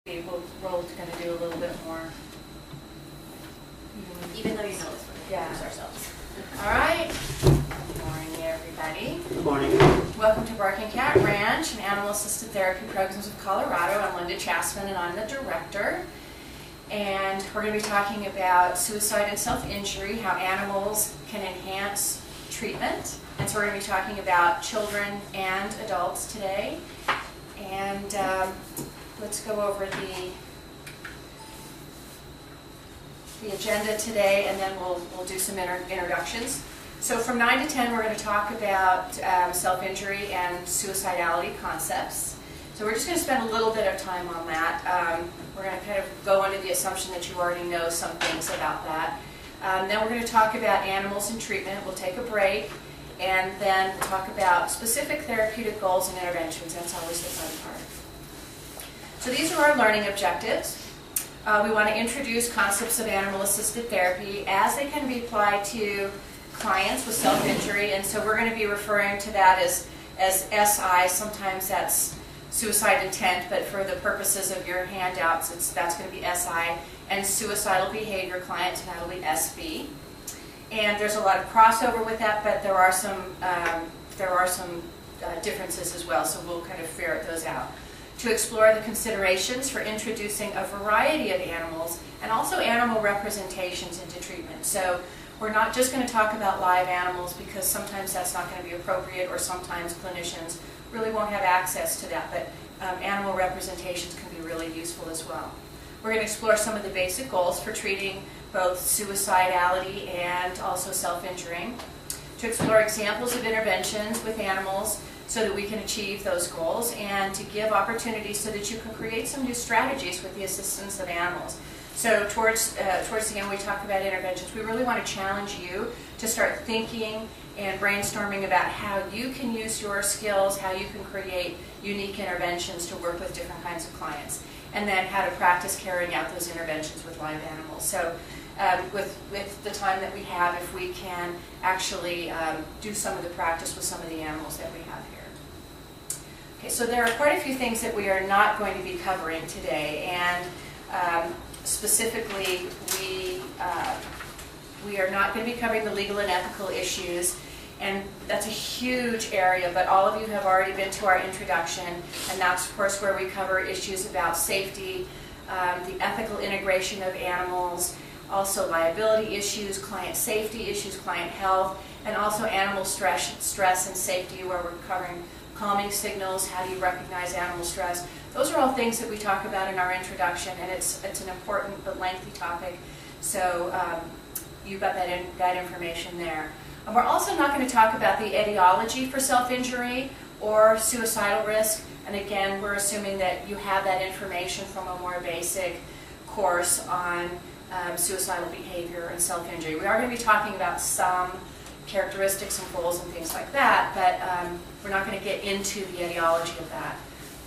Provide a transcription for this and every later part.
We're going to do a little bit more. Even though you know this one, Yeah. introduce ourselves. All right. Good morning, everybody. Good morning. Welcome to Barking Cat Ranch and Animal Assisted Therapy Programs of Colorado. I'm Linda Chasman and I'm the director. And we're going to be talking about suicide and self-injury, how animals can enhance treatment. And so we're going to be talking about children and adults today. And let's go over the agenda today, and then we'll do some introductions. So from 9 to 10, we're going to talk about self-injury and suicidality concepts. So we're just going to spend a little bit of time on that. We're going to kind of go under the assumption that you already know some things about that. Then we're going to talk about animals and treatment. We'll take a break, and then we'll talk about specific therapeutic goals and interventions. That's always the fun part. So these are our learning objectives. We want to introduce concepts of animal-assisted therapy as they can be applied to clients with self-injury, and so we're going to be referring to that as SI. Sometimes that's suicide intent, but for the purposes of your handouts, that's going to be SI, and suicidal behavior clients, and that'll be SB. And there's a lot of crossover with that, but there are some differences as well, so we'll kind of ferret those out. To explore the considerations for introducing a variety of animals and also animal representations into treatment. So we're not just going to talk about live animals because sometimes that's not going to be appropriate, or sometimes clinicians really won't have access to that, but animal representations can be really useful as well. We're going to explore some of the basic goals for treating both suicidality and also self-injuring. To explore examples of interventions with animals so that we can achieve those goals, and to give opportunities so that you can create some new strategies with the assistance of animals. So towards the end, we talk about interventions. We really want to challenge you to start thinking and brainstorming about how you can use your skills, how you can create unique interventions to work with different kinds of clients, and then how to practice carrying out those interventions with live animals. So with the time that we have, if we can actually do some of the practice with some of the animals that we have here. Okay, so there are quite a few things that we are not going to be covering today, and specifically we are not going to be covering the legal and ethical issues, and that's a huge area, but all of you have already been to our introduction, and that's of course where we cover issues about safety, the ethical integration of animals, also liability issues, client safety issues, client health, and also animal stress and safety, where we're covering calming signals, how do you recognize animal stress. Those are all things that we talk about in our introduction, and it's an important but lengthy topic, so you've got that information there. And we're also not going to talk about the etiology for self-injury or suicidal risk, and again, we're assuming that you have that information from a more basic course on suicidal behavior and self-injury. We are going to be talking about some characteristics and goals and things like that, but we're not going to get into the etiology of that.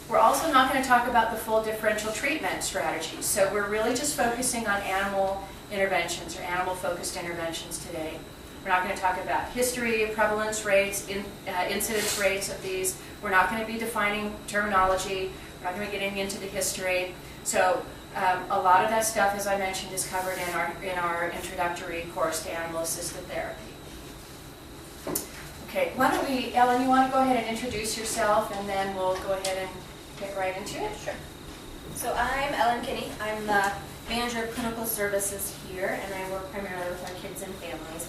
We're also not going to talk about the full differential treatment strategies, so we're really just focusing on animal interventions or animal-focused interventions today. We're not going to talk about history, prevalence rates, incidence rates of these. We're not going to be defining terminology. We're not going to be getting into the history. So a lot of that stuff, as I mentioned, is covered in our introductory course to animal-assisted therapy. Okay, why don't we, Ellen, you want to go ahead and introduce yourself, and then we'll go ahead and get right into it? Sure. So I'm Ellen Kinney. I'm the manager of clinical services here, and I work primarily with our kids and families,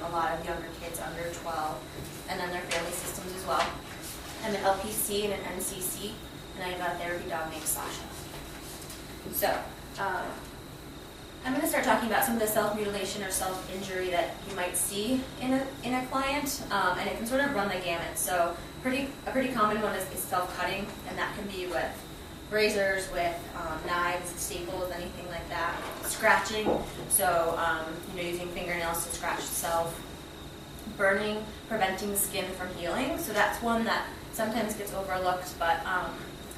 a lot of younger kids under 12, and then their family systems as well. I'm an LPC and an NCC, and I have a therapy dog named Sasha. So, I'm going to start talking about some of the self-mutilation or self-injury that you might see in a client, and it can sort of run the gamut. So, a pretty common one is self-cutting, and that can be with razors, with knives, staples, anything like that. Scratching, so using fingernails to scratch itself. Burning, preventing the skin from healing. So that's one that sometimes gets overlooked, but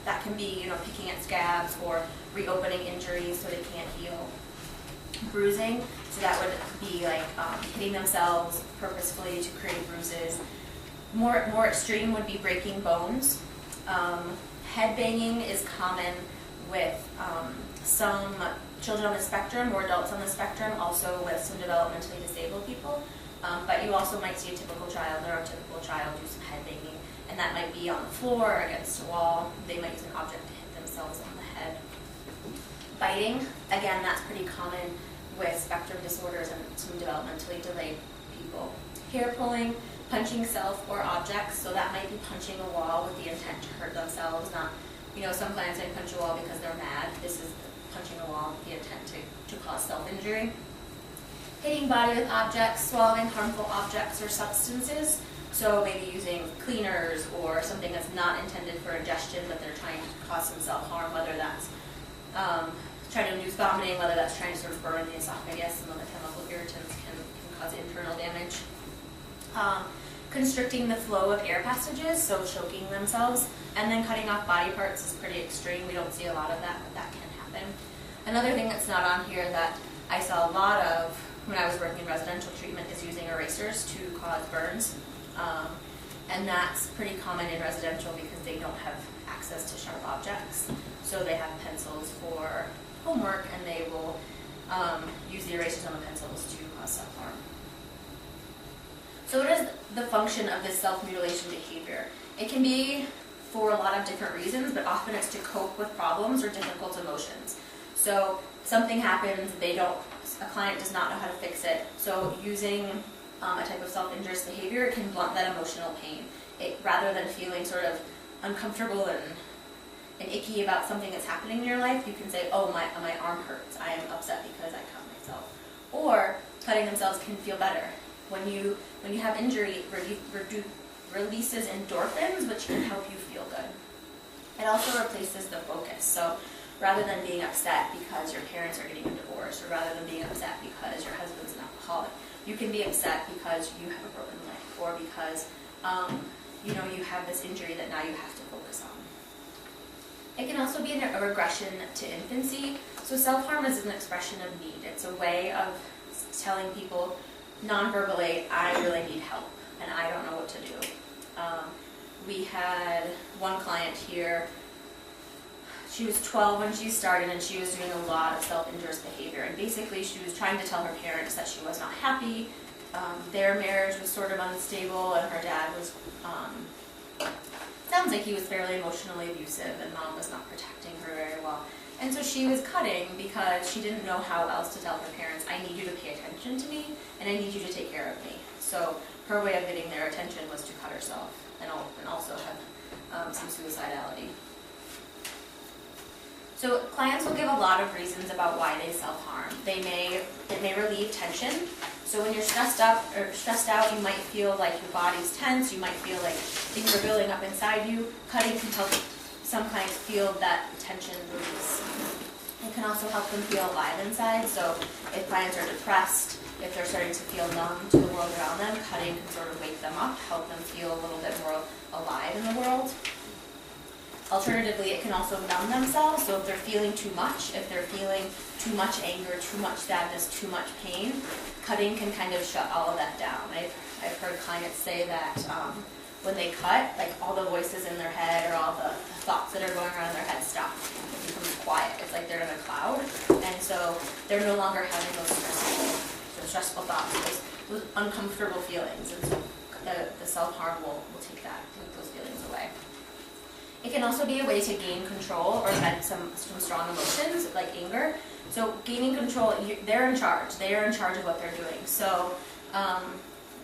that can be picking at scabs or reopening injuries so they can't heal. Bruising, so that would be like hitting themselves purposefully to create bruises. More extreme would be breaking bones. Head banging is common with some children on the spectrum or adults on the spectrum, also with some developmentally disabled people. But you also might see a typical child, neurotypical child, do some head banging, and that might be on the floor or against a wall. They might use an object to hit themselves on the head. Biting, again, that's pretty common with spectrum disorders and some developmentally delayed people. Hair pulling, punching self or objects, so that might be punching a wall with the intent to hurt themselves, not, some clients might punch a wall because they're mad. This is punching a wall with the intent to cause self-injury. Hitting body with objects, swallowing harmful objects or substances, so maybe using cleaners or something that's not intended for ingestion, but they're trying to cause some self-harm, whether that's trying to induce vomiting, whether that's trying to sort of burn the esophagus. Some of the chemical irritants can cause internal damage. Constricting the flow of air passages, so choking themselves, and then cutting off body parts is pretty extreme. We don't see a lot of that, but that can happen. Another thing that's not on here that I saw a lot of when I was working in residential treatment is using erasers to cause burns. And that's pretty common in residential because they don't have access to sharp objects. So they have pencils for homework, and they will use the erasers on the pencils to cause self-harm. So what is the function of this self-mutilation behavior? It can be for a lot of different reasons, but often it's to cope with problems or difficult emotions. So something happens, a client does not know how to fix it, so using a type of self-injurious behavior can blunt that emotional pain. Rather than feeling sort of uncomfortable and icky about something that's happening in your life, you can say, oh, my arm hurts, I am upset because I cut myself. Or cutting themselves can feel better. When you have injury, it releases endorphins, which can help you feel good. It also replaces the focus. So rather than being upset because your parents are getting a divorce, or rather than being upset because your husband's an alcoholic, you can be upset because you have a broken leg, or because you have this injury that now you have to focus on. It can also be a regression to infancy. So self-harm is an expression of need. It's a way of telling people non-verbally, I really need help and I don't know what to do. We had one client here. She was 12 when she started, and she was doing a lot of self-injurious behavior. And basically, she was trying to tell her parents that she was not happy. Their marriage was sort of unstable, and her dad was, sounds like he was fairly emotionally abusive, and mom was not protecting her very well. And so she was cutting because she didn't know how else to tell her parents, I need you to pay attention to me, and I need you to take care of me. So her way of getting their attention was to cut herself, and also have some suicidality. So clients will give a lot of reasons about why they self-harm. It may relieve tension. So when you're stressed out, you might feel like your body's tense. You might feel like things are building up inside you. Cutting can help some clients feel that tension release. It can also help them feel alive inside. So if clients are depressed, if they're starting to feel numb to the world around them, cutting can sort of wake them up, help them feel a little bit more alive in the world. Alternatively, it can also numb themselves. So if they're feeling too much, if they're feeling too much anger, too much sadness, too much pain, cutting can kind of shut all of that down. I've heard clients say that when they cut, like all the voices in their head or all the thoughts that are going around in their head stop. It becomes quiet. It's like they're in a cloud. And so they're no longer having those stressful thoughts, those uncomfortable feelings. And so the self-harm will take those feelings away. It can also be a way to gain control or vent some strong emotions, like anger. So gaining control, they're in charge. They are in charge of what they're doing. So,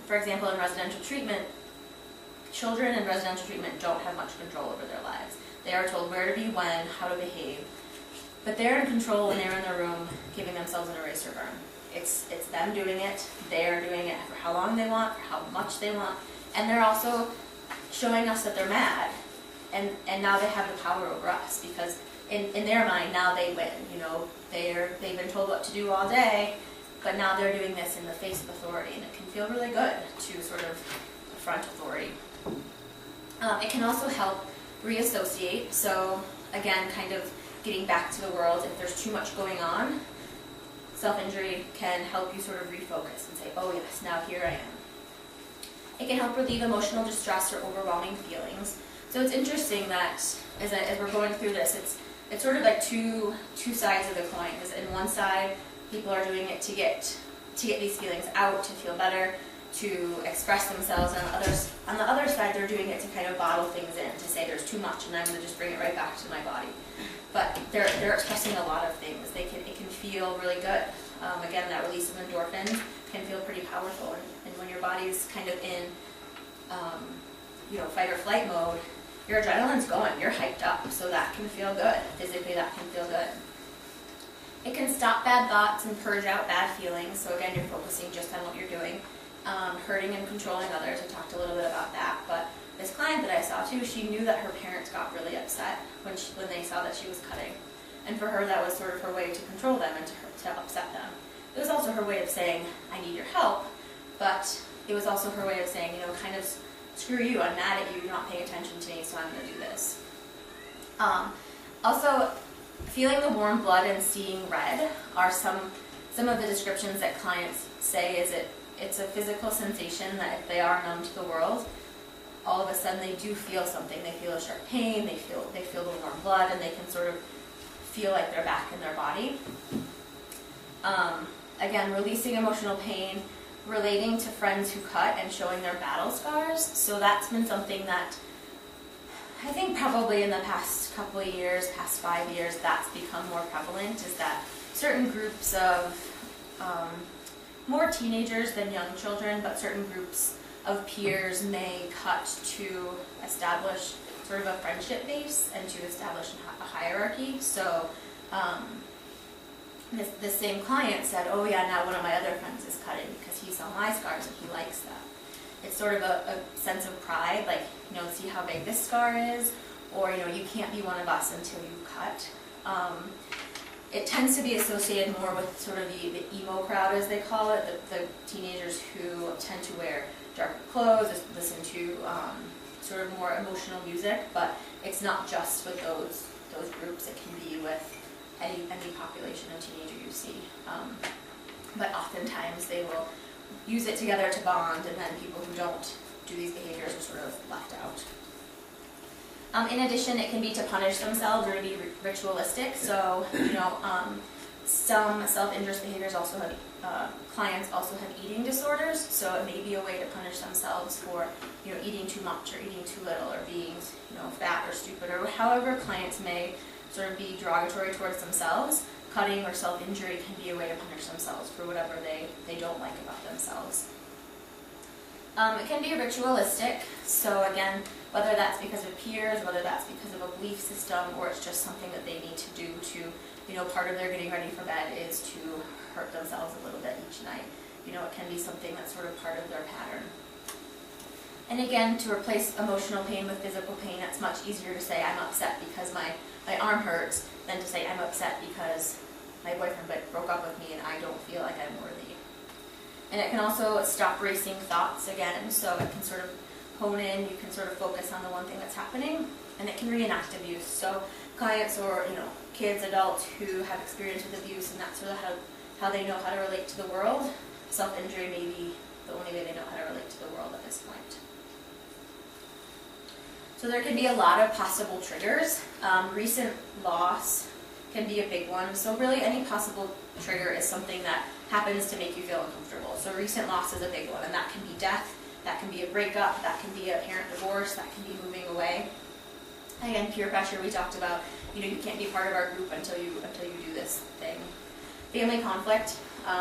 for example, in residential treatment, children in residential treatment don't have much control over their lives. They are told where to be when, how to behave. But they're in control when they're in their room giving themselves an eraser burn. It's them doing it. They're doing it for how long they want, for how much they want. And they're also showing us that they're mad. And now they have the power over us, because in their mind, now they win. They've been told what to do all day, but now they're doing this in the face of authority, and it can feel really good to sort of affront authority. It can also help reassociate. So again, kind of getting back to the world. If there's too much going on, self-injury can help you sort of refocus and say, oh yes, now here I am. It can help relieve emotional distress or overwhelming feelings. So it's interesting that as we're going through this, it's sort of like two sides of the coin. Because in one side, people are doing it to get these feelings out, to feel better, to express themselves, and on the other side, they're doing it to kind of bottle things in, to say there's too much, and I'm going to just bring it right back to my body. But they're expressing a lot of things. It can feel really good. Again, that release of endorphins can feel pretty powerful, and when your body's kind of in fight or flight mode, your adrenaline's going, you're hyped up, so that can feel good. Physically, that can feel good. It can stop bad thoughts and purge out bad feelings, so again, you're focusing just on what you're doing. Hurting and controlling others, I talked a little bit about that, but this client that I saw too, she knew that her parents got really upset when they saw that she was cutting. And for her, that was sort of her way to control them and to upset them. It was also her way of saying, I need your help, but it was also her way of saying, kind of, screw you, I'm mad at you, you're not paying attention to me, so I'm going to do this. Also, feeling the warm blood and seeing red are some of the descriptions that clients say. It's a physical sensation that if they are numb to the world, all of a sudden they do feel something. They feel a sharp pain, they feel the warm blood, and they can sort of feel like they're back in their body. Again, releasing emotional pain, relating to friends who cut and showing their battle scars. So that's been something that I think probably in the past couple of years, past 5 years, that's become more prevalent, is that certain groups of more teenagers than young children, but certain groups of peers may cut to establish sort of a friendship base and to establish a hierarchy. So this same client said, oh yeah, now one of my other friends is cutting because he saw my scars and he likes that. It's sort of a sense of pride, like, see how big this scar is, or, you can't be one of us until you cut. It tends to be associated more with sort of the emo crowd, as they call it, the teenagers who tend to wear darker clothes, listen to sort of more emotional music, but it's not just with those groups. It can be with any population of teenager you see. But oftentimes they will use it together to bond, and then people who don't do these behaviors are sort of left out. In addition, it can be to punish themselves or to be ritualistic. So, some self-injurious behaviors also have, clients also have eating disorders. So it may be a way to punish themselves for, eating too much or eating too little or being, fat or stupid, or however clients may sort of be derogatory towards themselves. Cutting or self-injury can be a way to punish themselves for whatever they don't like about themselves. It can be ritualistic, so again, whether that's because of peers, whether that's because of a belief system, or it's just something that they need to do to, part of their getting ready for bed is to hurt themselves a little bit each night. It can be something that's sort of part of their pattern. And again, to replace emotional pain with physical pain, it's much easier to say I'm upset because my arm hurts than to say I'm upset because my boyfriend broke up with me and I don't feel like I'm worthy. And it can also stop racing thoughts again, so it can sort of hone in, you can sort of focus on the one thing that's happening, and it can reenact abuse. So clients or kids, adults who have experience with abuse, and that's sort of how they know how to relate to the world. Self-injury may be the only way they know how to relate to the world at this point. So there can be a lot of possible triggers. Recent loss can be a big one. So really any possible trigger is something that happens to make you feel uncomfortable. So recent loss is a big one, and that can be death, that can be a breakup, that can be a parent divorce, that can be moving away. Again, peer pressure, we talked about, you can't be part of our group until you do this thing. Family conflict,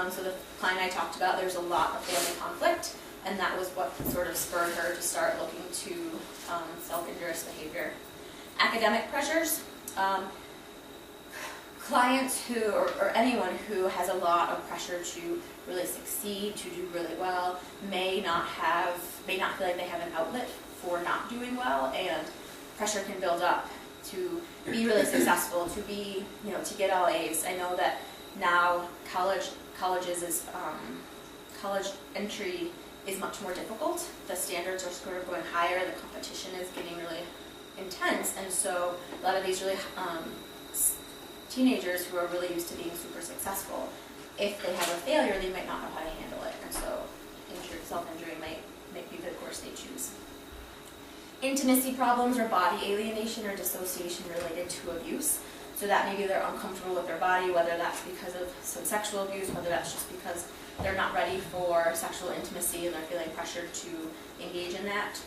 so the client I talked about, there's a lot of family conflict, and that was what sort of spurred her to start looking to self-injurious behavior. Academic pressures, clients who, or anyone who has a lot of pressure to really succeed, to do really well, may not feel like they have an outlet for not doing well, and pressure can build up to be really successful, to be, to get all A's. I know that now college entry is much more difficult. The standards are sort of going higher, the competition is getting really intense, and so a lot of these really teenagers who are really used to being super successful, if they have a failure, they might not know how to handle it, and so self-injury might be the course they choose. Intimacy problems or body alienation or dissociation related to abuse. So that maybe they're uncomfortable with their body, whether that's because of some sexual abuse, whether that's just because they're not ready for sexual intimacy and they're feeling pressured to engage in that.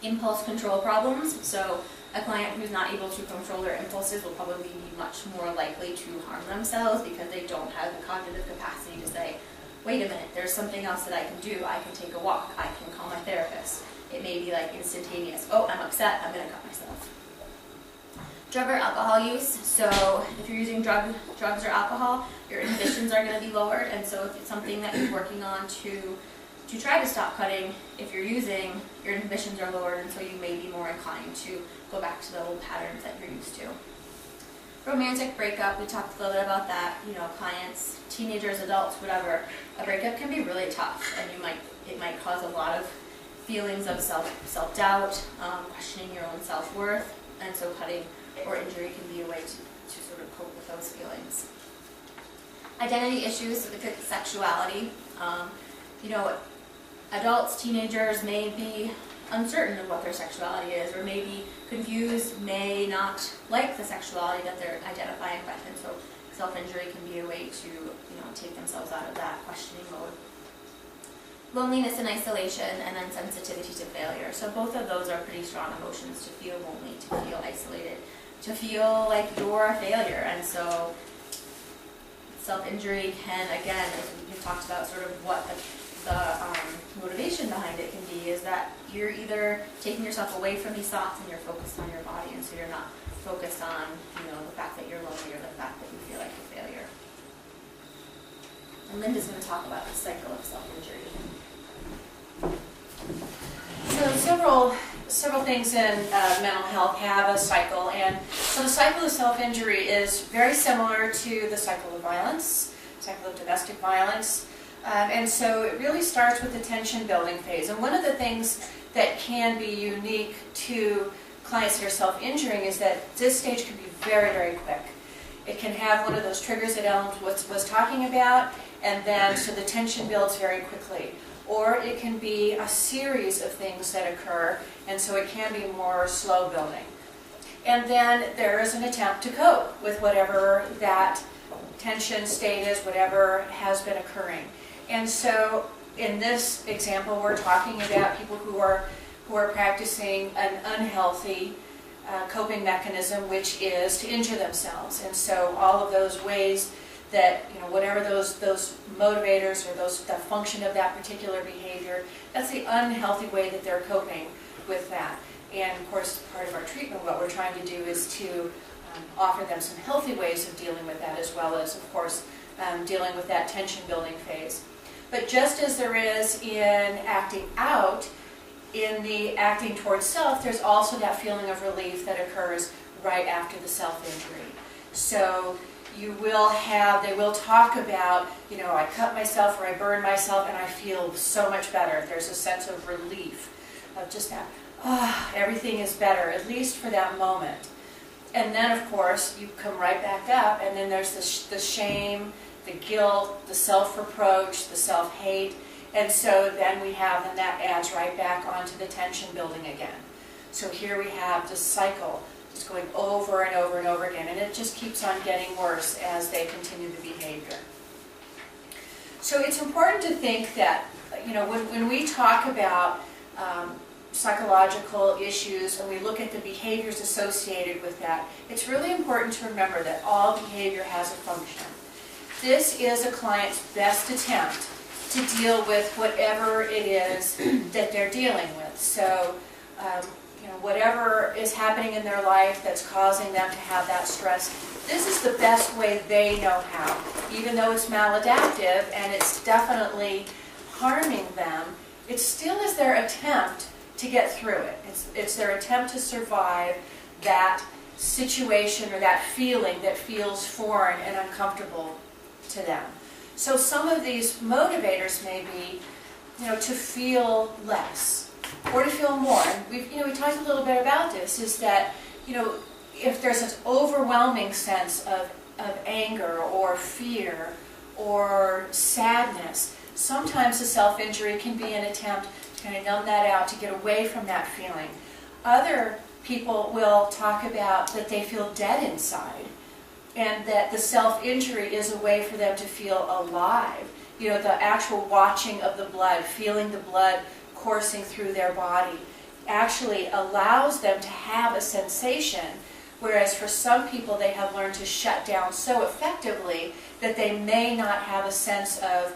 Impulse control problems. So a client who's not able to control their impulses will probably be much more likely to harm themselves because they don't have the cognitive capacity to say, wait a minute, there's something else that I can do. I can take a walk. I can call my therapist. It may be like instantaneous. Oh, I'm upset. I'm going to cut myself. Drug or alcohol use. So if you're using drugs or alcohol, your inhibitions are going to be lowered. And so if it's something that you're working on to try to stop cutting, if you're using, your inhibitions are lowered, and so you may be more inclined to go back to the old patterns that you're used to. Romantic breakup, we talked a little bit about that. You know, clients, teenagers, adults, whatever. A breakup can be really tough, and it might cause a lot of feelings of self-doubt, questioning your own self-worth, and so cutting or injury can be a way to sort of cope with those feelings. Identity issues, so the sexuality. You know, adults, teenagers may be uncertain of what their sexuality is, or may be confused, may not like the sexuality that they're identifying with, and so self-injury can be a way to, you know, take themselves out of that questioning mode. Loneliness and isolation, and then sensitivity to failure. So both of those are pretty strong emotions: to feel lonely, to feel isolated, to feel like you're a failure. And so self-injury can, again, as we talked about, sort of what the motivation behind it can be is that you're either taking yourself away from these thoughts and you're focused on your body, and so you're not focused on, you know, the fact that you're lonely or the fact that you feel like a failure. And Linda's going to talk about the cycle of self-injury. So several things in mental health have a cycle, and so the cycle of self-injury is very similar to the cycle of violence, cycle of domestic violence. And so it really starts with the tension building phase. And one of the things that can be unique to clients that are self-injuring is that this stage can be very, very quick. It can have one of those triggers that Ellen was talking about, and then so the tension builds very quickly. Or it can be a series of things that occur, and so it can be more slow building. And then there is an attempt to cope with whatever that tension state is, whatever has been occurring. And so in this example, we're talking about people who are practicing an unhealthy coping mechanism, which is to injure themselves. And so all of those ways that, you know, whatever those motivators or the function of that particular behavior, that's the unhealthy way that they're coping with that. And of course, part of our treatment, what we're trying to do is to offer them some healthy ways of dealing with that, as well as, of course, dealing with that tension building phase. But just as there is in acting out, in the acting towards self, there's also that feeling of relief that occurs right after the self-injury. So they will talk about, you know, I cut myself or I burned myself and I feel so much better. There's a sense of relief, of just that, everything is better, at least for that moment. And then, of course, you come right back up, and then there's the shame, the guilt, the self-reproach, the self-hate, and so then that adds right back onto the tension building again. So here we have this cycle just going over and over and over again, and it just keeps on getting worse as they continue the behavior. So it's important to think that, you know, when we talk about psychological issues and we look at the behaviors associated with that, it's really important to remember that all behavior has a function. This is a client's best attempt to deal with whatever it is that they're dealing with. So, you know, whatever is happening in their life that's causing them to have that stress, this is the best way they know how. Even though it's maladaptive and it's definitely harming them, it still is their attempt to get through it. It's their attempt to survive that situation or that feeling that feels foreign and uncomfortable to them. So some of these motivators may be, you know, to feel less or to feel more. And we talked a little bit about this, is that, you know, if there's an overwhelming sense of anger or fear or sadness, sometimes the self-injury can be an attempt to kind of numb that out, to get away from that feeling. Other people will talk about that they feel dead inside, and that the self-injury is a way for them to feel alive. You know, the actual watching of the blood, feeling the blood coursing through their body, actually allows them to have a sensation, whereas for some people they have learned to shut down so effectively that they may not have a sense of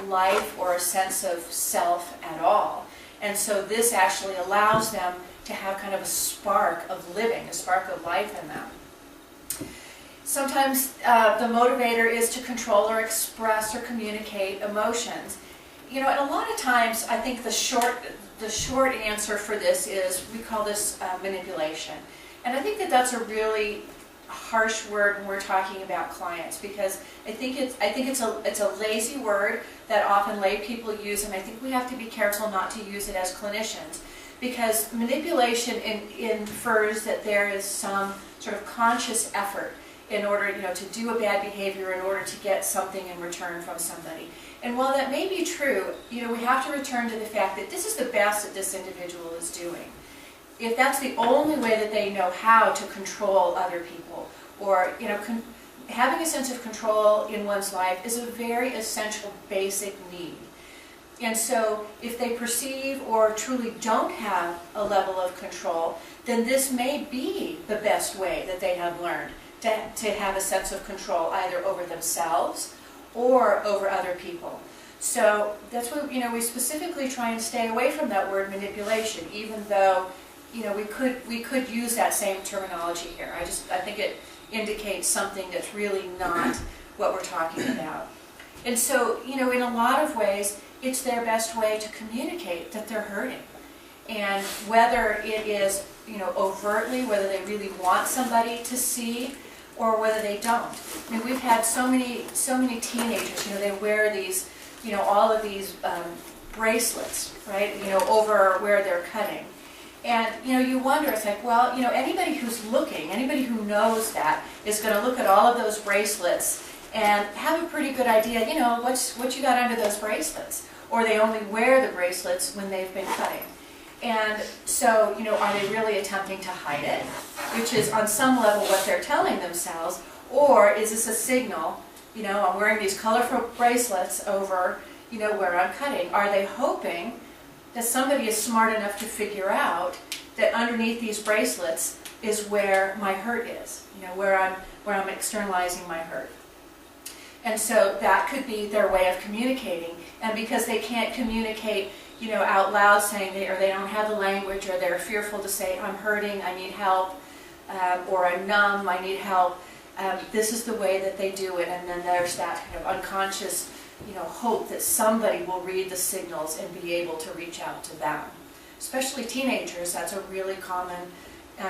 life or a sense of self at all. And so this actually allows them to have kind of a spark of living, a spark of life in them. Sometimes the motivator is to control or express or communicate emotions. You know, and a lot of times I think the short answer for this is, we call this manipulation. And I think that that's a really harsh word when we're talking about clients, because I think it's a lazy word that often lay people use, and I think we have to be careful not to use it as clinicians, because manipulation infers that there is some sort of conscious effort in order, you know, to do a bad behavior in order to get something in return from somebody. And while that may be true, you know, we have to return to the fact that this is the best that this individual is doing. If that's the only way that they know how to control other people, or, you know, having a sense of control in one's life is a very essential, basic need. And so if they perceive or truly don't have a level of control, then this may be the best way that they have learned to have a sense of control, either over themselves or over other people. So that's what, you know, we specifically try and stay away from that word manipulation, even though, you know, we could use that same terminology here. I think it indicates something that's really not what we're talking about. And so, you know, in a lot of ways, it's their best way to communicate that they're hurting. And whether it is, you know, overtly, whether they really want somebody to see, or whether they don't. I mean, we've had so many teenagers, you know, they wear these, you know, all of these bracelets, right, you know, over where they're cutting. And, you know, you wonder, it's like, well, you know, anybody who's looking, anybody who knows that is going to look at all of those bracelets and have a pretty good idea, you know, what you got under those bracelets. Or they only wear the bracelets when they've been cutting. And so, you know, are they really attempting to hide it? Which is on some level what they're telling themselves. Or is this a signal, you know, I'm wearing these colorful bracelets over, you know, where I'm cutting. Are they hoping that somebody is smart enough to figure out that underneath these bracelets is where my hurt is, you know, where I'm externalizing my hurt? And so that could be their way of communicating. And because they can't communicate, you know, out loud, saying they don't have the language, or they're fearful to say, I'm hurting, I need help, or I'm numb, I need help, this is the way that they do it. And then there's that kind of unconscious, you know, hope that somebody will read the signals and be able to reach out to them. Especially teenagers, that's a really common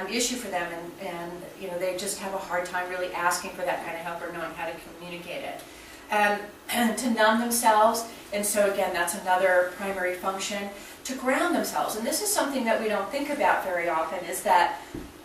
issue for them, and you know, they just have a hard time really asking for that kind of help or knowing how to communicate it. And to numb themselves, and so again, that's another primary function. To ground themselves, and this is something that we don't think about very often, is that,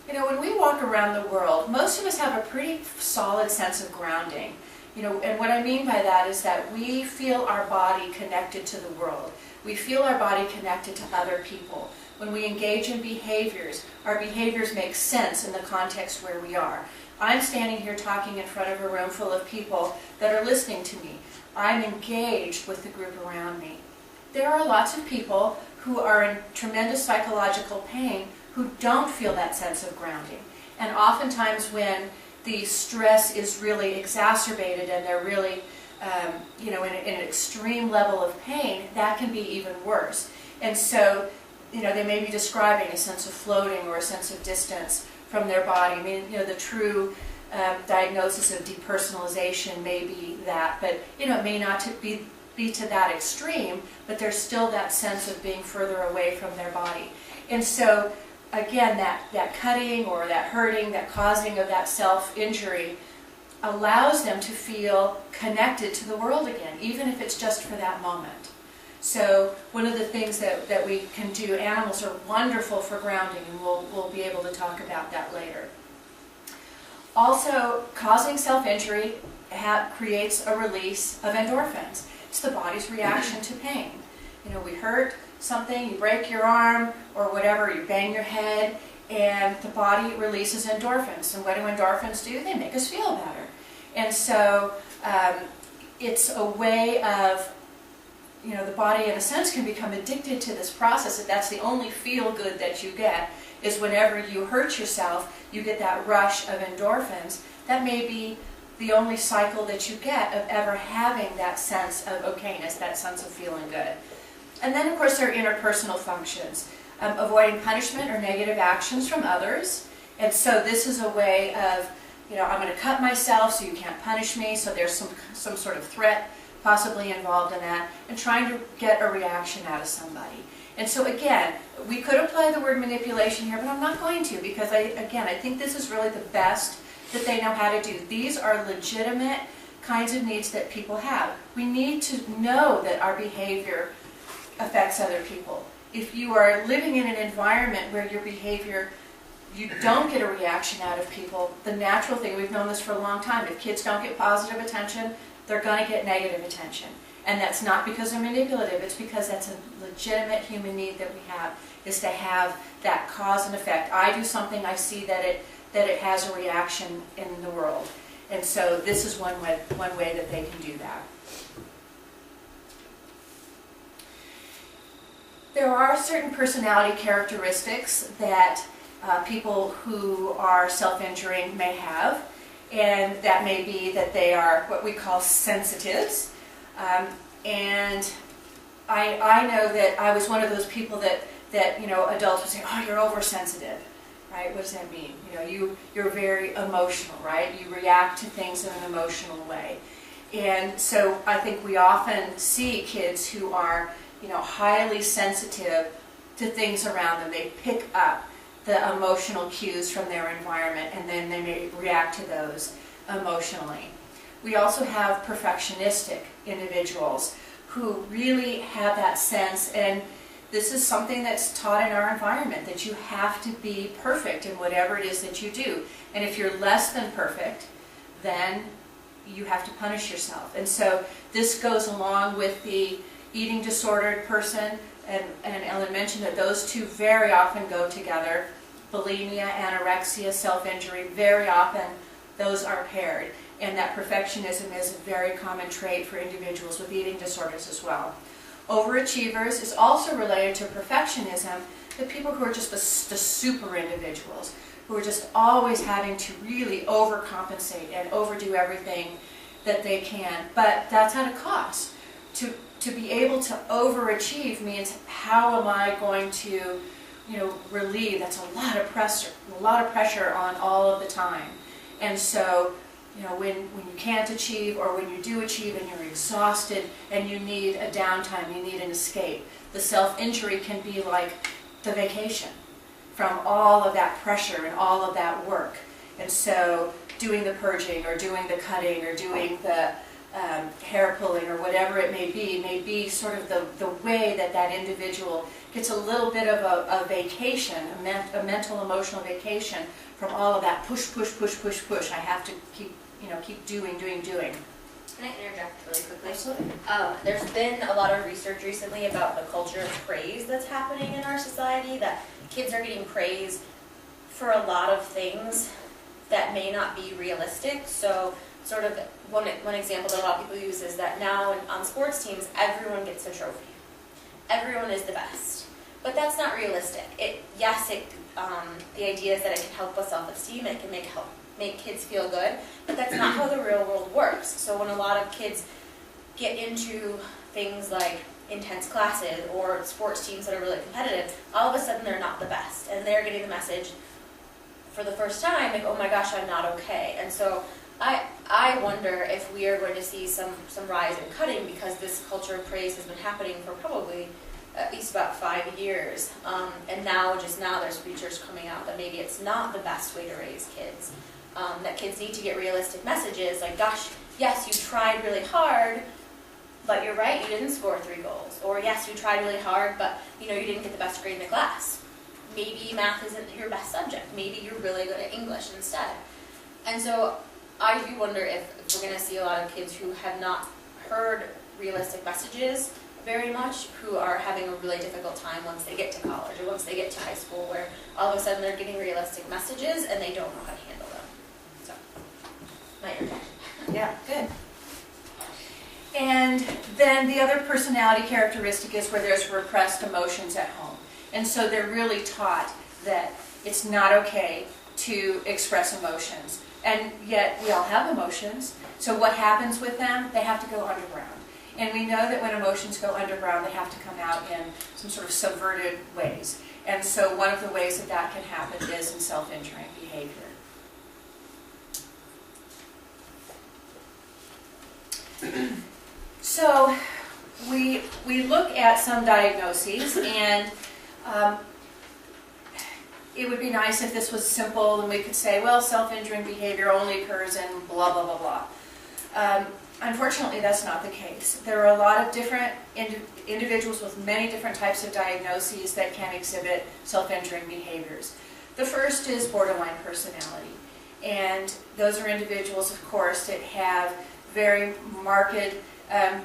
you know, when we walk around the world, most of us have a pretty solid sense of grounding. You know, and what I mean by that is that we feel our body connected to the world. We feel our body connected to other people. When we engage in behaviors, our behaviors make sense in the context where we are. I'm standing here talking in front of a room full of people that are listening to me. I'm engaged with the group around me. There are lots of people who are in tremendous psychological pain who don't feel that sense of grounding. And oftentimes when the stress is really exacerbated and they're really you know, in an extreme level of pain, that can be even worse. And so, you know, they may be describing a sense of floating or a sense of distance from their body. I mean, you know, the true diagnosis of depersonalization may be that, but, you know, it may not be to that extreme, but there's still that sense of being further away from their body. And so, again, that cutting or that hurting, that causing of that self-injury allows them to feel connected to the world again, even if it's just for that moment. So one of the things that we can do, animals are wonderful for grounding, and we'll be able to talk about that later. Also, causing self-injury creates a release of endorphins. It's the body's reaction to pain. You know, we hurt something, you break your arm or whatever, you bang your head, and the body releases endorphins. And what do endorphins do? They make us feel better. And so it's a way of, the body in a sense can become addicted to this process. If that's the only feel good that you get, is whenever you hurt yourself, you get that rush of endorphins. That may be the only cycle that you get of ever having that sense of okayness, that sense of feeling good. And then, of course, there are interpersonal functions. Avoiding punishment or negative actions from others. And so this is a way of, I'm going to cut myself so you can't punish me, so there's some sort of threat possibly involved in that, and trying to get a reaction out of somebody. And so again, we could apply the word manipulation here, but I'm not going to, because I think this is really the best that they know how to do. These are legitimate kinds of needs that people have. We need to know that our behavior affects other people. If you are living in an environment where your behavior, you don't get a reaction out of people, the natural thing, we've known this for a long time, if kids don't get positive attention, they're going to get negative attention. And that's not because they're manipulative, it's because that's a legitimate human need that we have, is to have that cause and effect. I do something, I see that it has a reaction in the world. And so this is one way that they can do that. There are certain personality characteristics that people who are self-injuring may have, and that may be that they are what we call sensitives. And I know that I was one of those people that adults would say, oh, you're oversensitive, right? What does that mean? You're very emotional, right? You react to things in an emotional way. And so I think we often see kids who are highly sensitive to things around them. They pick up the emotional cues from their environment, and then they may react to those emotionally. We also have perfectionistic individuals who really have that sense, and this is something that's taught in our environment, that you have to be perfect in whatever it is that you do. And if you're less than perfect, then you have to punish yourself. And so this goes along with the eating disordered person, and Ellen mentioned that those two very often go together. Bulimia, anorexia, self-injury, very often those are paired. And that perfectionism is a very common trait for individuals with eating disorders as well. Overachievers is also related to perfectionism, the people who are just the super individuals, who are just always having to really overcompensate and overdo everything that they can. But that's at a cost. To be able to overachieve means, how am I going to relieve? That's a lot of pressure on all of the time. And so when you can't achieve, or when you do achieve and you're exhausted and you need a downtime, you need an escape, the self-injury can be like the vacation from all of that pressure and all of that work. And so doing the purging or doing the cutting or doing the hair pulling or whatever it may be sort of the way that individual gets a little bit of a vacation, a mental, emotional vacation from all of that push. I have to keep doing. Can I interject really quickly? Absolutely. There's been a lot of research recently about the culture of praise that's happening in our society, that kids are getting praised for a lot of things that may not be realistic. So sort of one example that a lot of people use is that now on sports teams, everyone gets a trophy. Everyone is the best. But that's not realistic. The idea is that it can help with self-esteem, it can make kids feel good, but that's not how the real world works. So when a lot of kids get into things like intense classes or sports teams that are really competitive, all of a sudden they're not the best, and they're getting the message for the first time, like, oh my gosh, I'm not okay. And so I wonder if we are going to see some rise in cutting, because this culture of praise has been happening for probably at least about 5 years. And now there's research coming out that maybe it's not the best way to raise kids. That kids need to get realistic messages like, gosh, yes, you tried really hard, but you're right, you didn't score 3 goals. Or yes, you tried really hard, but you didn't get the best grade in the class. Maybe math isn't your best subject. Maybe you're really good at English instead. And so I do wonder if we're going to see a lot of kids who have not heard realistic messages very much, who are having a really difficult time once they get to college or once they get to high school, where all of a sudden they're getting realistic messages and they don't know how to handle them. So, my interjection. Yeah, good. And then the other personality characteristic is where there's repressed emotions at home. And so they're really taught that it's not okay to express emotions. And yet we all have emotions. So what happens with them? They have to go underground. And we know that when emotions go underground, they have to come out in some sort of subverted ways. And so one of the ways that that can happen is in self-injuring behavior. So we look at some diagnoses, and it would be nice if this was simple and we could say, well, self-injuring behavior only occurs in blah, blah, blah, blah. Unfortunately, that's not the case. There are a lot of different individuals with many different types of diagnoses that can exhibit self-injuring behaviors. The first is borderline personality. And those are individuals, of course, that have very marked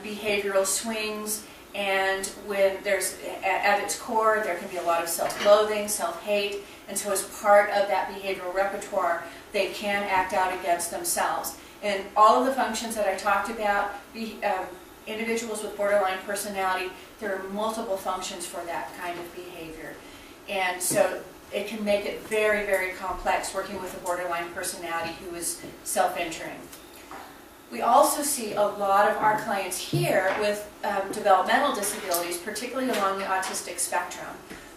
behavioral swings, and when there's, at its core, there can be a lot of self-loathing, self-hate, and so as part of that behavioral repertoire, they can act out against themselves. And all of the functions that I talked about, individuals with borderline personality, there are multiple functions for that kind of behavior. And so it can make it very, very complex working with a borderline personality who is self-injuring. We also see a lot of our clients here with developmental disabilities, particularly along the autistic spectrum,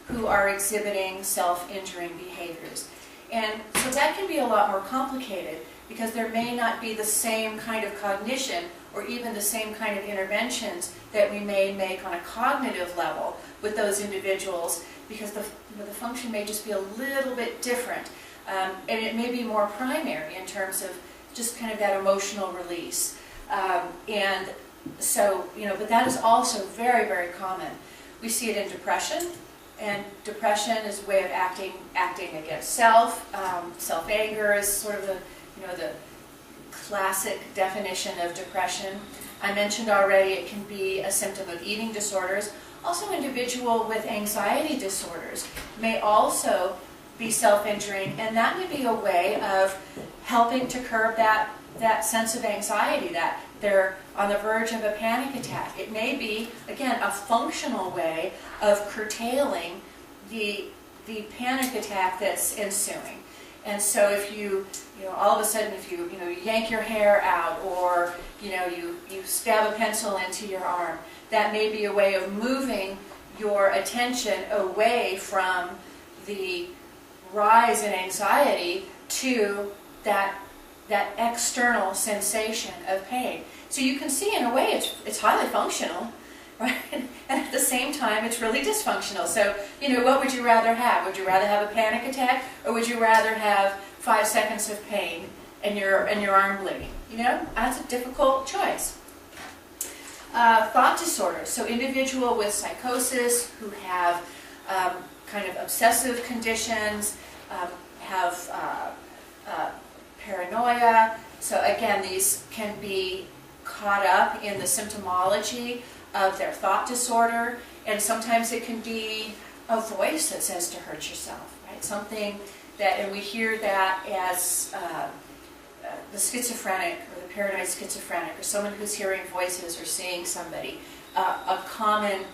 who are exhibiting self-injuring behaviors. And so that can be a lot more complicated because there may not be the same kind of cognition or even the same kind of interventions that we may make on a cognitive level with those individuals, because the function may just be a little bit different. And it may be more primary in terms of just kind of that emotional release. And so, but that is also very, very common. We see it in depression, and depression is a way of acting against self. Self-anger is sort of the classic definition of depression. I mentioned already it can be a symptom of eating disorders. Also, individual with anxiety disorders may also be self-injuring, and that may be a way of helping to curb that sense of anxiety, that they're on the verge of a panic attack. It may be, again, a functional way of curtailing the panic attack that's ensuing. And so if you all of a sudden, if you yank your hair out, or you stab a pencil into your arm, that may be a way of moving your attention away from the rise in anxiety to that external sensation of pain. So you can see, in a way, it's highly functional, right? And at the same time, it's really dysfunctional. So, what would you rather have? Would you rather have a panic attack, or would you rather have 5 seconds of pain and your arm bleeding? That's a difficult choice. Thought disorders. So individual with psychosis who have kind of obsessive conditions, have paranoia. So again, these can be caught up in the symptomology of their thought disorder, and sometimes it can be a voice that says to hurt yourself, right? Something that, and we hear that as the schizophrenic or the paranoid schizophrenic, or someone who's hearing voices or seeing somebody. A common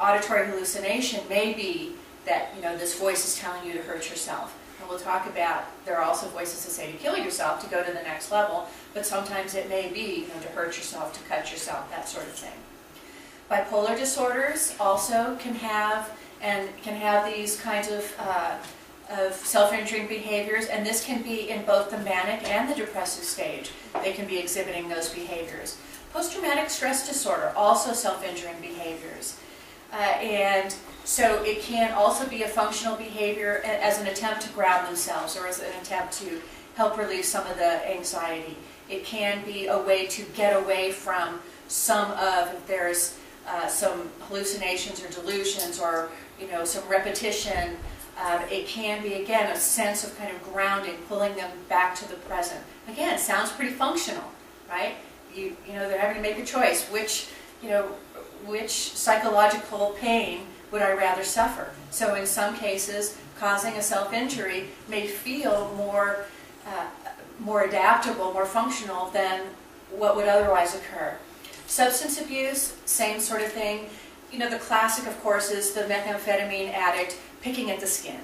auditory hallucination may be that this voice is telling you to hurt yourself. And we'll talk about, there are also voices that say to kill yourself, to go to the next level, but sometimes it may be to hurt yourself, to cut yourself, that sort of thing. Bipolar disorders also can have these kinds of self-injuring behaviors, and this can be in both the manic and the depressive stage. They can be exhibiting those behaviors. Post-traumatic stress disorder, also self-injuring behaviors. And so it can also be a functional behavior as an attempt to ground themselves, or as an attempt to help relieve some of the anxiety. It can be a way to get away from if there's some hallucinations or delusions, or some repetition. It can be, again, a sense of kind of grounding, pulling them back to the present. Again, it sounds pretty functional, right? They're having to make a choice. Which you know, which psychological pain would I rather suffer? So in some cases, causing a self-injury may feel more adaptable, more functional than what would otherwise occur. Substance abuse, same sort of thing. You know, the classic, of course, is the methamphetamine addict picking at the skin.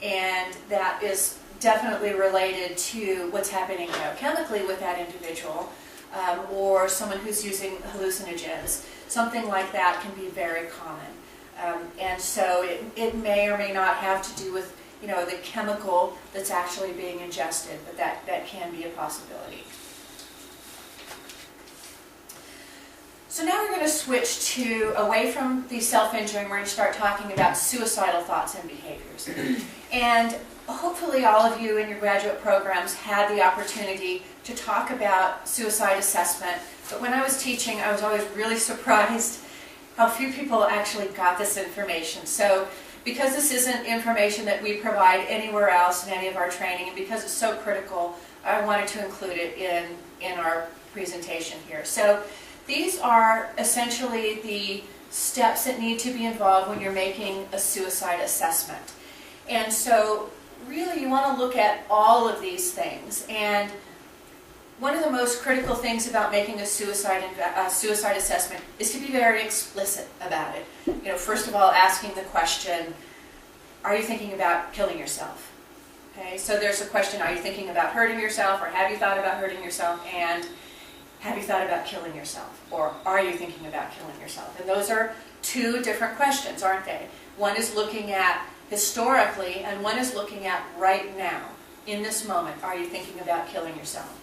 And that is definitely related to what's happening biochemically with that individual, or someone who's using hallucinogens. Something like that can be very common. And so it may or may not have to do with, you know, the chemical that's actually being ingested, but that can be a possibility. So now we're going to switch to, away from the self-injuring, we're going to start talking about suicidal thoughts and behaviors. And hopefully all of you in your graduate programs had the opportunity to talk about suicide assessment. But when I was teaching, I was always really surprised how few people actually got this information. So because this isn't information that we provide anywhere else in any of our training, and because it's so critical, I wanted to include it in our presentation here. So these are essentially the steps that need to be involved when you're making a suicide assessment. And so really you want to look at all of these things. And one of the most critical things about making a suicide assessment is to be very explicit about it. You know, first of all, asking the question, are you thinking about killing yourself? Okay, so there's a question, are you thinking about hurting yourself, or have you thought about hurting yourself, and have you thought about killing yourself, or are you thinking about killing yourself? And those are two different questions, aren't they? One is looking at historically, and one is looking at right now, in this moment, are you thinking about killing yourself?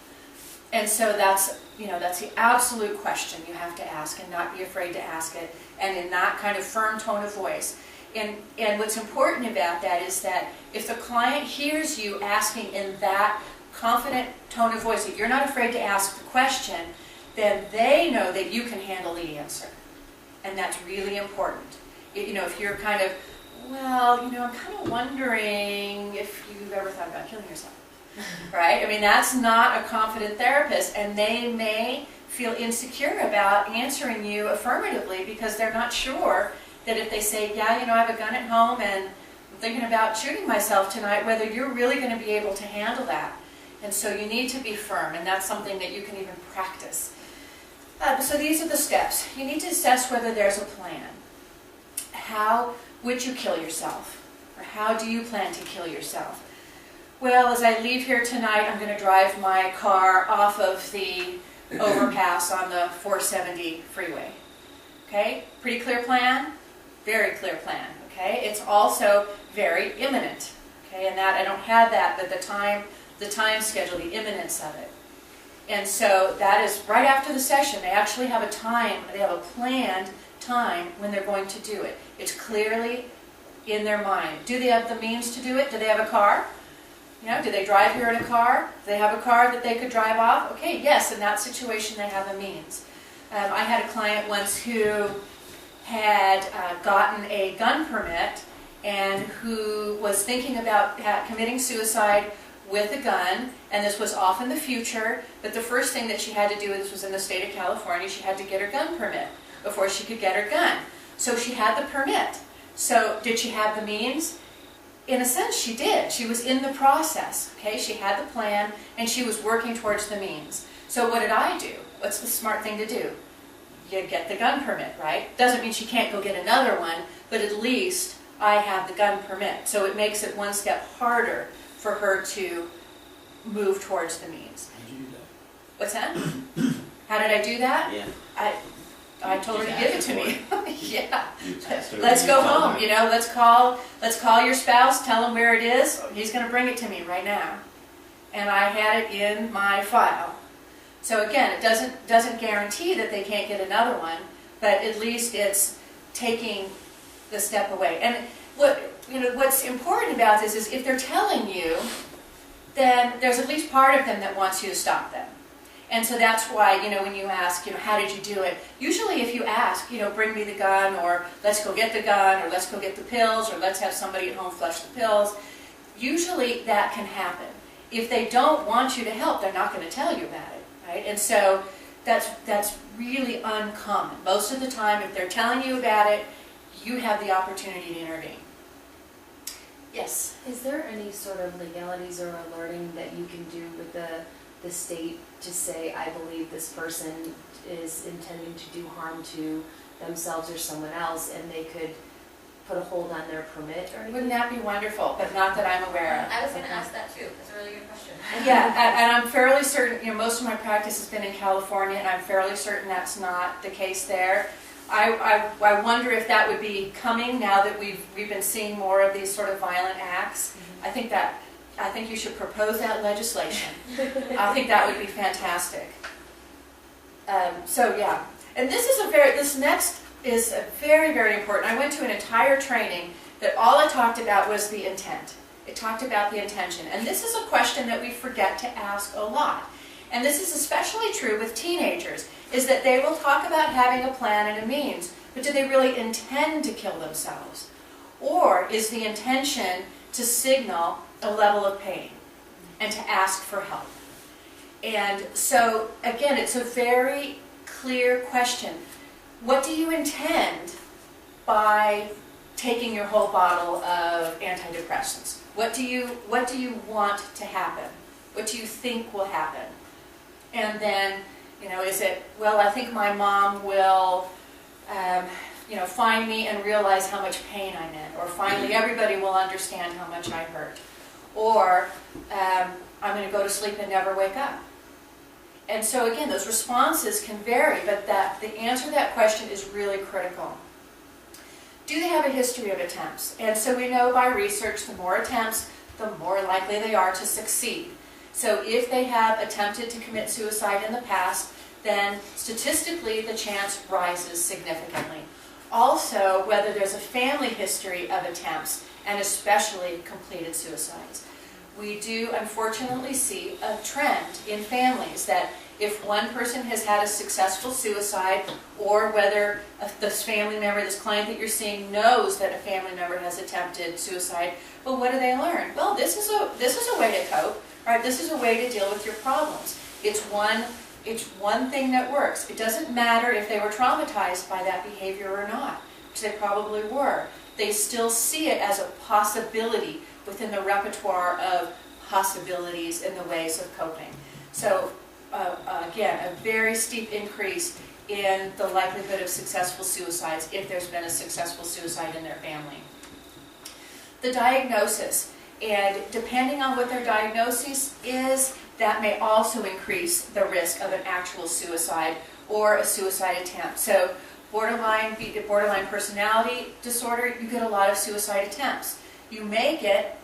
And so that's, you know, that's the absolute question you have to ask, and not be afraid to ask it, and in that kind of firm tone of voice. And what's important about that is that if the client hears you asking in that confident tone of voice, if you're not afraid to ask the question, then they know that you can handle the answer. And that's really important. You know, if you're kind of, well, you know, I'm kind of wondering if you've ever thought about killing yourself. Right? I mean, that's not a confident therapist, and they may feel insecure about answering you affirmatively because they're not sure that if they say, yeah, you know, I have a gun at home and I'm thinking about shooting myself tonight, whether you're really going to be able to handle that. And so you need to be firm, and that's something that you can even practice. So these are the steps. You need to assess whether there's a plan. How would you kill yourself? Or how do you plan to kill yourself? Well, as I leave here tonight, I'm going to drive my car off of the overpass on the 470 freeway. Okay? Pretty clear plan? Very clear plan. Okay? It's also very imminent. Okay? And that, I don't have that, but the time schedule, the imminence of it. And so that is right after the session. They actually have a time, they have a planned time when they're going to do it. It's clearly in their mind. Do they have the means to do it? Do they have a car? You know, do they drive here in a car? Do they have a car that they could drive off? Okay, yes, in that situation they have a means. I had a client once who had gotten a gun permit and who was thinking about committing suicide with a gun, and this was off in the future, but the first thing that she had to do, this was in the state of California, she had to get her gun permit before she could get her gun. So she had the permit. So did she have the means? In a sense, she did. She was in the process. Okay, she had the plan, and she was working towards the means. So what did I do? What's the smart thing to do? You get the gun permit, right? Doesn't mean she can't go get another one, but at least I have the gun permit. So it makes it one step harder for her to move towards the means. How did you do that? What's that? How did I do that? Yeah. I told her to give it to me. Yeah. You test her, Let's you go tell home. her. You know, let's call your spouse, tell him where it is. He's going to bring it to me right now. And I had it in my file. So again, it doesn't guarantee that they can't get another one, but at least it's taking the step away. And what's important about this is if they're telling you, then there's at least part of them that wants you to stop them. And so that's why, you know, when you ask, you know, how did you do it? Usually if you ask, you know, bring me the gun, or let's go get the gun, or let's go get the pills, or let's have somebody at home flush the pills, usually that can happen. If they don't want you to help, they're not going to tell you about it, right? And so that's really uncommon. Most of the time, if they're telling you about it, you have the opportunity to intervene. Yes? Is there any sort of legalities or alerting that you can do with the state to say, I believe this person is intending to do harm to themselves or someone else, and they could put a hold on their permit or anything? Wouldn't that be wonderful? But not that I'm aware of. I was going to ask that too. That's a really good question. Yeah, and I'm fairly certain, most of my practice has been in California, and I'm fairly certain that's not the case there. I wonder if that would be coming now that we've been seeing more of these sort of violent acts. I think you should propose that legislation. I think that would be fantastic. So yeah, and this next is a very, very important. I went to an entire training that all it talked about was the intent. It talked about the intention. And this is a question that we forget to ask a lot. And this is especially true with teenagers, is that they will talk about having a plan and a means, but do they really intend to kill themselves? Or is the intention to signal a level of pain and to ask for help? And so, again, it's a very clear question. What do you intend by taking your whole bottle of antidepressants? What do you want to happen? What do you think will happen? And then, is it, well, I think my mom will, find me and realize how much pain I'm in, or finally everybody will understand how much I hurt, or I'm going to go to sleep and never wake up. And so again, those responses can vary, but the answer to that question is really critical. Do they have a history of attempts? And so we know by research, the more attempts, the more likely they are to succeed. So if they have attempted to commit suicide in the past, then statistically the chance rises significantly. Also, whether there's a family history of attempts, and especially completed suicides. We do unfortunately see a trend in families that if one person has had a successful suicide, or whether this family member, this client that you're seeing knows that a family member has attempted suicide, well, what do they learn? Well, this is a way to cope, right? This is a way to deal with your problems. It's one thing that works. It doesn't matter if they were traumatized by that behavior or not, which they probably were. They still see it as a possibility within the repertoire of possibilities in the ways of coping. So again, a very steep increase in the likelihood of successful suicides if there's been a successful suicide in their family. The diagnosis, and depending on what their diagnosis is, that may also increase the risk of an actual suicide or a suicide attempt. So borderline personality disorder, you get a lot of suicide attempts. You may get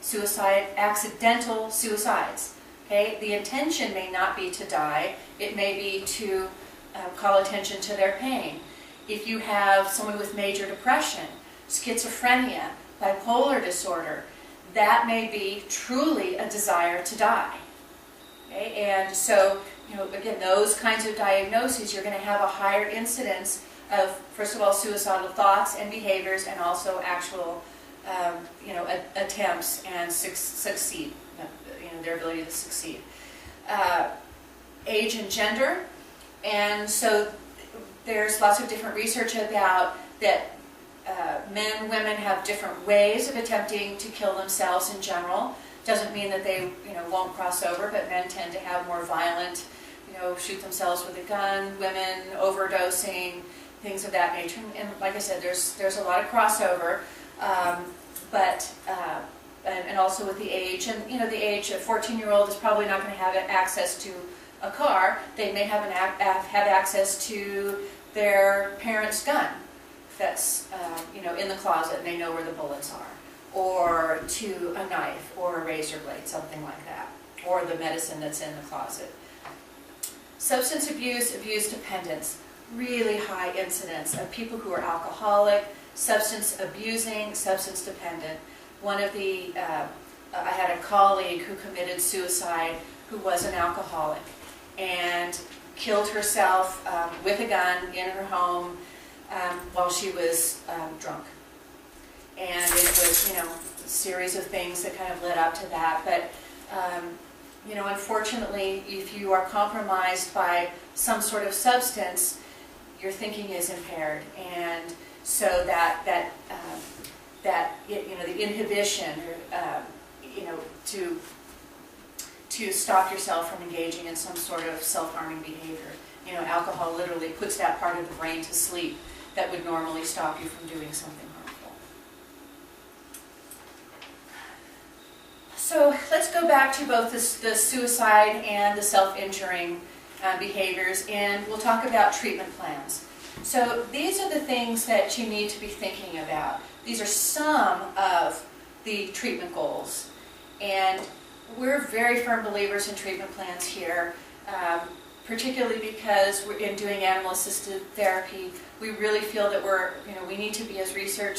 accidental suicides. Okay? The intention may not be to die. It may be to call attention to their pain. If you have someone with major depression, schizophrenia, bipolar disorder, that may be truly a desire to die. Okay? And so, again, those kinds of diagnoses, you're going to have a higher incidence of, first of all, suicidal thoughts and behaviors, and also actual attempts and succeed, their ability to succeed. Age and gender, and so there's lots of different research about that men and women have different ways of attempting to kill themselves in general. Doesn't mean that they won't cross over, but men tend to have more violent, shoot themselves with a gun, women overdosing, things of that nature. And like I said, there's a lot of crossover. And also with the age, and the age, a 14-year-old is probably not going to have access to a car. They may have access to their parents' gun that's in the closet, and they know where the bullets are, or to a knife or a razor blade, something like that, or the medicine that's in the closet. Substance abuse, abuse dependence, really high incidence of people who are alcoholic, substance abusing, substance dependent. I had a colleague who committed suicide who was an alcoholic and killed herself with a gun in her home while she was drunk. And it was, a series of things that kind of led up to that. But you know, unfortunately, if you are compromised by some sort of substance, your thinking is impaired, and so that you know, the inhibition, you know, to stop yourself from engaging in some sort of self-harming behavior. You know, alcohol literally puts that part of the brain to sleep that would normally stop you from doing something harmful. So let's go back to both the suicide and the self-injuring behaviors, and we'll talk about treatment plans. So these are the things that you need to be thinking about. These are some of the treatment goals, and we're very firm believers in treatment plans here, particularly because we're in doing animal-assisted therapy. We really feel that we need to be as research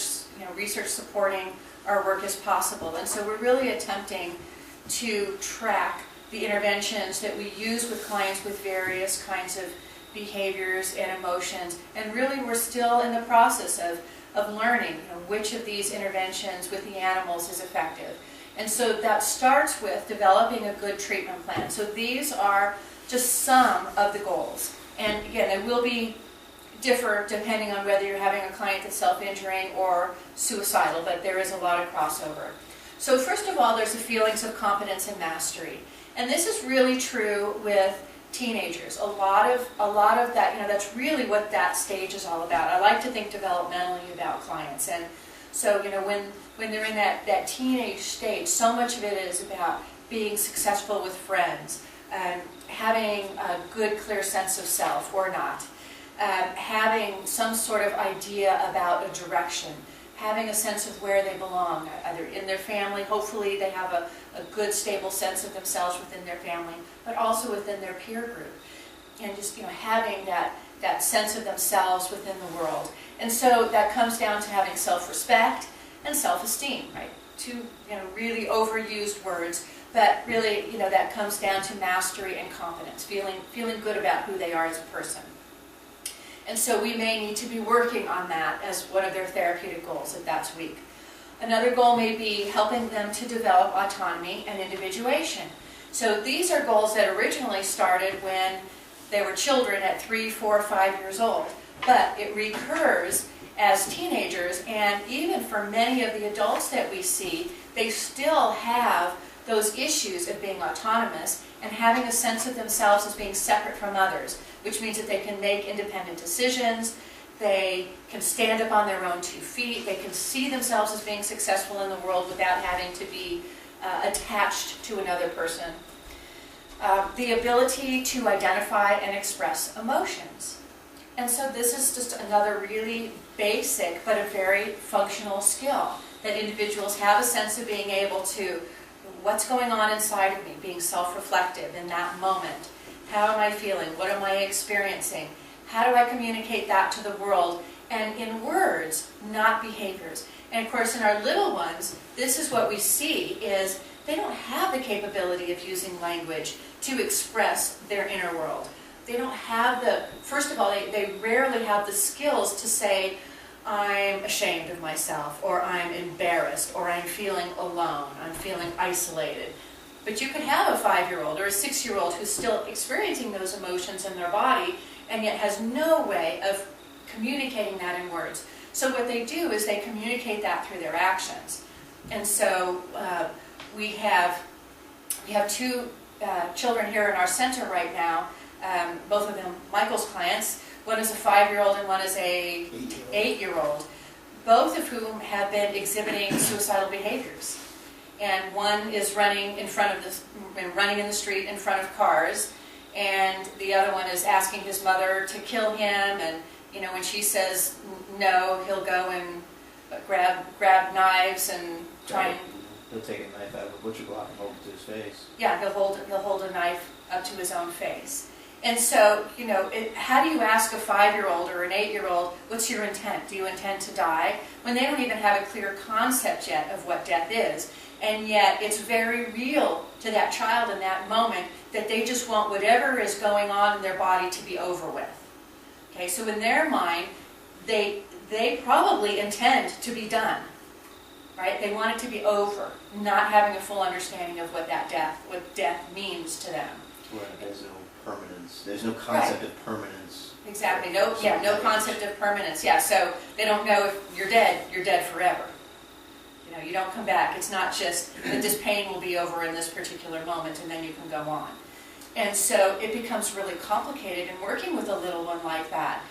supporting our work as possible, and so we're really attempting to track the interventions that we use with clients with various kinds of behaviors and emotions, and really we're still in the process of learning, you know, which of these interventions with the animals is effective. And so that starts with developing a good treatment plan. So these are just some of the goals. And again, they will differ depending on whether you're having a client that's self-injuring or suicidal, but there is a lot of crossover. So first of all, there's the feelings of competence and mastery. And this is really true with teenagers. A lot of that, you know, that's really what that stage is all about. I like to think developmentally about clients. And so, you know, when they're in that teenage stage, so much of it is about being successful with friends, having a good, clear sense of self or not, having some sort of idea about a direction, having a sense of where they belong, either in their family. Hopefully they have a good, stable sense of themselves within their family, but also within their peer group. And just, you know, having that sense of themselves within the world. And so that comes down to having self-respect and self-esteem, right? Two, you know, really overused words, but really, you know, that comes down to mastery and competence, feeling good about who they are as a person. And so we may need to be working on that as one of their therapeutic goals if that's weak. Another goal may be helping them to develop autonomy and individuation. So these are goals that originally started when they were children at 3, 4, 5 years old. But it recurs as teenagers, and even for many of the adults that we see, they still have those issues of being autonomous and having a sense of themselves as being separate from others, which means that they can make independent decisions, they can stand up on their own 2 feet, they can see themselves as being successful in the world without having to be attached to another person. The ability to identify and express emotions. And so this is just another really basic but a very functional skill, that individuals have a sense of being able to, what's going on inside of me, being self-reflective in that moment. How am I feeling? What am I experiencing? How do I communicate that to the world? And in words, not behaviors. And of course, in our little ones, this is what we see is they don't have the capability of using language to express their inner world. They don't have first of all, they rarely have the skills to say, I'm ashamed of myself, or I'm embarrassed, or I'm feeling alone, I'm feeling isolated. But you could have a 5-year-old or a 6-year-old who's still experiencing those emotions in their body and yet has no way of communicating that in words. So what they do is they communicate that through their actions. And so we have 2 children here in our center right now, both of them Michael's clients. One is a 5-year-old and one is a 8-year-old, both of whom have been exhibiting suicidal behaviors. And one is running in the street in front of cars, and the other one is asking his mother to kill him. And you know, when she says no, he'll go and grab knives and try and. He'll take a knife out of a butcher block and hold it to his face. Yeah, he'll hold a knife up to his own face. And so, you know, how do you ask a 5-year-old or an 8-year-old, what's your intent? Do you intend to die? When they don't even have a clear concept yet of what death is. And yet it's very real to that child in that moment that they just want whatever is going on in their body to be over with. Okay, so in their mind, they probably intend to be done. right? They want it to be over, not having a full understanding of what death means to them. Right, there's no permanence. There's no concept of permanence. Exactly. No concept of permanence. Yeah. So they don't know if you're dead forever. You know, you don't come back. It's not just that this pain will be over in this particular moment and then you can go on. And so it becomes really complicated in working with a little one like that.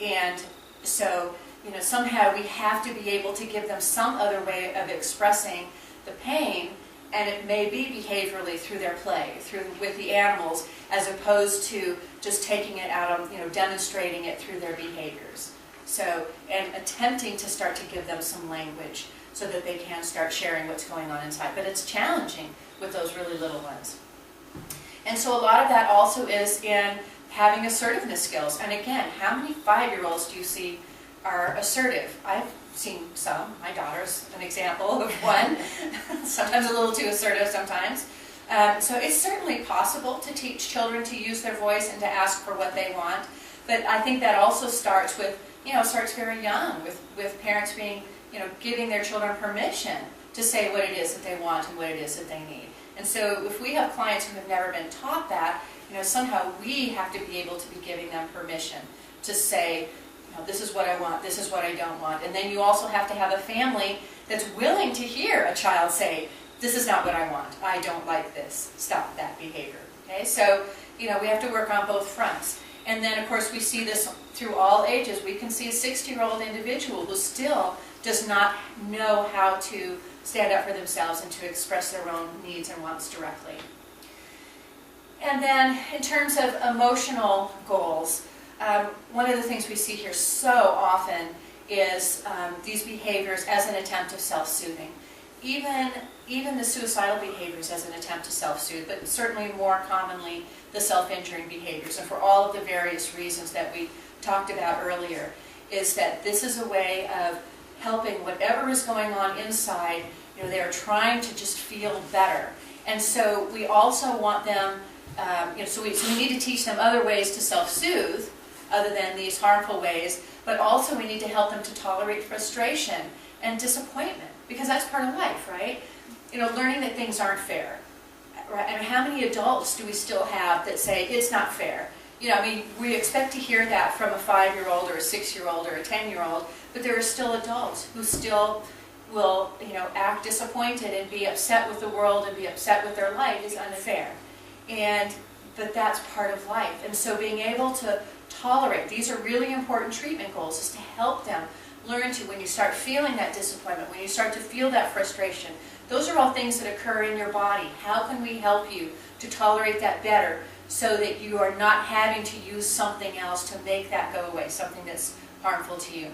And so, you know, somehow we have to be able to give them some other way of expressing the pain, and it may be behaviorally through their play, with the animals, as opposed to just taking it out of, you know, demonstrating it through their behaviors. So, and attempting to start to give them some language so that they can start sharing what's going on inside. But it's challenging with those really little ones. And so a lot of that also is in having assertiveness skills. And again, how many 5-year-olds do you see are assertive? I've seen some. My daughter's an example of one. Sometimes a little too assertive sometimes. So it's certainly possible to teach children to use their voice and to ask for what they want. But I think that also starts with, you know, starts very young with parents being, you know, giving their children permission to say what it is that they want and what it is that they need. And so if we have clients who have never been taught that, you know, somehow we have to be able to be giving them permission to say, you know, this is what I want, this is what I don't want. And then you also have to have a family that's willing to hear a child say, this is not what I want, I don't like this, stop that behavior. Okay, so, you know, we have to work on both fronts. And then, of course, we see this through all ages. We can see a 60-year-old individual who still does not know how to stand up for themselves and to express their own needs and wants directly. And then, in terms of emotional goals, one of the things we see here so often is these behaviors as an attempt of self-soothing. Even the suicidal behaviors as an attempt to self-soothe, but certainly more commonly the self-injuring behaviors. And for all of the various reasons that we talked about earlier, is that this is a way of helping whatever is going on inside. You know, they are trying to just feel better. And so we also want them, you know, so we need to teach them other ways to self-soothe, other than these harmful ways, but also we need to help them to tolerate frustration and disappointment, because that's part of life, right? You know, learning that things aren't fair. Right? I mean, how many adults do we still have that say, it's not fair? You know, I mean, we expect to hear that from a 5-year-old or a 6-year-old or a 10-year-old, but there are still adults who still will, you know, act disappointed and be upset with the world and be upset with their life is unfair. But that's part of life. And so being able to tolerate, these are really important treatment goals, is to help them learn to, when you start feeling that disappointment, when you start to feel that frustration, those are all things that occur in your body. How can we help you to tolerate that better so that you are not having to use something else to make that go away, something that's harmful to you?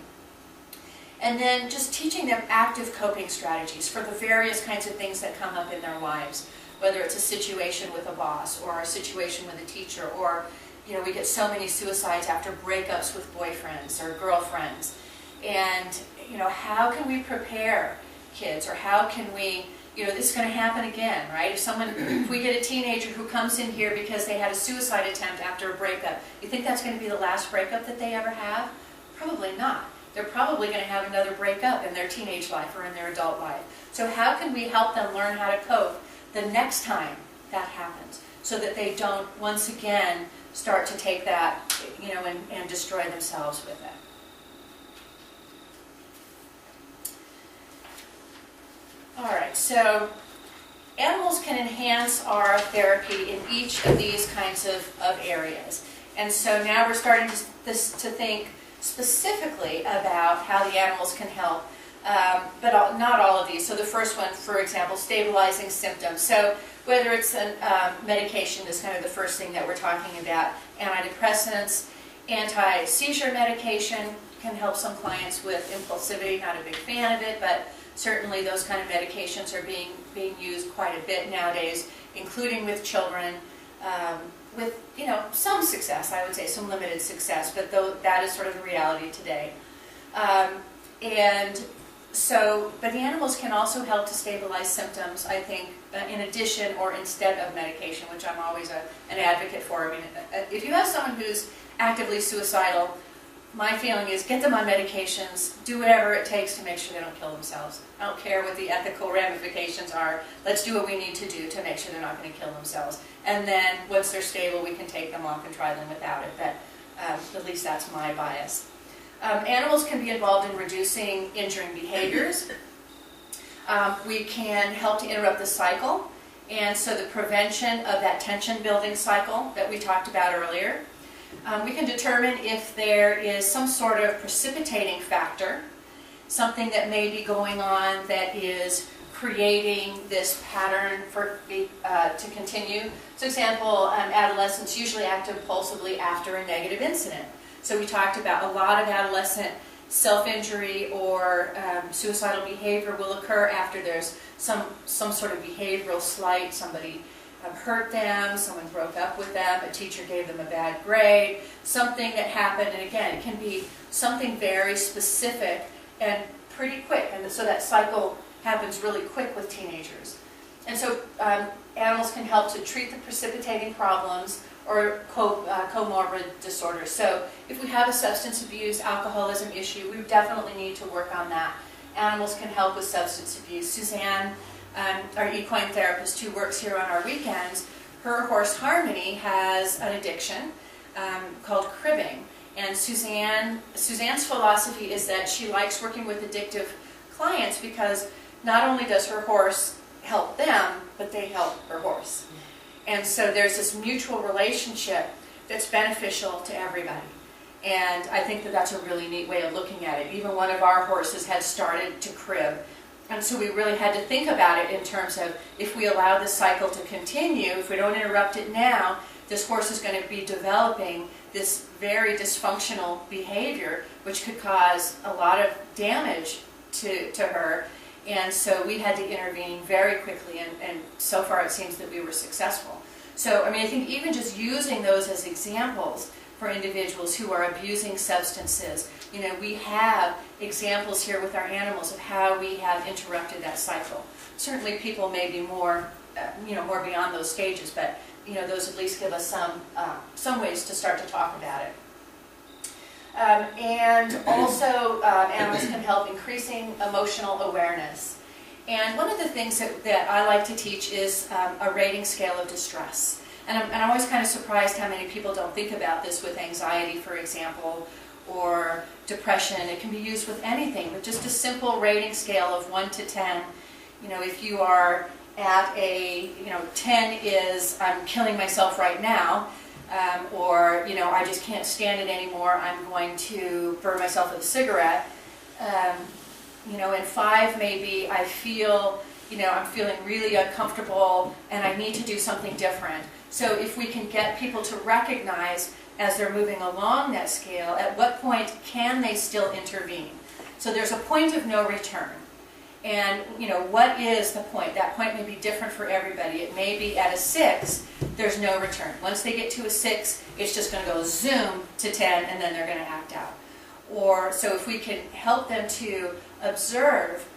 And then just teaching them active coping strategies for the various kinds of things that come up in their lives, whether it's a situation with a boss or a situation with a teacher, or, you know, we get so many suicides after breakups with boyfriends or girlfriends. And, you know, how can we prepare kids, or how can we, you know, this is going to happen again, right? If we get a teenager who comes in here because they had a suicide attempt after a breakup, you think that's going to be the last breakup that they ever have? Probably not. They're probably going to have another breakup in their teenage life or in their adult life. So how can we help them learn how to cope the next time that happens, so that they don't once again start to take that, you know, and destroy themselves with it? All right, so animals can enhance our therapy in each of these kinds of areas. And so now we're starting to think specifically about how the animals can help, but not all of these. So the first one, for example, stabilizing symptoms. So whether it's a medication is kind of the first thing that we're talking about. Antidepressants, anti-seizure medication can help some clients with impulsivity. Not a big fan of it, but certainly those kind of medications are being used quite a bit nowadays, including with children, with, you know, some success, I would say, some limited success, but that is sort of the reality today. And so, but the animals can also help to stabilize symptoms, I think, in addition or instead of medication, which I'm always an advocate for. I mean, if you have someone who's actively suicidal, my feeling is get them on medications, do whatever it takes to make sure they don't kill themselves. I don't care what the ethical ramifications are. Let's do what we need to do to make sure they're not going to kill themselves. And then once they're stable, we can take them off and try them without it. But at least that's my bias. Animals can be involved in reducing injuring behaviors. We can help to interrupt the cycle. And so the prevention of that tension building cycle that we talked about earlier. We can determine if there is some sort of precipitating factor, something that may be going on that is creating this pattern to continue. So example, adolescents usually act impulsively after a negative incident. So we talked about a lot of adolescent self-injury or suicidal behavior will occur after there's some sort of behavioral slight. Somebody hurt them, someone broke up with them, a teacher gave them a bad grade, something that happened, and again, it can be something very specific and pretty quick, and so that cycle happens really quick with teenagers. And so animals can help to treat the precipitating problems or comorbid disorders. So if we have a substance abuse, alcoholism issue, we definitely need to work on that. Animals can help with substance abuse. Suzanne, our equine therapist who works here on our weekends, her horse Harmony has an addiction called cribbing. And Suzanne's philosophy is that she likes working with addictive clients because not only does her horse help them, but they help her horse. And so there's this mutual relationship that's beneficial to everybody. And I think that that's a really neat way of looking at it. Even one of our horses had started to crib. And so we really had to think about it in terms of if we allow this cycle to continue, if we don't interrupt it now, this horse is going to be developing this very dysfunctional behavior, which could cause a lot of damage to her. And so we had to intervene very quickly, and so far it seems that we were successful. So, I mean, I think even just using those as examples for individuals who are abusing substances, you know, we have examples here with our animals of how we have interrupted that cycle. Certainly people may be more, more beyond those stages, but, you know, those at least give us some ways to start to talk about it. And also animals can help increasing emotional awareness. And one of the things that I like to teach is a rating scale of distress. And I'm always kind of surprised how many people don't think about this with anxiety, for example, or depression. It can be used with anything, but just a simple rating scale of 1 to 10. You know, if you are at a, 10 is I'm killing myself right now, or, I just can't stand it anymore, I'm going to burn myself with a cigarette. And 5 maybe I feel, I'm feeling really uncomfortable and I need to do something different. So if we can get people to recognize as they're moving along that scale, at what point can they still intervene? So there's a point of no return. And, what is the point? That point may be different for everybody. It may be at a 6, there's no return. Once they get to a 6, it's just going to go zoom to 10, and then they're going to act out. Or, so if we can help them to observe,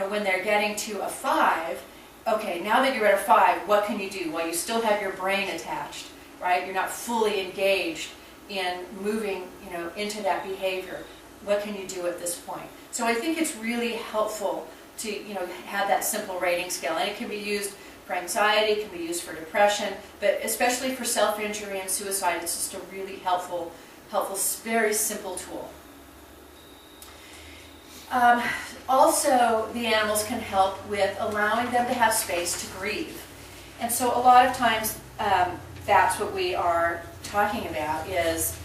when they're getting to a 5, okay, now that you're at a 5, what can you do? Well, you still have your brain attached, right? You're not fully engaged in moving, into that behavior. What can you do at this point? So I think it's really helpful to have that simple rating scale, and it can be used for anxiety, it can be used for depression, but especially for self-injury and suicide, it's just a really helpful, very simple tool. Also, the animals can help with allowing them to have space to grieve, and so a lot of times that's what we are talking about is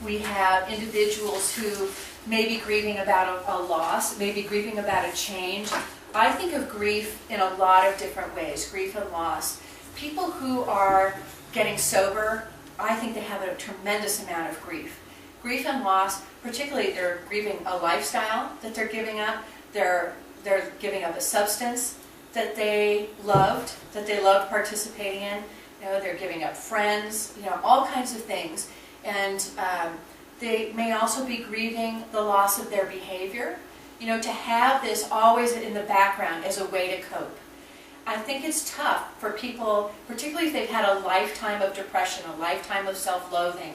we have individuals who may be grieving about a loss, maybe grieving about a change. I think of grief in a lot of different ways, grief and loss. People who are getting sober, I think they have a tremendous amount of grief. Grief and loss, particularly they're grieving a lifestyle that they're giving up, they're giving up a substance that they loved participating in, they're giving up friends, all kinds of things. And they may also be grieving the loss of their behavior. To have this always in the background as a way to cope. I think it's tough for people, particularly if they've had a lifetime of depression, a lifetime of self-loathing.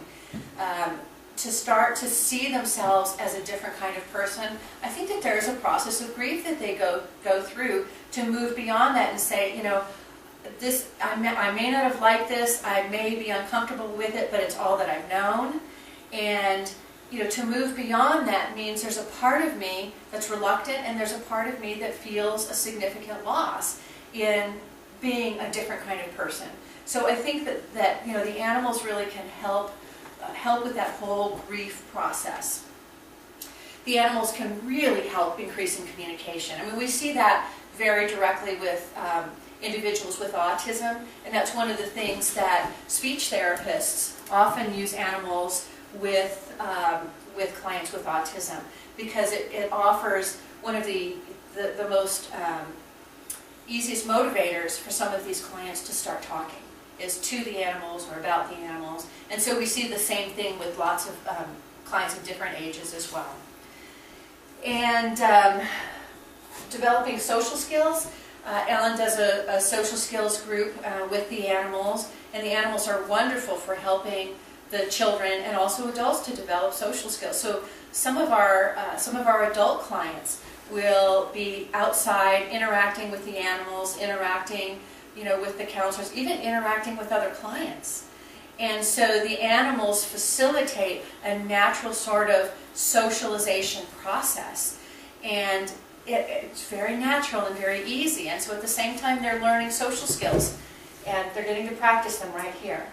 to start to see themselves as a different kind of person, I think that there is a process of grief that they go through to move beyond that and say, you know, this, I may not have liked this, I may be uncomfortable with it, but it's all that I've known. And you know, to move beyond that means there's a part of me that's reluctant, and there's a part of me that feels a significant loss in being a different kind of person. So I think that you know, the animals really can help with that whole grief process. The animals can really help increasing communication. I mean, we see that very directly with individuals with autism, and that's one of the things that speech therapists often use animals with clients with autism, because it offers one of the most easiest motivators for some of these clients to start talking is to the animals or about the animals. And so we see the same thing with lots of clients of different ages as well. And developing social skills. Ellen does a social skills group with the animals, and the animals are wonderful for helping the children and also adults to develop social skills. So some of our adult clients will be outside interacting with the animals, interacting, you know, with the counselors, even interacting with other clients. And so the animals facilitate a natural sort of socialization process. And it's very natural and very easy. And so at the same time, they're learning social skills, and they're getting to practice them right here.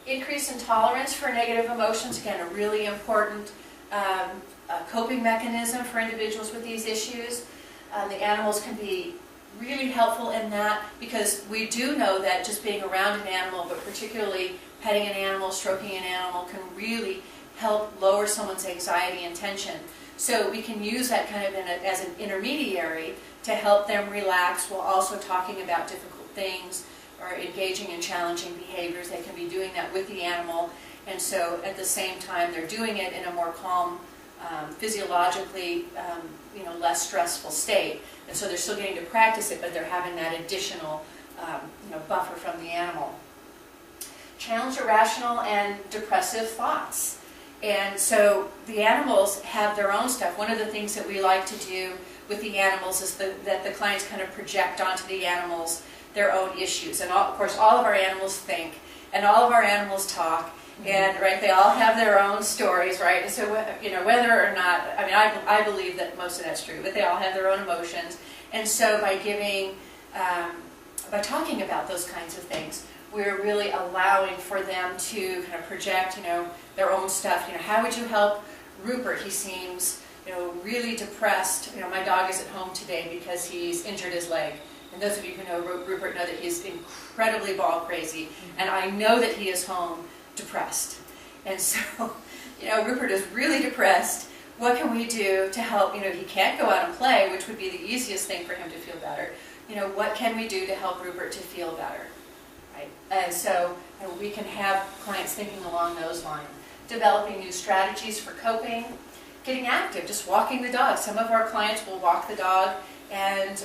Increase in tolerance for negative emotions, again, a really important coping mechanism for individuals with these issues. The animals can be really helpful in that, because we do know that just being around an animal, but particularly petting an animal, stroking an animal, can really help lower someone's anxiety and tension. So we can use that kind of as an intermediary to help them relax while also talking about difficult things or engaging in challenging behaviors. They can be doing that with the animal, and so at the same time they're doing it in a more calm, physiologically you know, less stressful state. And so they're still getting to practice it, but they're having that additional you know, buffer from the animal. Challenge irrational and depressive thoughts. And so the animals have their own stuff. One of the things that we like to do with the animals is that the clients kind of project onto the animals their own issues. And of course, all of our animals think, and all of our animals talk, and right, they all have their own stories, right? And so, you know, whether or not, I mean, I believe that most of that's true, but they all have their own emotions. And so by talking about those kinds of things, we're really allowing for them to kind of project, you know, their own stuff. You know, how would you help Rupert? He seems, you know, really depressed. You know, my dog is at home today because he's injured his leg. And those of you who know Rupert know that he's incredibly ball crazy. And I know that he is home depressed. And so, you know, Rupert is really depressed. What can we do to help? You know, he can't go out and play, which would be the easiest thing for him to feel better. You know, what can we do to help Rupert to feel better? Right? And so we can have clients thinking along those lines. Developing new strategies for coping. Getting active, just walking the dog. Some of our clients will walk the dog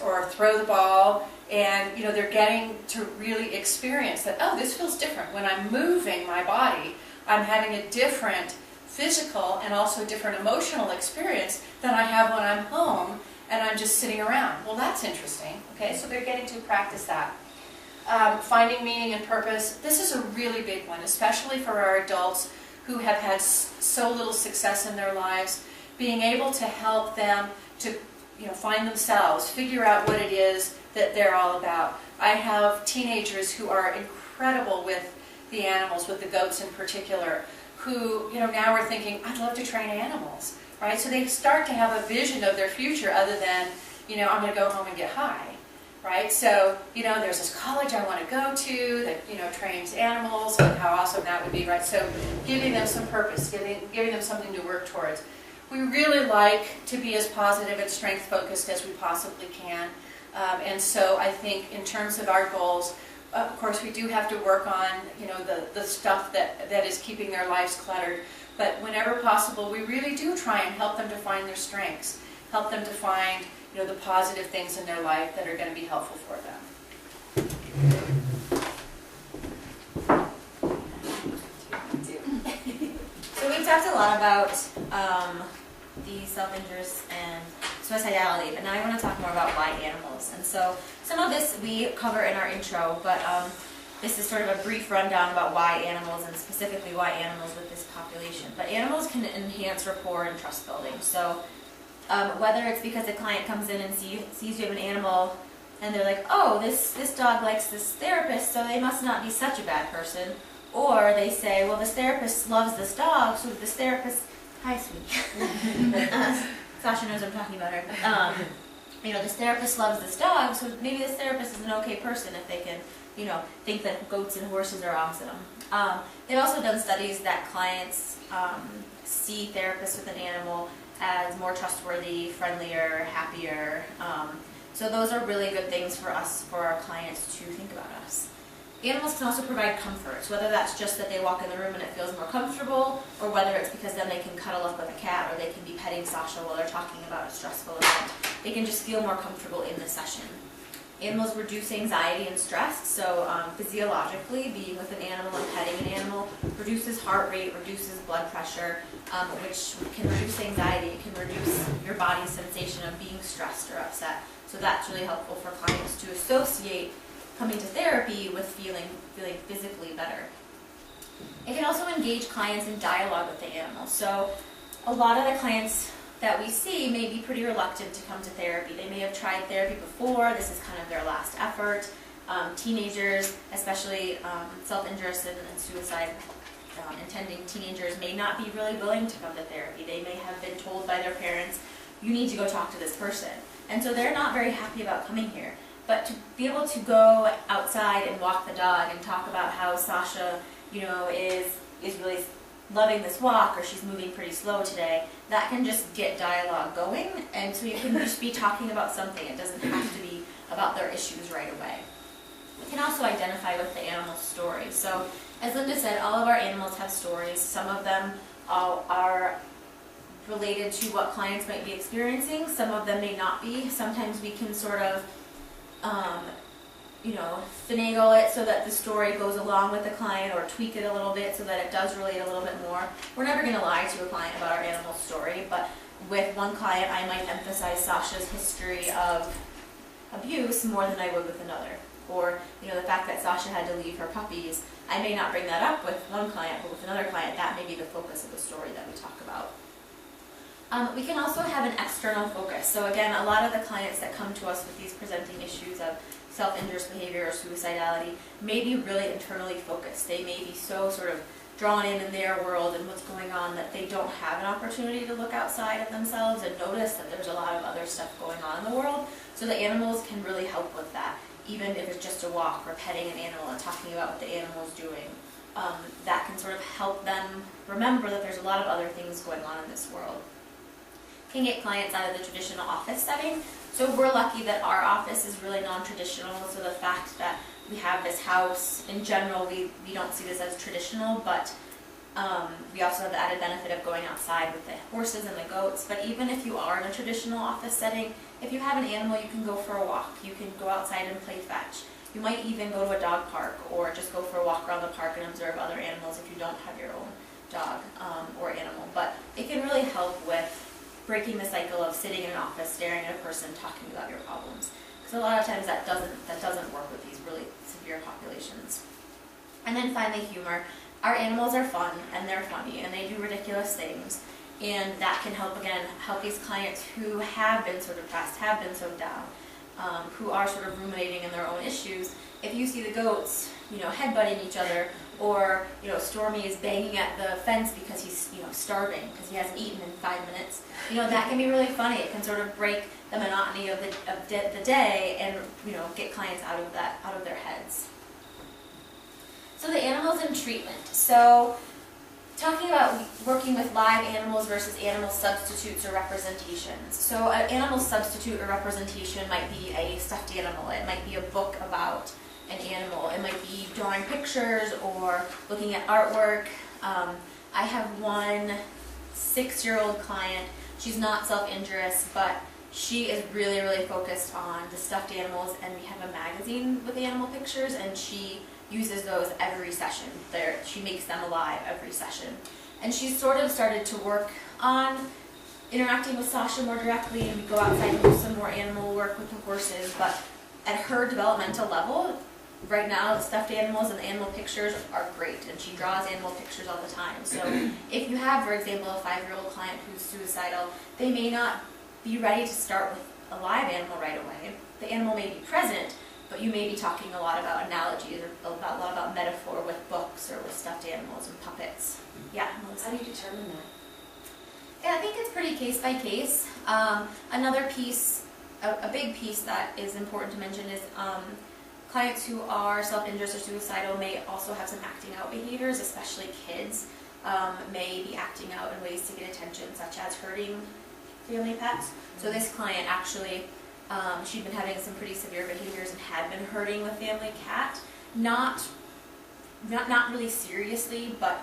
or throw the ball, and you know, they're getting to really experience that, oh, this feels different. When I'm moving my body, I'm having a different physical and also different emotional experience than I have when I'm home and I'm just sitting around. Well, that's interesting. Okay, so they're getting to practice that. Finding meaning and purpose. This is a really big one, especially for our adults who have had so little success in their lives. Being able to help them to, you know, find themselves, figure out what it is that they're all about. I have teenagers who are incredible with the animals, with the goats in particular, who, you know, now are thinking, I'd love to train animals, right? So they start to have a vision of their future other than, you know, I'm going to go home and get high, right? So, you know, there's this college I want to go to that, you know, trains animals, and how awesome that would be, right? So giving them some purpose, giving them something to work towards. We really like to be as positive and strength focused as we possibly can. And so I think in terms of our goals, of course we do have to work on, you know, the stuff that is keeping their lives cluttered. But whenever possible, we really do try and help them to find their strengths, help them to find, you know, the positive things in their life that are going to be helpful for them. So we've talked a lot lot about the self-injurious and suicidality, but now I want to talk more about why animals. And so some of this we cover in our intro, but this is sort of a brief rundown about why animals, and specifically why animals with this population. But animals can enhance rapport and trust building. So whether it's because a client comes in and sees you have an animal and they're like, oh, this dog likes this therapist, so they must not be such a bad person. Or they say, well, this therapist loves this dog, so this therapist, hi, sweetie. Sasha knows I'm talking about her. You know, this therapist loves this dog, so maybe this therapist is an okay person if they can, you know, think that goats and horses are awesome. They've also done studies that clients see therapists with an animal as more trustworthy, friendlier, happier. So those are really good things for us, for our clients to think about us. Animals can also provide comfort, so whether that's just that they walk in the room and it feels more comfortable, or whether it's because then they can cuddle up with a cat, or they can be petting Sasha while they're talking about a stressful event. They can just feel more comfortable in the session. Animals reduce anxiety and stress, so physiologically, being with an animal and petting an animal reduces heart rate, reduces blood pressure, which can reduce anxiety. It can reduce your body's sensation of being stressed or upset. So that's really helpful for clients to associate coming to therapy with feeling physically better. It can also engage clients in dialogue with the animal. So a lot of the clients that we see may be pretty reluctant to come to therapy. They may have tried therapy before. This is kind of their last effort. Teenagers, especially self-injurious and suicide intending teenagers, may not be really willing to come to therapy. They may have been told by their parents, you need to go talk to this person. And so they're not very happy about coming here. But to be able to go outside and walk the dog and talk about how Sasha, you know, is really loving this walk, or she's moving pretty slow today, that can just get dialogue going. And so you can just be talking about something. It doesn't have to be about their issues right away. We can also identify with the animal's story. So as Linda said, all of our animals have stories. Some of them are related to what clients might be experiencing. Some of them may not be. Sometimes we can sort of you know, finagle it so that the story goes along with the client, or tweak it a little bit so that it does relate a little bit more. We're never going to lie to a client about our animal story, but with one client I might emphasize Sasha's history of abuse more than I would with another. Or, you know, the fact that Sasha had to leave her puppies. I may not bring that up with one client, but with another client, that may be the focus of the story that we talk about. We can also have an external focus. So again, a lot of the clients that come to us with these presenting issues of self-injurious behavior or suicidality may be really internally focused. They may be so sort of drawn in their world and what's going on that they don't have an opportunity to look outside of themselves and notice that there's a lot of other stuff going on in the world. So the animals can really help with that, even if it's just a walk or petting an animal and talking about what the animal's doing. That can sort of help them remember that there's a lot of other things going on in this world. Can get clients out of the traditional office setting. So we're lucky that our office is really non-traditional, so the fact that we have this house, in general, we don't see this as traditional, but we also have the added benefit of going outside with the horses and the goats. But even if you are in a traditional office setting, if you have an animal, you can go for a walk. You can go outside and play fetch. You might even go to a dog park, or just go for a walk around the park and observe other animals if you don't have your own dog or animal. But it can really help with breaking the cycle of sitting in an office, staring at a person, talking about your problems. Because a lot of times that doesn't work with these really severe populations. And then finally, humor. Our animals are fun, and they're funny, and they do ridiculous things. And that can help, again, help these clients who have been so depressed, have been so down, who are sort of ruminating in their own issues. If you see the goats, you know, headbutting each other, or, you know, Stormy is banging at the fence because he's, you know, starving because he hasn't eaten in 5 minutes. You know, that can be really funny. It can sort of break the monotony of the day and, you know, get clients out of their heads. So the animals in treatment. So talking about working with live animals versus animal substitutes or representations. So an animal substitute or representation might be a stuffed animal. It might be a book about an animal. It might be drawing pictures or looking at artwork. I have one 6-year-old client. She's not self-injurious, but she is really, really focused on the stuffed animals, and we have a magazine with animal pictures, and she uses those every session. She makes them alive every session. And she's sort of started to work on interacting with Sasha more directly, and we go outside and do some more animal work with the horses, but at her developmental level, right now the stuffed animals and the animal pictures are great, and she draws animal pictures all the time. So if you have, for example, a 5-year-old client who's suicidal, they may not be ready to start with a live animal right away. The animal may be present, but you may be talking a lot about analogies or a lot about metaphor with books or with stuffed animals and puppets. Yeah, Melissa? How do you determine that? Yeah, I think it's pretty case by case. Another piece, a big piece that is important to mention is clients who are self-injurious or suicidal may also have some acting out behaviors, especially kids may be acting out in ways to get attention, such as hurting family pets. So this client actually, she'd been having some pretty severe behaviors and had been hurting the family cat. Not really seriously, but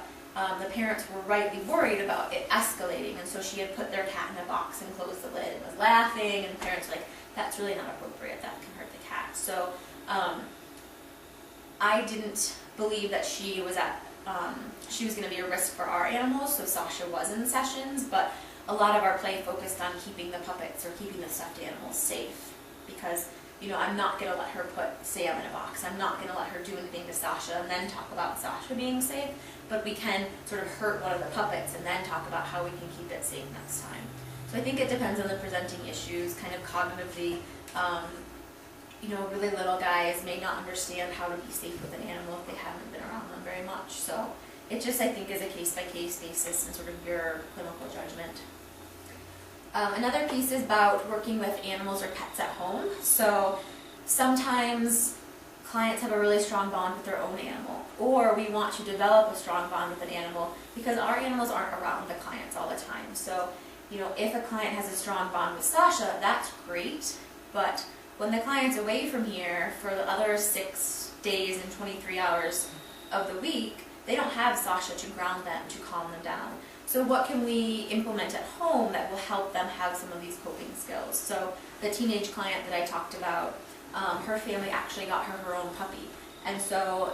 the parents were rightly worried about it escalating, and so she had put their cat in a box and closed the lid and was laughing, and the parents were like, that's really not appropriate, that can hurt the cat. So I didn't believe that she was going to be a risk for our animals, so Sasha was in sessions, but a lot of our play focused on keeping the puppets or keeping the stuffed animals safe, because I'm not going to let her put Sam in a box. I'm not going to let her do anything to Sasha and then talk about Sasha being safe, but we can sort of hurt one of the puppets and then talk about how we can keep it safe next time. So I think it depends on the presenting issues, kind of cognitively. Really little guys may not understand how to be safe with an animal if they haven't been around them very much. So it just, I think, is a case-by-case basis and sort of your clinical judgment. Another piece is about working with animals or pets at home. So sometimes clients have a really strong bond with their own animal, or we want to develop a strong bond with an animal because our animals aren't around the clients all the time. So, if a client has a strong bond with Sasha, that's great, but when the client's away from here for the other 6 days and 23 hours of the week, they don't have Sasha to ground them, to calm them down. So what can we implement at home that will help them have some of these coping skills? So the teenage client that I talked about, her family actually got her own puppy. And so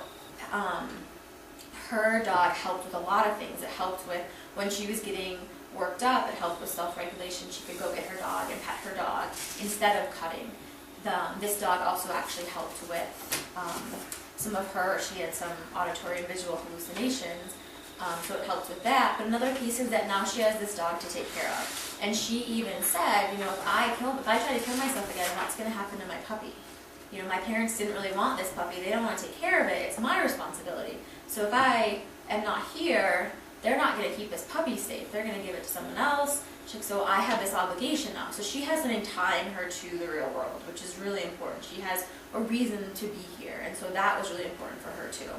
her dog helped with a lot of things. It helped with when she was getting worked up, it helped with self-regulation. She could go get her dog and pet her dog instead of cutting. This dog also actually helped with some of she had some auditory and visual hallucinations. So it helps with that. But another piece is that now she has this dog to take care of. And she even said, if I try to kill myself again, what's going to happen to my puppy? My parents didn't really want this puppy. They don't want to take care of it. It's my responsibility. So if I am not here, they're not going to keep this puppy safe. They're going to give it to someone else. So I have this obligation now. So she has something tying her to the real world, which is really important. She has a reason to be here. And so that was really important for her too.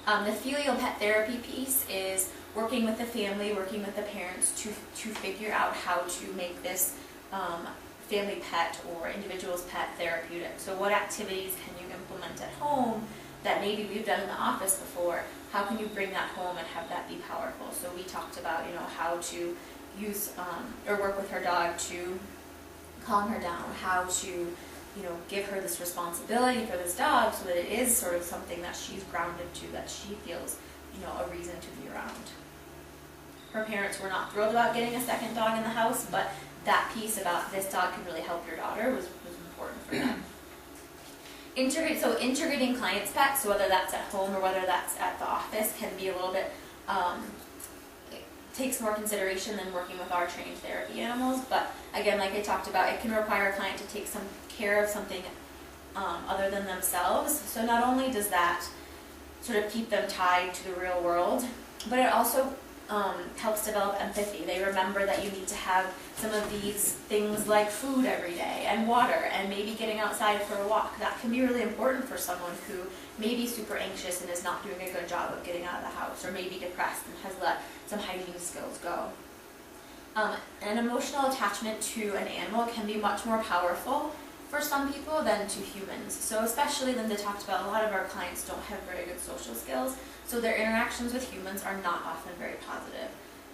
The filial pet therapy piece is working with the family, working with the parents to figure out how to make this family pet or individual's pet therapeutic. So what activities can you implement at home that maybe we've done in the office before? How can you bring that home and have that be powerful? So we talked about how to use or work with her dog to calm her down, how to give her this responsibility for this dog so that it is sort of something that she's grounded to, that she feels, a reason to be around. Her parents were not thrilled about getting a second dog in the house, but that piece about this dog can really help your daughter was important for them. Integrating clients' pets, so whether that's at home or whether that's at the office, can be a little bit, takes more consideration than working with our trained therapy animals, but again, like I talked about, it can require a client to take some care of something other than themselves. So not only does that sort of keep them tied to the real world, but it also helps develop empathy. They remember that you need to have some of these things like food every day and water and maybe getting outside for a walk. That can be really important for someone who may be super anxious and is not doing a good job of getting out of the house, or maybe depressed and has let some hygiene skills go. An emotional attachment to an animal can be much more powerful for some people than to humans. So especially Linda talked about, a lot of our clients don't have very good social skills, so their interactions with humans are not often very positive.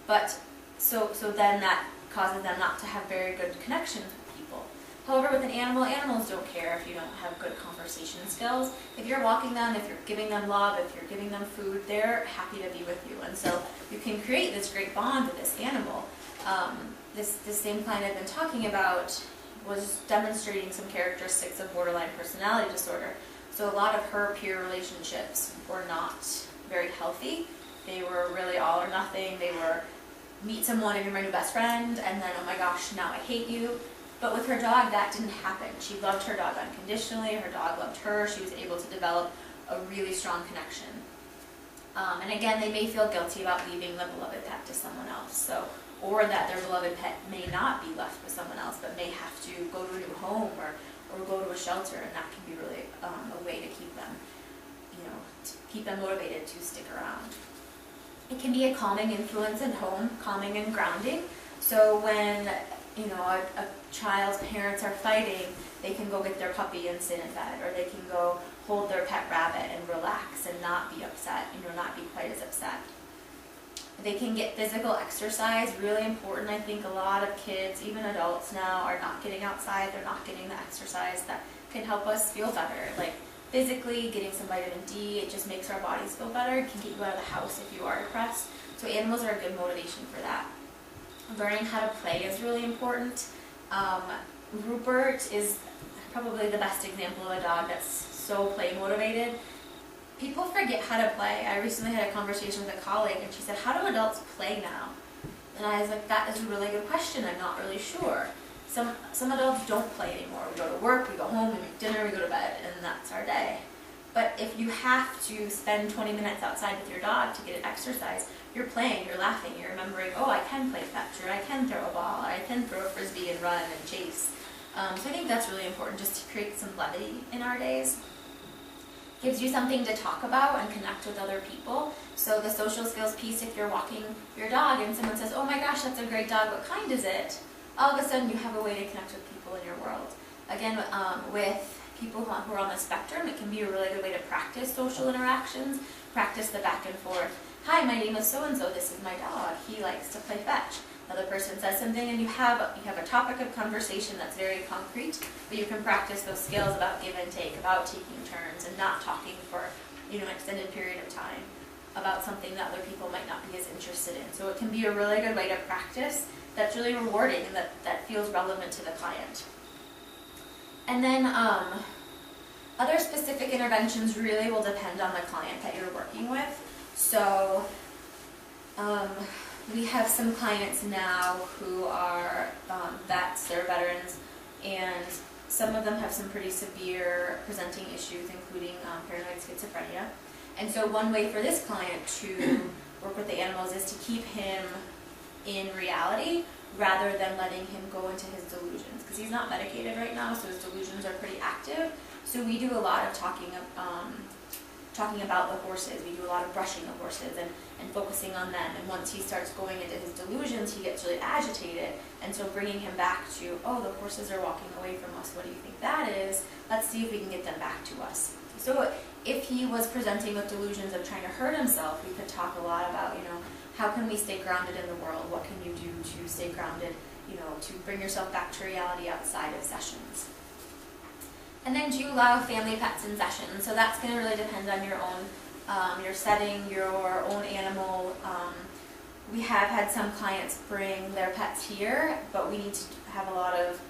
But so then that causes them not to have very good connections with people. However, with an animal, animals don't care if you don't have good conversation skills. If you're walking them, if you're giving them love, if you're giving them food, they're happy to be with you. And so you can create this great bond with this animal. This same client I've been talking about was demonstrating some characteristics of borderline personality disorder. So a lot of her peer relationships were not very healthy. They were really all or nothing. They were meet someone and you're my new best friend, and then, oh my gosh, now I hate you. But with her dog, that didn't happen. She loved her dog unconditionally. Her dog loved her. She was able to develop a really strong connection. And again, they may feel guilty about leaving the beloved pet to someone else. So, or that their beloved pet may not be left with someone else, but may have to go to a new home or go to a shelter, and that can be really a way to keep them, to keep them motivated to stick around. It can be a calming influence at home, calming and grounding. So when a child's parents are fighting, they can go get their puppy and sit in bed, or they can go hold their pet rabbit and relax and not be upset, not be quite as upset. They can get physical exercise, really important. I think a lot of kids, even adults now, are not getting outside, they're not getting the exercise that can help us feel better. Like physically, getting some vitamin D, it just makes our bodies feel better. It can get you out of the house if you are depressed. So animals are a good motivation for that. Learning how to play is really important. Rupert is probably the best example of a dog that's so play motivated. People forget how to play. I recently had a conversation with a colleague and she said, how do adults play now? And I was like, that is a really good question. I'm not really sure. Some adults don't play anymore. We go to work, we go home, we make dinner, we go to bed, and that's our day. But if you have to spend 20 minutes outside with your dog to get an exercise, you're playing, you're laughing, you're remembering, oh, I can play fetch, or I can throw a ball, or I can throw a frisbee and run and chase. So I think that's really important, just to create some levity in our days. Gives you something to talk about and connect with other people. So the social skills piece, if you're walking your dog and someone says, oh my gosh, that's a great dog, what kind is it? All of a sudden you have a way to connect with people in your world. Again, with people who are on the spectrum, it can be a really good way to practice social interactions, practice the back and forth. Hi, my name is so-and-so, this is my dog, he likes to play fetch. Another person says something and you have a topic of conversation that's very concrete, but you can practice those skills about give and take, about taking turns and not talking for an extended period of time about something that other people might not be as interested in. So it can be a really good way to practice that's really rewarding and that feels relevant to the client. And then other specific interventions really will depend on the client that you're working with. So we have some clients now who are vets, they're veterans, and some of them have some pretty severe presenting issues, including paranoid schizophrenia. And so one way for this client to work with the animals is to keep him in reality rather than letting him go into his delusions, because he's not medicated right now, so his delusions are pretty active. So we do a lot of talking about the horses. We do a lot of brushing the horses and focusing on them. And once he starts going into his delusions, he gets really agitated. And so bringing him back to, oh, the horses are walking away from us. What do you think that is? Let's see if we can get them back to us. So if he was presenting with delusions of trying to hurt himself, we could talk a lot about, how can we stay grounded in the world? What can you do to stay grounded, to bring yourself back to reality outside of sessions? And then do you allow family pets in sessions? So that's going to really depend on your own, your setting, your own animal. We have had some clients bring their pets here, but we need to have a lot of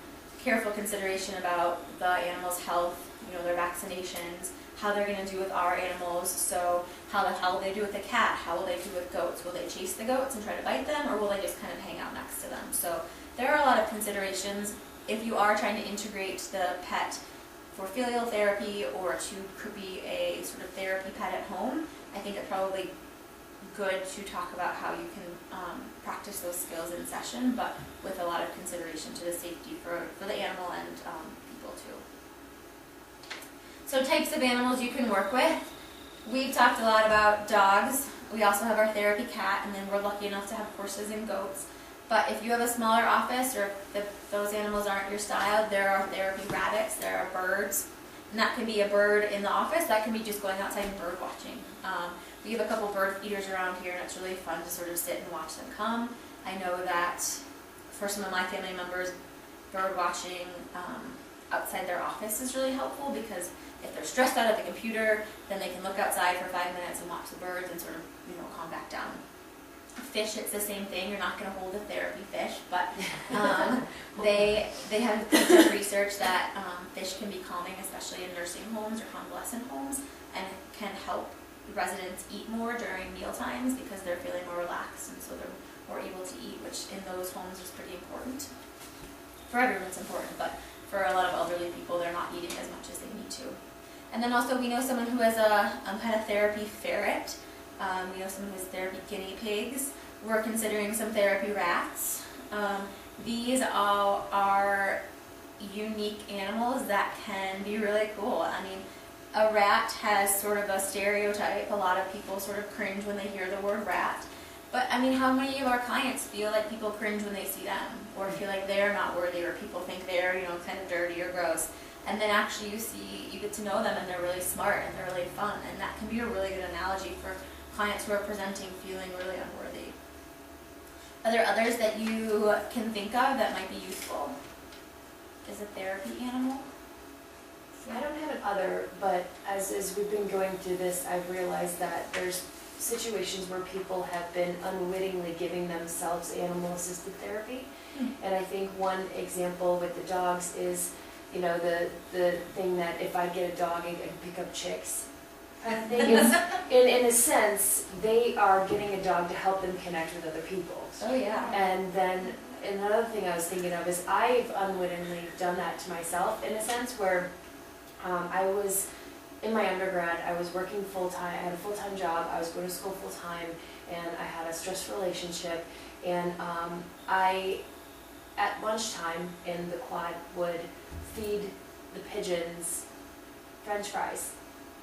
careful consideration about the animal's health, their vaccinations, how they're going to do with our animals. So how the hell will they do with the cat? How will they do with goats? Will they chase the goats and try to bite them, or will they just kind of hang out next to them? So there are a lot of considerations. If you are trying to integrate the pet for filial therapy or to be a sort of therapy pet at home, I think it's probably good to talk about how you can practice those skills in session, but with a lot of consideration to the safety for the animal and people too. So types of animals you can work with. We've talked a lot about dogs. We also have our therapy cat, and then we're lucky enough to have horses and goats. But if you have a smaller office, or if those animals aren't your style, there are therapy rabbits, there are birds. And that can be a bird in the office, that can be just going outside and bird watching. We have a couple bird feeders around here, and it's really fun to sort of sit and watch them come. I know that for some of my family members, bird watching outside their office is really helpful, because if they're stressed out at the computer, then they can look outside for 5 minutes and watch the birds and sort of, calm back down. Fish, it's the same thing. You're not going to hold a therapy fish, but they have done research that fish can be calming, especially in nursing homes or convalescent homes, and can help residents eat more during meal times because they're feeling more relaxed, and so they're more able to eat, which in those homes is pretty important. For everyone it's important, but for a lot of elderly people, they're not eating as much as they need to. And then also we know someone who has had a therapy ferret. We know someone who has therapy guinea pigs. We're considering some therapy rats. These all are unique animals that can be really cool. I mean, a rat has sort of a stereotype. A lot of people sort of cringe when they hear the word rat. But I mean, how many of our clients feel like people cringe when they see them, or feel like they're not worthy, or people think they're, kind of dirty or gross? And then actually you get to know them, and they're really smart and they're really fun, and that can be a really good analogy for clients who are presenting feeling really unworthy. Are there others that you can think of that might be useful? Is a therapy animal? I don't have an other, but as we've been going through this, I've realized that there's situations where people have been unwittingly giving themselves animal-assisted therapy. And I think one example with the dogs is, the thing that if I get a dog, I can pick up chicks. I think it's, in a sense, they are getting a dog to help them connect with other people. Oh yeah. And then another thing I was thinking of is I've unwittingly done that to myself, in a sense, where I was in my undergrad, I was working full-time, I had a full-time job, I was going to school full-time, and I had a stressful relationship, and I, at lunchtime in the quad, would feed the pigeons French fries.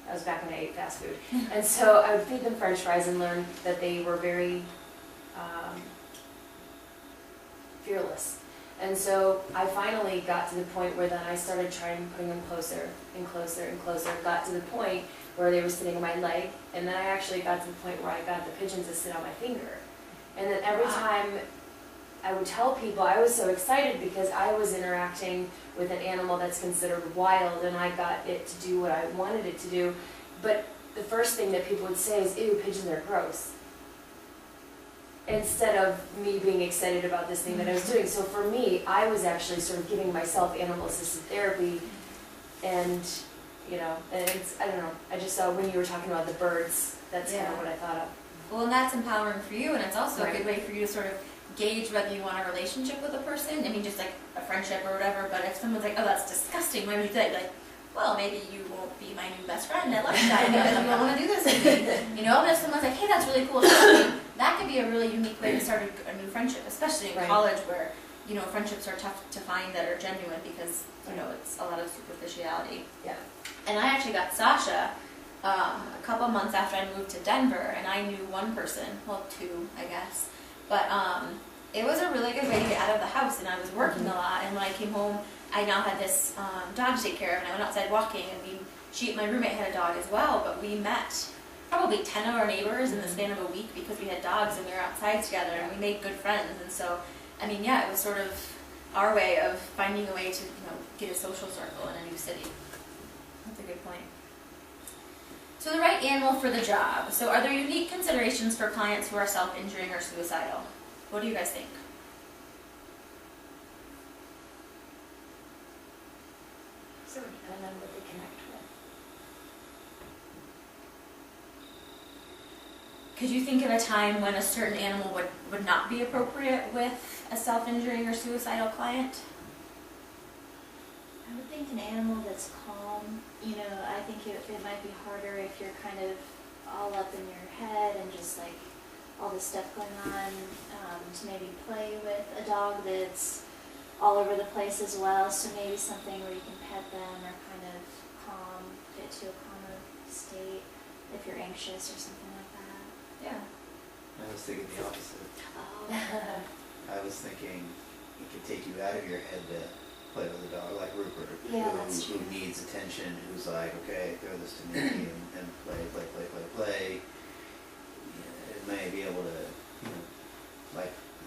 That was back when I ate fast food. And so I would feed them French fries and learn that they were very fearless. And so I finally got to the point where then I started trying putting them closer and closer and closer. Got to the point where they were sitting on my leg, and then I actually got to the point where I got the pigeons to sit on my finger. And then every time I would tell people, I was so excited because I was interacting with an animal that's considered wild, and I got it to do what I wanted it to do. But the first thing that people would say is, ew, pigeons are gross. Instead of me being excited about this thing that I was doing. So for me, I was actually sort of giving myself animal-assisted therapy, and, and it's, I don't know, I just saw when you were talking about the birds, that's kind of what I thought of. Well, and that's empowering for you, and it's also a good way for you to sort of gauge whether you want a relationship with a person. I mean, just like a friendship or whatever, but if someone's like, oh, that's disgusting, why would you do that? You're like, well, maybe you won't be my new best friend at lunchtime because you won't want to do this with me. And if someone's like, hey, that's really cool, that could be a really unique way to start a new friendship, especially in college where, friendships are tough to find that are genuine because, it's a lot of superficiality. Yeah. And I actually got Sasha a couple months after I moved to Denver, and I knew one person, well, two, I guess. But it was a really good way to get out of the house, and I was working a lot, and when I came home, I now had this dog to take care of, and I went outside walking, and my roommate had a dog as well, but we met probably 10 of our neighbors in the span of a week because we had dogs and we were outside together, and we made good friends. And so, it was sort of our way of finding a way to, get a social circle in a new city. That's a good point. So the right animal for the job. So are there unique considerations for clients who are self-injuring or suicidal? What do you guys think? So depending on what they connect with. Could you think of a time when a certain animal would not be appropriate with a self-injuring or suicidal client? I would think an animal that's calm. I think it might be harder if you're kind of all up in your head and just like all this stuff going on, to maybe play with a dog that's all over the place as well. So maybe something where you can pet them or kind of get to a calmer state if you're anxious or something like that. Yeah. I was thinking the opposite. Oh. I was thinking it could take you out of your head to play with a dog like Rupert, Yeah, that's who true. needs attention, who's like, okay, throw this to me and play. It may be able to,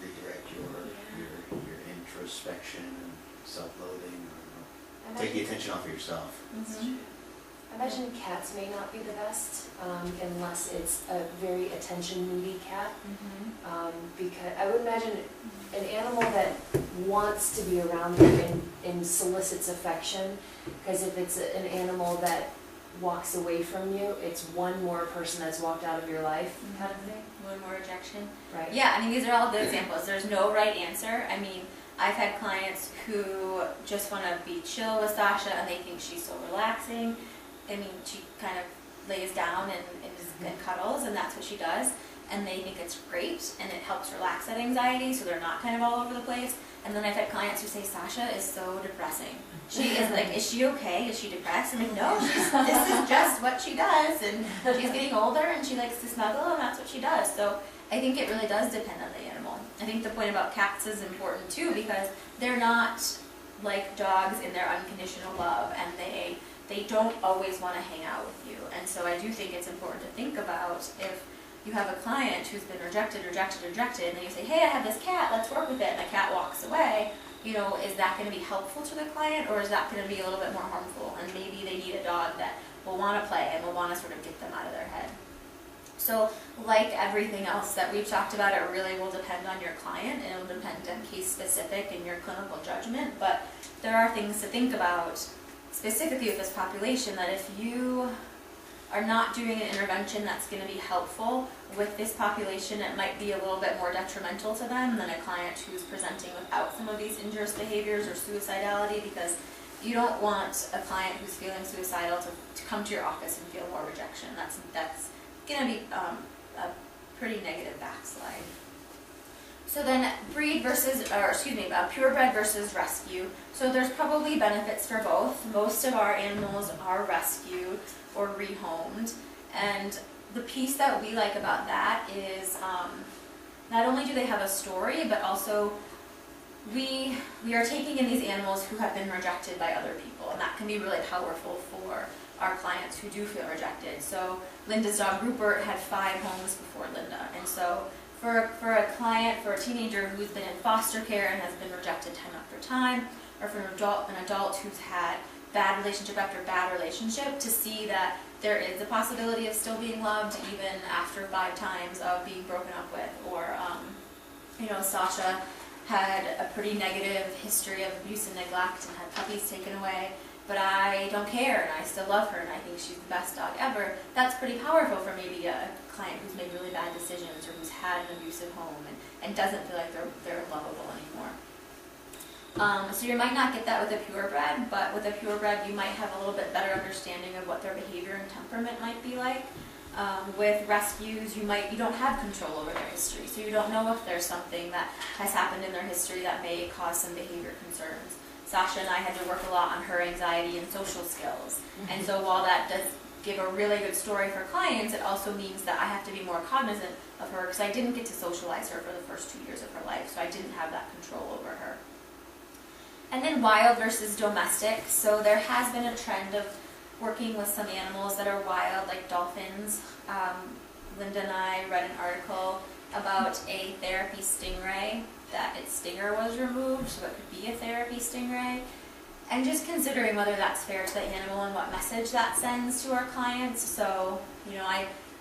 redirect your introspection and take the attention off of yourself. Mhm. I imagine cats may not be the best, unless it's a very attention-needy cat. Because I would imagine an animal that wants to be around you and solicits affection, because if it's an animal that walks away from you, it's one more person that's walked out of your life, kind of thing, One more rejection. right? Yeah, I mean, these are all good examples. There's no right answer. I mean, I've had clients who just want to be chill with Sasha and they think she's so relaxing. I mean, she kind of lays down and cuddles, and that's what she does. And they think it's great, and it helps relax that anxiety, so they're not kind of all over the place. And then I've had clients who say, Sasha is so depressing. She is like, is she okay? Is she depressed? I'm like, no, this is just what she does, and she's getting older, and she likes to snuggle, and that's what she does. So I think it really does depend on the animal. I think the point about cats is important too, because they're not like dogs in their unconditional love, and they don't always want to hang out with you. And so I do think it's important to think about if you have a client who's been rejected, and then you say, hey, I have this cat, let's work with it, and the cat walks away, you know, is that going to be helpful to the client, or is that going to be a little bit more harmful? And maybe they need a dog that will want to play and will want to sort of get them out of their head. So like everything else that we've talked about, it really will depend on your client, and it will depend on case specific and your clinical judgment, but there are things to think about specifically with this population, that if you are not doing an intervention that's going to be helpful with this population, it might be a little bit more detrimental to them than a client who's presenting without some of these injurious behaviors or suicidality, because you don't want a client who's feeling suicidal to come to your office and feel more rejection. That's going to be a pretty negative backslide. So then purebred versus rescue. So there's probably benefits for both. Most of our animals are rescued or rehomed, and the piece that we like about that is not only do they have a story, but also we are taking in these animals who have been rejected by other people, and that can be really powerful for our clients who do feel rejected. So Linda's dog Rupert had 5 homes before Linda, and so for a client, for a teenager who's been in foster care and has been rejected time after time, or for an adult who's had bad relationship after bad relationship, to see that there is a possibility of still being loved even after 5 times of being broken up with. Or, Sasha had a pretty negative history of abuse and neglect and had puppies taken away, but I don't care and I still love her and I think she's the best dog ever. That's pretty powerful for maybe a client who's made really bad decisions or who's had an abusive home and doesn't feel like they're lovable anymore. So you might not get that with a purebred, but with a purebred you might have a little bit better understanding of what their behavior and temperament might be like. With rescues, you don't have control over their history, so you don't know if there's something that has happened in their history that may cause some behavior concerns. Sasha and I had to work a lot on her anxiety and social skills, and so while that does give a really good story for clients, it also means that I have to be more cognizant of her, because I didn't get to socialize her for the first 2 years of her life, so I didn't have that control over her. And then wild versus domestic. So there has been a trend of working with some animals that are wild, like dolphins. Linda and I read an article about a therapy stingray, that its stinger was removed, so it could be a therapy stingray. And just considering whether that's fair to the animal and what message that sends to our clients. So,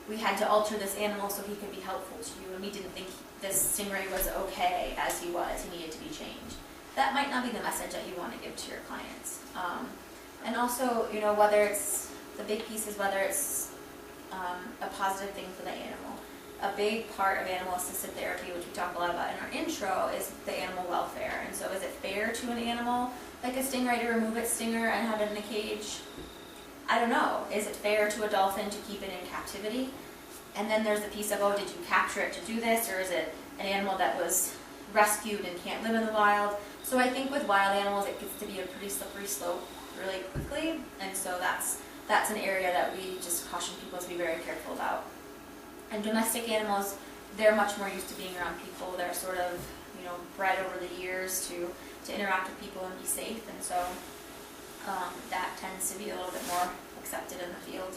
we had to alter this animal so he could be helpful to you, and we didn't think this stingray was okay as he was. He needed to be changed. That might not be the message that you want to give to your clients. And also, whether it's, the big piece is whether it's a positive thing for the animal. A big part of animal-assisted therapy, which we talk a lot about in our intro, is the animal welfare. And so is it fair to an animal, like a stingray, to remove its stinger and have it in a cage? I don't know. Is it fair to a dolphin to keep it in captivity? And then there's the piece of, did you capture it to do this, or is it an animal that was rescued and can't live in the wild? So I think with wild animals it gets to be a pretty slippery slope really quickly, and so that's an area that we just caution people to be very careful about. And domestic animals, they're much more used to being around people. They're sort of, bred over the years to interact with people and be safe, and so that tends to be a little bit more accepted in the field.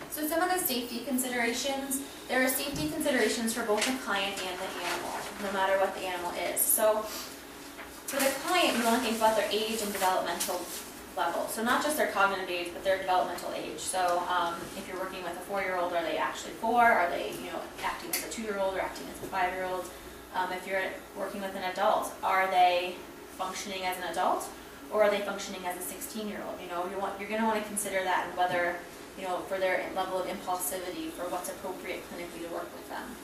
So some of the safety considerations, there are safety considerations for both the client and the animal, no matter what the animal is. So For the client, we want to think about their age and developmental level. So not just their cognitive age, but their developmental age. So if you're working with a 4-year-old, are they actually 4? Are they, acting as a 2-year-old or acting as a 5-year-old? If you're working with an adult, are they functioning as an adult, or are they functioning as a 16-year-old? You're going to want to consider that, and whether, for their level of impulsivity, for what's appropriate clinically to work with them.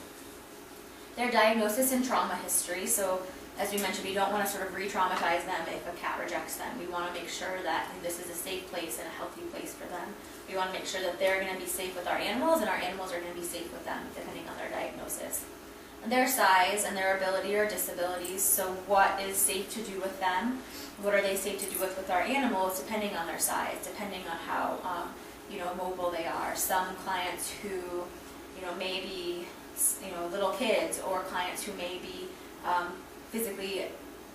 Their diagnosis and trauma history. So as we mentioned, we don't want to sort of re-traumatize them if a cat rejects them. We want to make sure that this is a safe place and a healthy place for them. We want to make sure that they're going to be safe with our animals, and our animals are going to be safe with them, depending on their diagnosis. And their size and their ability or disabilities. So what is safe to do with them? What are they safe to do with our animals, depending on their size, depending on how mobile they are. Some clients who may be little kids, or clients who may be physically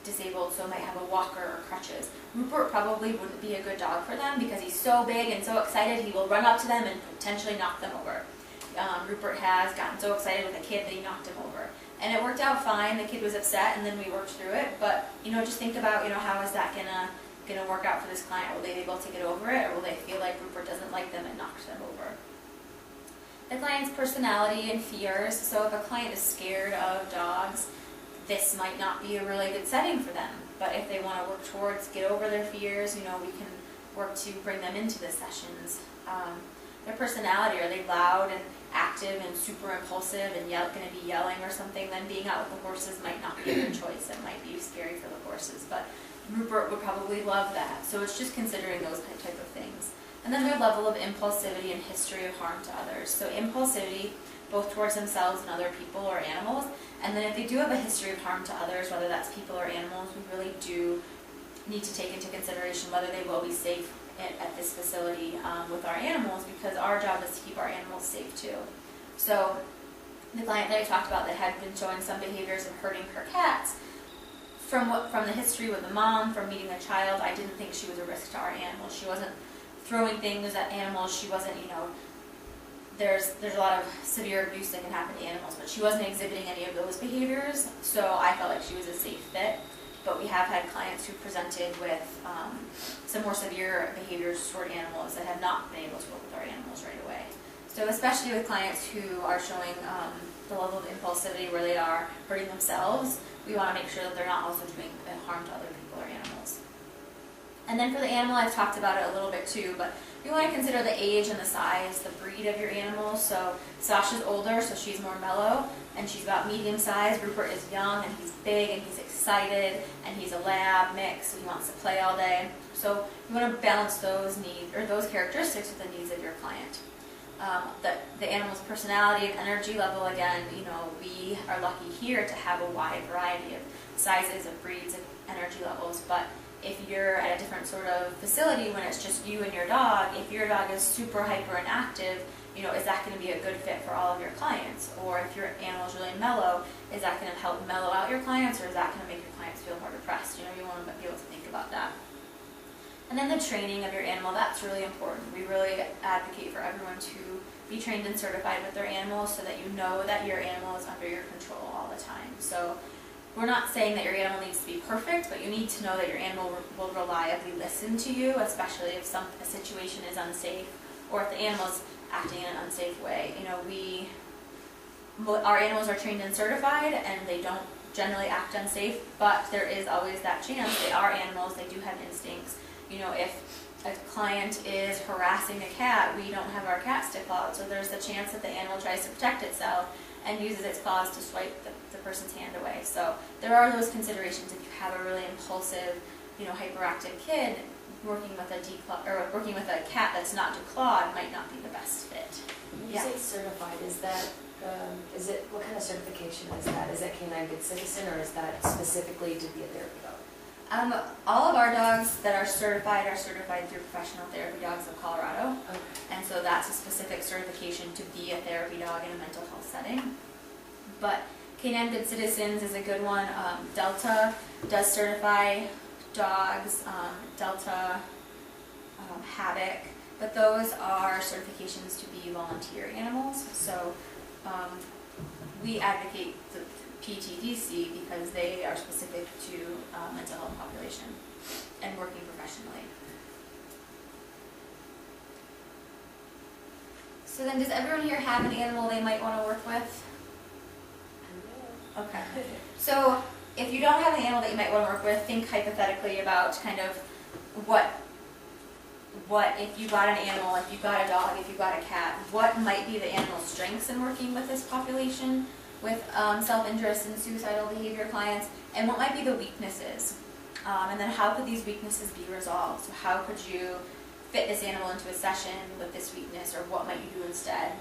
disabled, so might have a walker or crutches. Rupert probably wouldn't be a good dog for them because he's so big and so excited he will run up to them and potentially knock them over. Rupert has gotten so excited with a kid that he knocked him over. And it worked out fine. The kid was upset, and then we worked through it. But just think about how is that gonna work out for this client? Will they be able to get over it, or will they feel like Rupert doesn't like them and knocks them over? The client's personality and fears. So if a client is scared of dogs, this might not be a really good setting for them. But if they want to work towards get over their fears, we can work to bring them into the sessions. Their personality, are they loud and active and super impulsive and going to be yelling or something? Then being out with the horses might not be a good choice. It might be scary for the horses, but Rupert would probably love that. So it's just considering those type of things. And then their level of impulsivity and history of harm to others. So impulsivity, both towards themselves and other people or animals. And then if they do have a history of harm to others, whether that's people or animals, we really do need to take into consideration whether they will be safe at this facility with our animals, because our job is to keep our animals safe too. So the client that I talked about that had been showing some behaviors of hurting her cats, from the history with the mom, from meeting the child, I didn't think she was a risk to our animals. She wasn't throwing things at animals. She wasn't, there's a lot of severe abuse that can happen to animals, but she wasn't exhibiting any of those behaviors, so I felt like she was a safe fit. But we have had clients who presented with some more severe behaviors toward animals that have not been able to work with our animals right away. So especially with clients who are showing the level of impulsivity where they are hurting themselves, we want to make sure that they're not also doing harm to other people or animals. And then for the animal, I've talked about it a little bit too, but you want to consider the age and the size, the breed of your animal. So Sasha's older, so she's more mellow, and she's about medium size. Rupert is young, and he's big, and he's excited, and he's a lab mix, so he wants to play all day. So you want to balance those needs, or those characteristics with the needs of your client. The animal's personality and energy level, again, we are lucky here to have a wide variety of sizes, of breeds, of energy levels, but if you're at a different sort of facility when it's just you and your dog, if your dog is super hyper and active, is that going to be a good fit for all of your clients? Or if your animal is really mellow, is that going to help mellow out your clients, or is that going to make your clients feel more depressed? You want to be able to think about that. And then the training of your animal, that's really important. We really advocate for everyone to be trained and certified with their animals so that you know that your animal is under your control all the time. So we're not saying that your animal needs to be perfect, but you need to know that your animal will reliably listen to you, especially if a situation is unsafe, or if the animal is acting in an unsafe way. Our animals are trained and certified, and they don't generally act unsafe, but there is always that chance. They are animals, they do have instincts. If a client is harassing a cat, we don't have our cat stick out, so there's a chance that the animal tries to protect itself and uses its claws to swipe the person's hand away. So there are those considerations if you have a really impulsive, hyperactive kid. Working with a cat that's not declawed might not be the best fit. When you say certified, is that what kind of certification is that? Is that Canine Good Citizen, or is that specifically to be a therapy dog? All of our dogs that are certified through Professional Therapy Dogs of Colorado. Okay. And so that's a specific certification to be a therapy dog in a mental health setting. But Canine Good Citizens is a good one. Delta does certify dogs, Delta, Havoc, but those are certifications to be volunteer animals. So we advocate PTDC because they are specific to mental health population and working professionally. So then, does everyone here have an animal they might want to work with? Okay. So if you don't have an animal that you might want to work with, think hypothetically about kind of what if you got an animal, if you got a dog, if you got a cat, what might be the animal's strengths in working with this population, with self-injurious and suicidal behavior clients, and what might be the weaknesses? And then how could these weaknesses be resolved? So how could you fit this animal into a session with this weakness, or what might you do instead?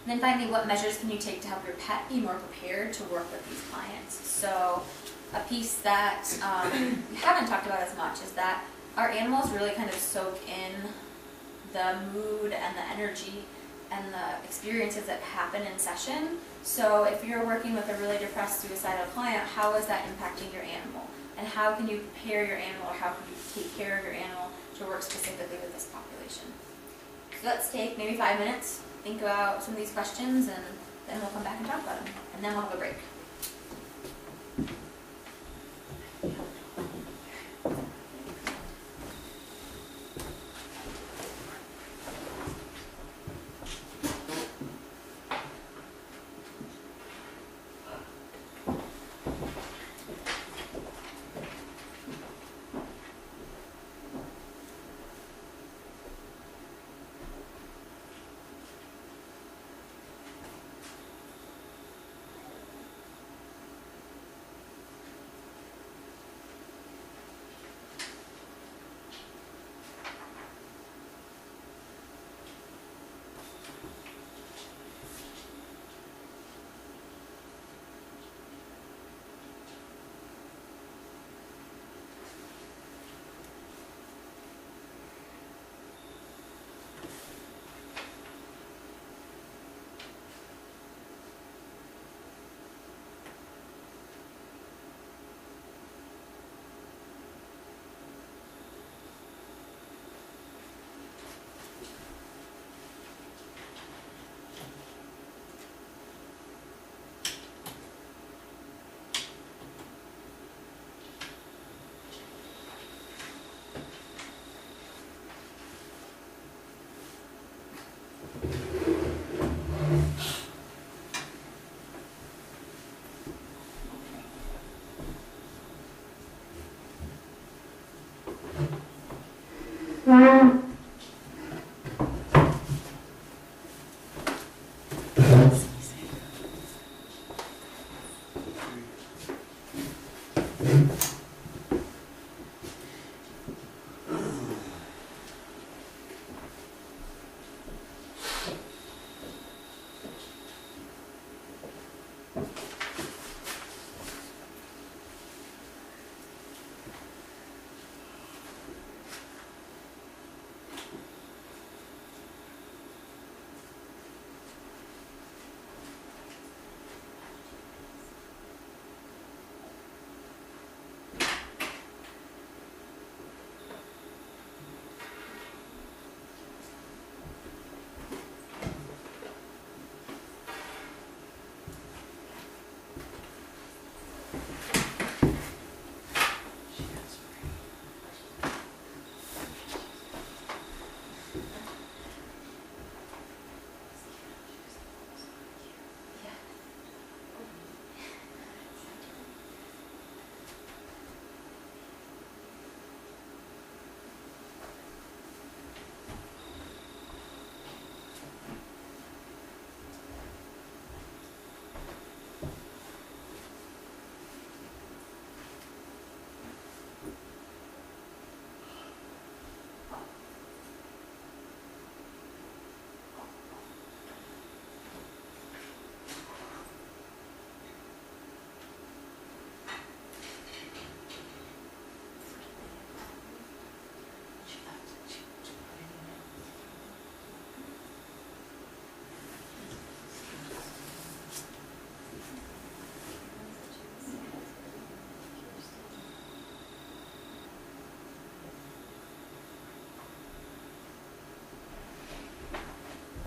And then finally, what measures can you take to help your pet be more prepared to work with these clients? So a piece that we haven't talked about as much is that our animals really kind of soak in the mood and the energy and the experiences that happen in session. So if you're working with a really depressed suicidal client, how is that impacting your animal? And how can you prepare your animal, or how can you take care of your animal to work specifically with this population? So let's take maybe 5 minutes, think about some of these questions, and then we'll come back and talk about them. And then we'll have a break.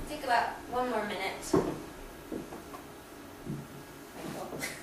Take about 1 more minute. Michael.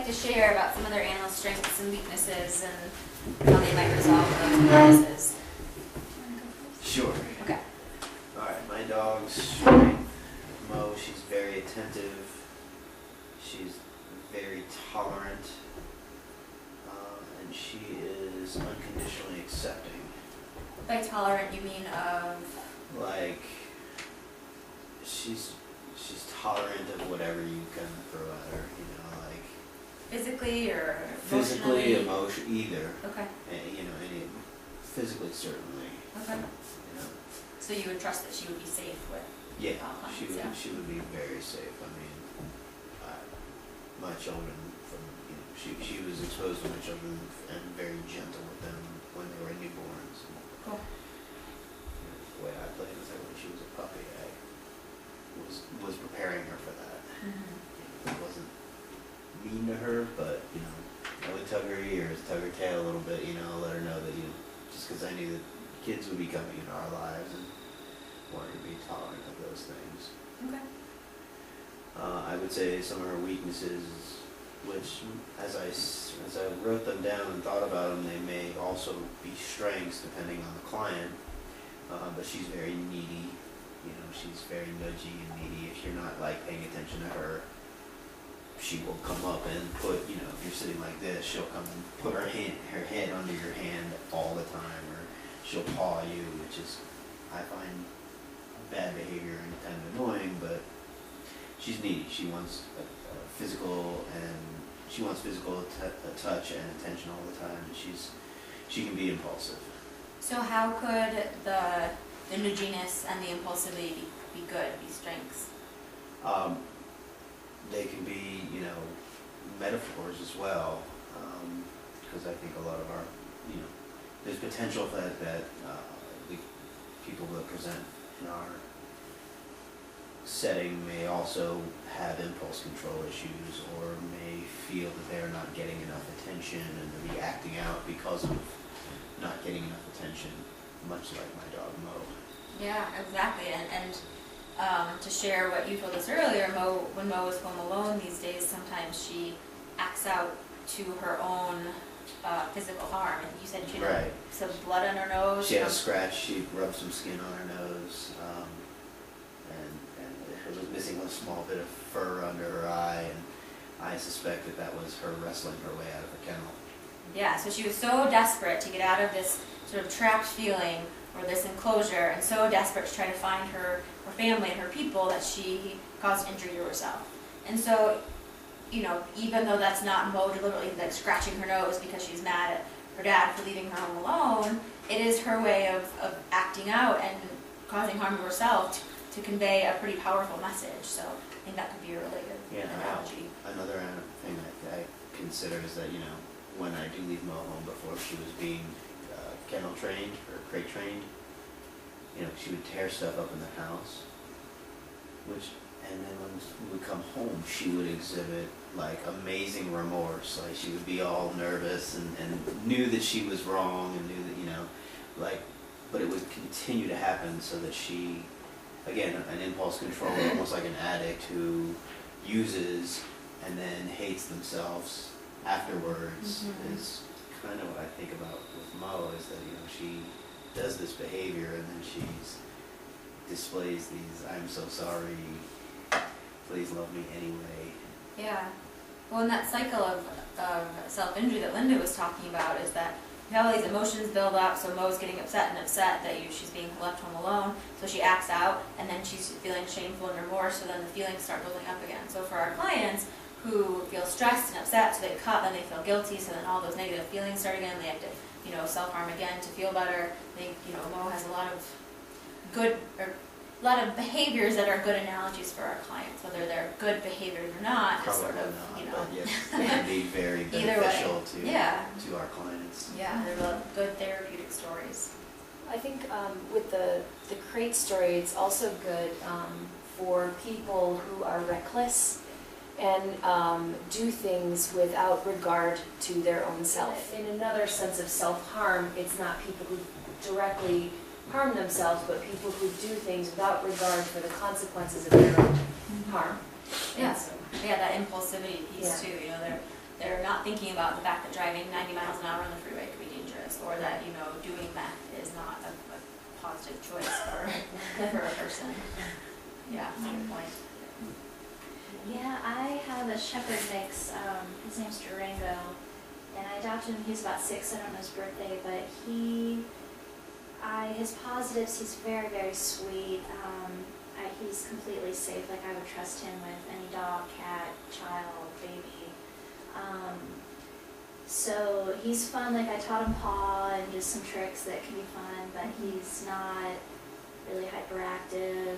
like to share about some of their animal strengths and weaknesses and how they might resolve those weaknesses. Sure. Okay. Alright, my dog's strength, Mo, she's very attentive, she's very tolerant, and she is unconditionally accepting. By tolerant, you mean of? Like, she's tolerant of whatever you can throw at her, you know, like Physically or physically, emotionally? either. Okay. You know, physically certainly. Okay. You know. So you would trust that she would be safe with Yeah, all clients, she would. yeah. She would be very safe. I mean, my children she was exposed to my children and very gentle with them when they were newborns. Cool. The way I played with her when she was a puppy, I was preparing her for that. Mm-hmm. I wasn't mean to her, but I would tug her ears, tug her tail a little bit, let her know that just because I knew that kids would be coming into our lives and wanted to be tolerant of those things. Okay. I would say some of her weaknesses, which as I wrote them down and thought about them, they may also be strengths depending on the client. But she's very needy. She's very nudgy and needy. If you're not paying attention to her, she will come up and put, if you're sitting like this, she'll come and put her head under your hand all the time, or she'll paw you, which is, I find bad behavior and kind of annoying, but she's needy. She wants physical touch and attention all the time. She can be impulsive. So how could the nudginess and the impulsivity be good, be strengths? They can be, metaphors as well, because I think a lot of our, there's potential that the people that present in our setting may also have impulse control issues, or may feel that they're not getting enough attention and be acting out because of not getting enough attention, much like my dog Mo. Yeah, exactly. And to share what you told us earlier, when Mo is home alone these days, sometimes she acts out to her own physical harm. And you said she had some blood on her nose. She had a scratch. She rubbed some skin on her nose, and it was missing a small bit of fur under her eye. And I suspect that was her wrestling her way out of the kennel. Yeah, so she was so desperate to get out of this sort of trapped feeling, or this enclosure, and so desperate to try to find her family and her people that she caused injury to herself. And so, even though that's not Mo deliberately scratching her nose because she's mad at her dad for leaving her home alone, it is her way of acting out and causing harm to herself to convey a pretty powerful message. So I think that could be a really good analogy. Another thing I consider is that, when I do leave Mo home before she was being kennel trained or crate trained, she would tear stuff up in the house, and then when we would come home, she would exhibit amazing remorse. She would be all nervous and knew that she was wrong and knew that, but it would continue to happen, so that she, again, an impulse controller, almost like an addict who uses and then hates themselves afterwards, is kind of what I think about with Mo, is that, she does this behavior and then she displays these, I'm so sorry, please love me anyway. Yeah. Well, in that cycle of self-injury that Linda was talking about, is that you have all these emotions build up, so Mo's getting upset that she's being left home alone, so she acts out, and then she's feeling shameful and remorse, so then the feelings start building up again. So for our clients who feel stressed and upset, so they cut, then they feel guilty, so then all those negative feelings start again, they have to, self-harm again to feel better. Mo has a lot of behaviors that are good analogies for our clients, whether they're good behaviors or not. Probably sort of, not, but yes, they can be very beneficial to our clients. Yeah, they're good therapeutic stories. I think with the crate story, it's also good for people who are reckless and do things without regard to their own self. In another sense of self-harm, it's not people who directly harm themselves, but people who do things without regard for the consequences of their own harm. Yeah, yeah, that impulsivity piece too. they're not thinking about the fact that driving 90 miles an hour on the freeway could be dangerous, or that, you know, doing meth is not a positive choice for a person. Yeah, that's a good point. Yeah, I have a shepherd mix. His name's Durango, and I adopted him. He's about 6. I don't know his birthday, but his positives. He's very, very sweet. He's completely safe. Like I would trust him with any dog, cat, child, baby. So he's fun. Like I taught him paw and just some tricks that can be fun, but he's not really hyperactive.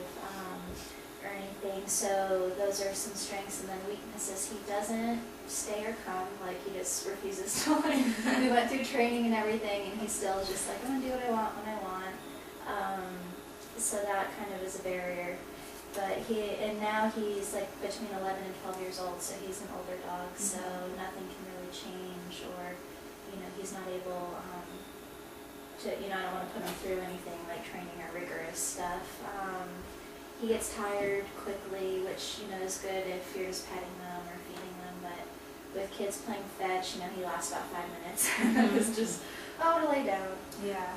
Or anything, so those are some strengths, and then weaknesses. He doesn't stay or come, like he just refuses to. We went through training and everything, and he's still just like, I'm gonna do what I want when I want. So that kind of is a barrier. But now he's like between 11 and 12 years old, so he's an older dog, so nothing can really change, or, you know, he's not able to, you know, I don't want to put him through anything like training or rigorous stuff. He gets tired quickly, which, you know, is good if you're just petting them or feeding them, but with kids playing fetch, you know, he lasts about 5 minutes. It's just, oh, to lay down. Yeah.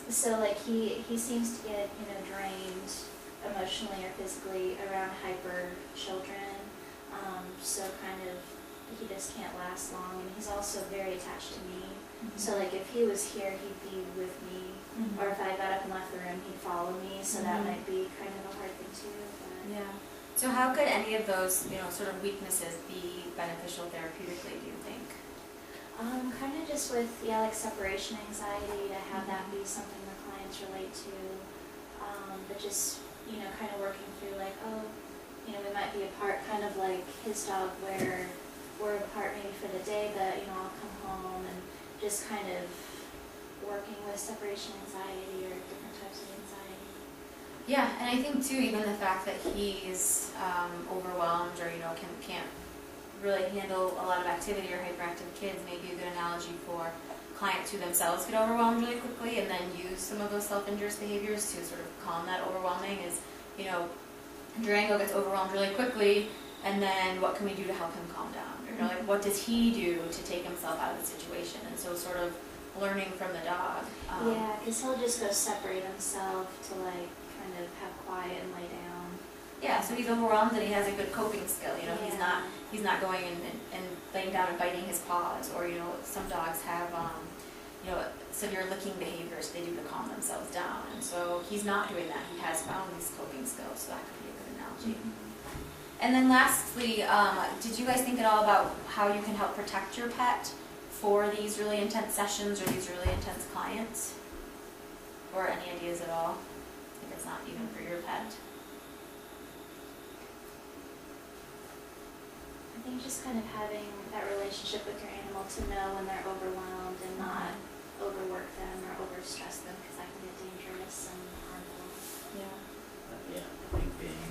So, like, he seems to get, you know, drained emotionally or physically around hyper children, so kind of, he just can't last long, and he's also very attached to me. So, like, if he was here, he'd be with me. Or if I got up and left the room, he'd follow me, so that might be kind of a hard thing too. But Yeah. So how could any of those, you know, sort of weaknesses be beneficial therapeutically, do you think? Kind of just with, like separation anxiety, to have that be something the clients relate to. But just, you know, kind of working through like, oh, you know, we might be apart, kind of like his dog where we're apart maybe for the day, but, you know, I'll come home, and just kind of working with separation anxiety or different types of anxiety. Yeah, and I think too, even the fact that he's overwhelmed, or, you know, can't really handle a lot of activity, or hyperactive kids may be a good analogy for clients who themselves get overwhelmed really quickly and then use some of those self-injurious behaviors to sort of calm that overwhelming. Is, you know, Durango gets overwhelmed really quickly, and then what can we do to help him calm down? Or, you know, like, what does he do to take himself out of the situation? And so sort of learning from the dog. Yeah, because he'll just go separate himself to like kind of have quiet and lay down. Yeah, so he's overwhelmed and he has a good coping skill. You know, Yeah. he's not going and laying down and biting his paws, or, you know, some dogs have you know, severe licking behaviors they do to calm themselves down, and so he's not doing that. He has found these coping skills, so that could be a good analogy. And then lastly, did you guys think at all about how you can help protect your pet for these really intense sessions or these really intense clients? Or any ideas at all, if it's not even for your pet? I think just kind of having that relationship with your animal to know when they're overwhelmed and not overwork them or overstress them, because that can get dangerous and harmful. Yeah. Yeah, I think being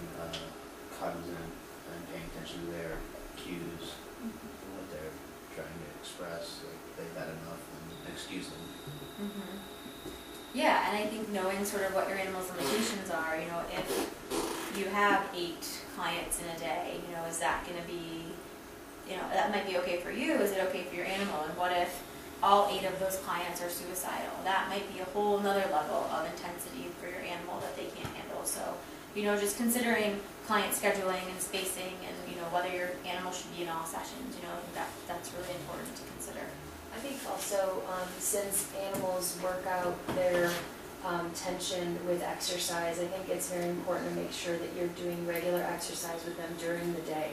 cognizant and paying attention to their cues, and what they're trying to express, like they've had enough, and excuse them. Yeah, and I think knowing sort of what your animal's limitations are, you know, if you have 8 clients in a day, you know, is that going to be, you know, that might be okay for you, is it okay for your animal? And what if all 8 of those clients are suicidal? That might be a whole nother level of intensity for your animal that they can't handle. So, you know, just considering client scheduling and spacing, and, you know, whether your animal should be in all sessions, you know, that's really important to consider. I think also, since animals work out their tension with exercise, I think it's very important to make sure that you're doing regular exercise with them during the day,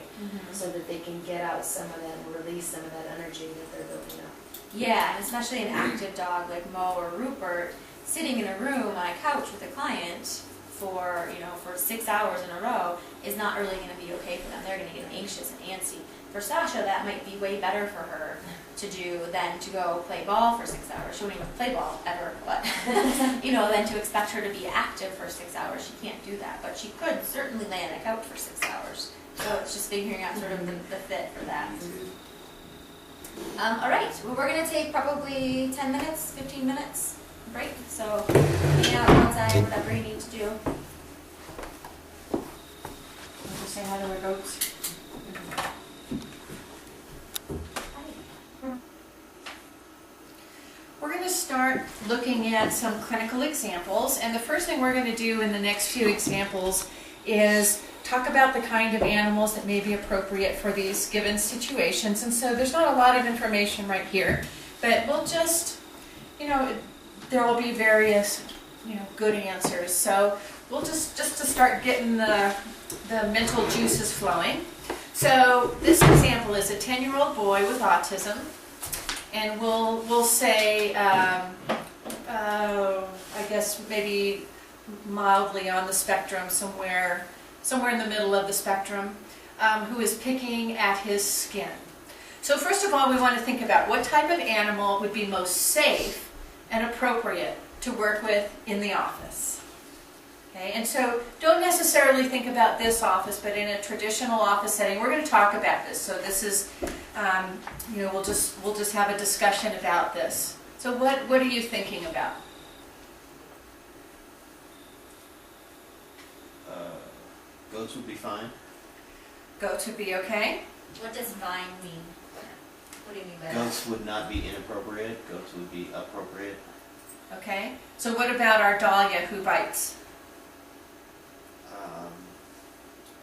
so that they can get out some of that and release some of that energy that they're building up. Yeah, and especially an active dog like Mo or Rupert, sitting in a room on a couch with a client for, you know, for 6 hours in a row is not really going to be okay for them. They're going to get anxious and antsy. For Sasha, that might be way better for her to do than to go play ball for 6 hours. She won't even play ball ever, but you know, than to expect her to be active for 6 hours. She can't do that, but she could certainly lay on a couch for 6 hours. So it's just figuring out sort of the fit for that. All right, well, we're going to take probably 10 minutes, 15 minutes break. So hang out outside, whatever you need to do. I'll just say hi to our goats. start looking at some clinical examples, and the first thing we're going to do in the next few examples is talk about the kind of animals that may be appropriate for these given situations. And so there's not a lot of information right here, but we'll just, there will be various, good answers. So we'll just to start getting the mental juices flowing. So this example is a 10-year-old boy with autism, and we'll say, I guess maybe mildly on the spectrum, somewhere in the middle of the spectrum, who is picking at his skin. So first of all, we want to think about what type of animal would be most safe and appropriate to work with in the office. Okay, and so don't necessarily think about this office, but in a traditional office setting, we're going to talk about this. So this is, we'll just have a discussion about this. So what are you thinking about? Goats would be fine. Goats would be okay? What does fine mean? What do you mean by that? Goats would not be inappropriate. Goats would be appropriate. Okay. So what about our dahlia who bites?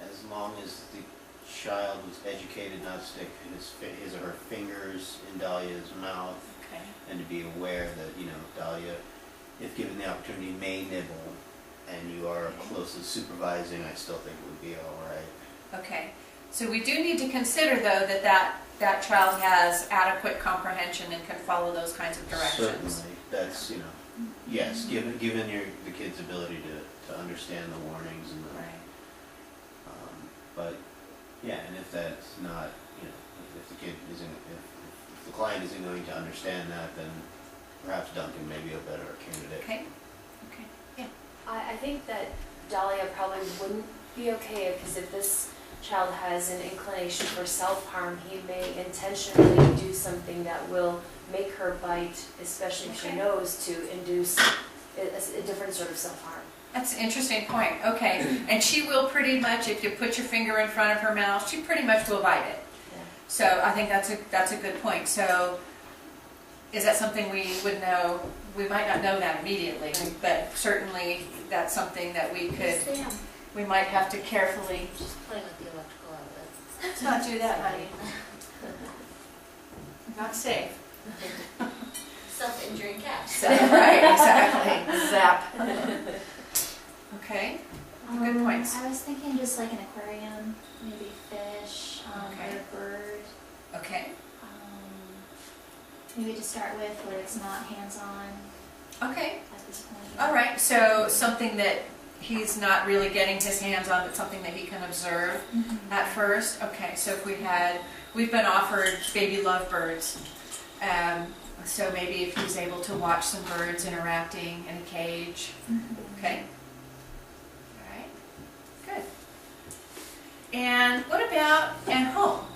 As long as the child was educated not to stick his or her fingers in Dahlia's mouth, Okay. and to be aware that, Dahlia, if given the opportunity, may nibble, and you are closely supervising, I still think it would be all right. Okay. So we do need to consider, though, that child has adequate comprehension and can follow those kinds of directions. Certainly. That's, yes, given the kid's ability to understand the warnings and the... Right. But, yeah, and if that's not, if the kid isn't, if the client isn't going to understand that, then perhaps Duncan may be a better candidate. Okay. Okay. Yeah. I think that Dahlia probably wouldn't be okay, because if this child has an inclination for self-harm, he may intentionally do something that will make her bite, especially if she Okay. knows to induce a different sort of self-harm. That's an interesting point. Okay. And she will pretty much, if you put your finger in front of her mouth, she pretty much will bite it. Yeah. So I think that's a good point. So is that something we would know? We might not know that immediately, but certainly that's something that we might have to carefully. Just playing with the electrical outlets. Let's not do that, honey. Not safe. Self-injuring cat. So, right, exactly. Zap. Okay. Good points. I was thinking just like an aquarium, maybe fish, Okay. or a bird. Okay. Maybe to start with, where it's not hands-on Okay. at this point. All right. So something that he's not really getting his hands on, but something that he can observe Mhm. at first. Okay. So if we've been offered baby lovebirds. So maybe if he's able to watch some birds interacting in a cage. Mhm. Okay. All right. Good. And what about at home?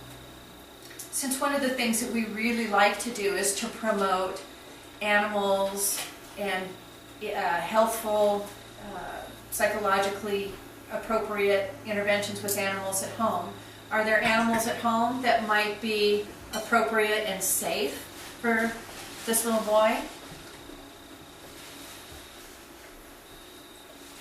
Since one of the things that we really like to do is to promote animals and healthful, psychologically appropriate interventions with animals at home, are there animals at home that might be appropriate and safe for this little boy?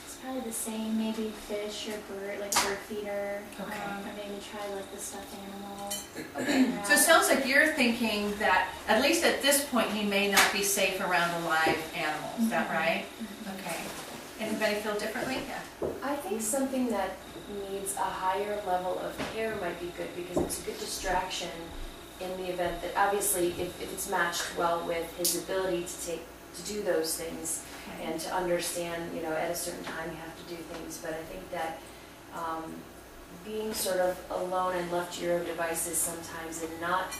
It's probably the same, maybe fish or bird, like bird feeder. Okay. Or maybe try like the stuffed animal. Okay. Yeah. So it sounds like you're thinking that, at least at this point, he may not be safe around the live animals. Is that right? Okay. Anybody feel differently? Yeah. I think something that needs a higher level of care might be good, because it's a good distraction in the event that, obviously, if it's matched well with his ability to do those things and to understand, at a certain time you have to do things. But I think that being sort of alone and left to your own devices sometimes, and not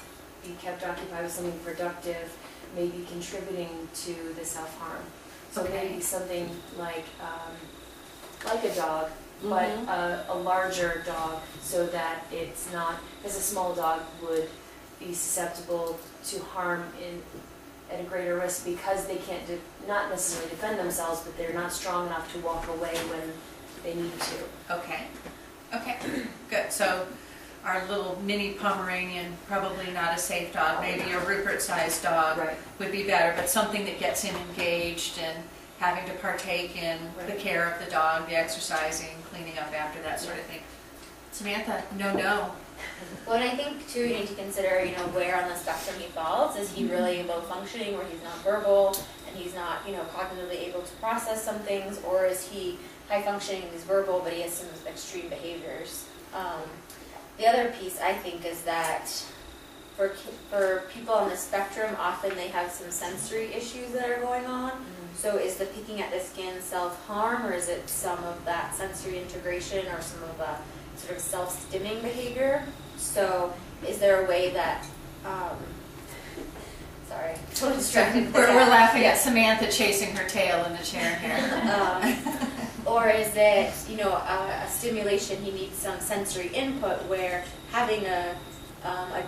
be kept occupied with something productive, may be contributing to the self-harm. So Okay. maybe something like a dog, but a larger dog, so that it's not, because a small dog would be susceptible to harm at a greater risk, because they can't not necessarily defend themselves, but they're not strong enough to walk away when they need to. Okay. Okay. Good. So our little mini Pomeranian, probably not a safe dog, maybe a Rupert-sized dog Right. would be better, but something that gets him engaged and having to partake in the Right. care of the dog, the exercising, cleaning up after, that sort of thing. Samantha, no. Well, and I think too, you need to consider, where on the spectrum he falls. Is he really low functioning, where he's not verbal and he's not, cognitively able to process some things, or is he high functioning and he's verbal, but he has some extreme behaviors? The other piece I think is that for people on the spectrum, often they have some sensory issues that are going on. So is the picking at the skin self-harm, or is it some of that sensory integration, or some of the sort of self-stimming behavior? So is there a way that, sorry, totally distracted. We're laughing at Samantha chasing her tail in the chair here. Or is it, a stimulation, he needs some sensory input, where having a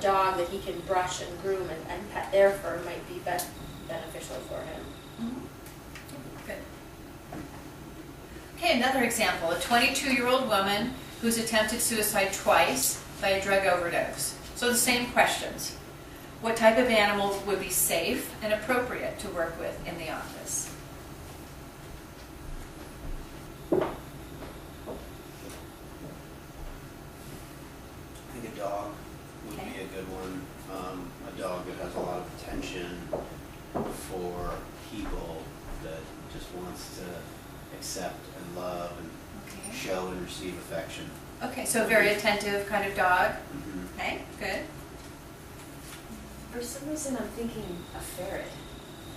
dog that he can brush and groom and pet their fur might be beneficial for him. Good. Okay, another example, a 22-year-old woman who's attempted suicide twice by a drug overdose. So the same questions. What type of animals would be safe and appropriate to work with in the office? I think a dog would be a good one. A dog that has a lot of attention for people, that just wants to accept and love and Okay. show and receive affection. Okay, so a very attentive kind of dog. Mm-hmm. Okay, good. For some reason, I'm thinking a ferret.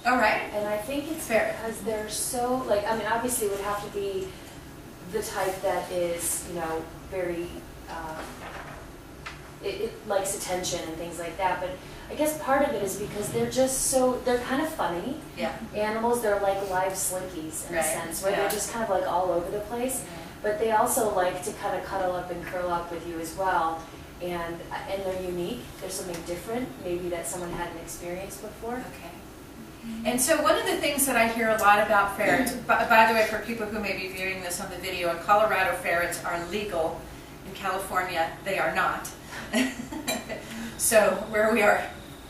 All right. And I think it's Ferret. because they're so, obviously it would have to be the type that is, very, it likes attention and things like that. But I guess part of it is because they're kind of funny Yeah. animals. They're like live slinkies in Right, a sense, where yeah. they're just kind of like all over the place. But they also like to kind of cuddle up and curl up with you as well. And they're unique. There's something different, maybe that someone hadn't experienced before. Okay. And so one of the things that I hear a lot about ferrets, by the way, for people who may be viewing this on the video, in Colorado ferrets are legal. In California, they are not. So where we are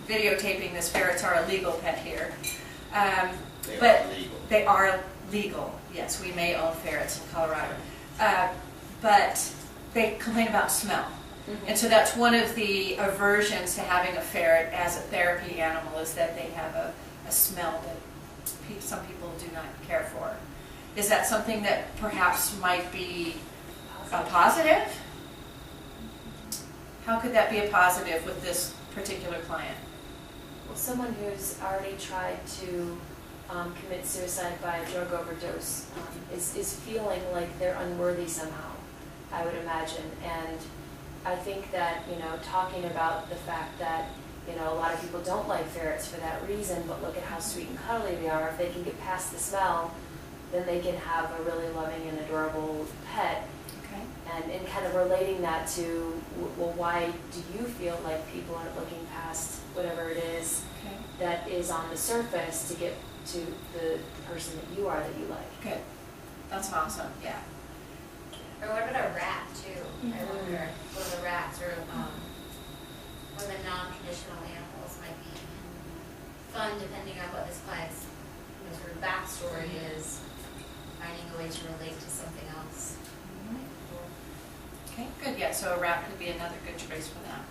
videotaping this, ferrets are a legal pet here. But they are legal. Yes, we may own ferrets in Colorado. But they complain about smell. And so that's one of the aversions to having a ferret as a therapy animal, is that they have a smell that some people do not care for. Is that something that perhaps might be a positive? How could that be a positive with this particular client? Well, someone who's already tried to commit suicide by a drug overdose is feeling like they're unworthy somehow, I would imagine. And I think that, talking about the fact that, a lot of people don't like ferrets for that reason, but look at how sweet and cuddly they are. If they can get past the smell, then they can have a really loving and adorable pet. Okay. And kind of relating that to, well, why do you feel like people aren't looking past whatever it is Okay. that is on the surface to get to the person that you are that you like? Good. That's awesome. Yeah. Or what about a rat too? I wonder, one of the rats or one of the non-traditional animals might be fun depending on what this client's sort of backstory is, finding a way to relate to something else. Okay, good. Yeah, so a rat could be another good choice for them.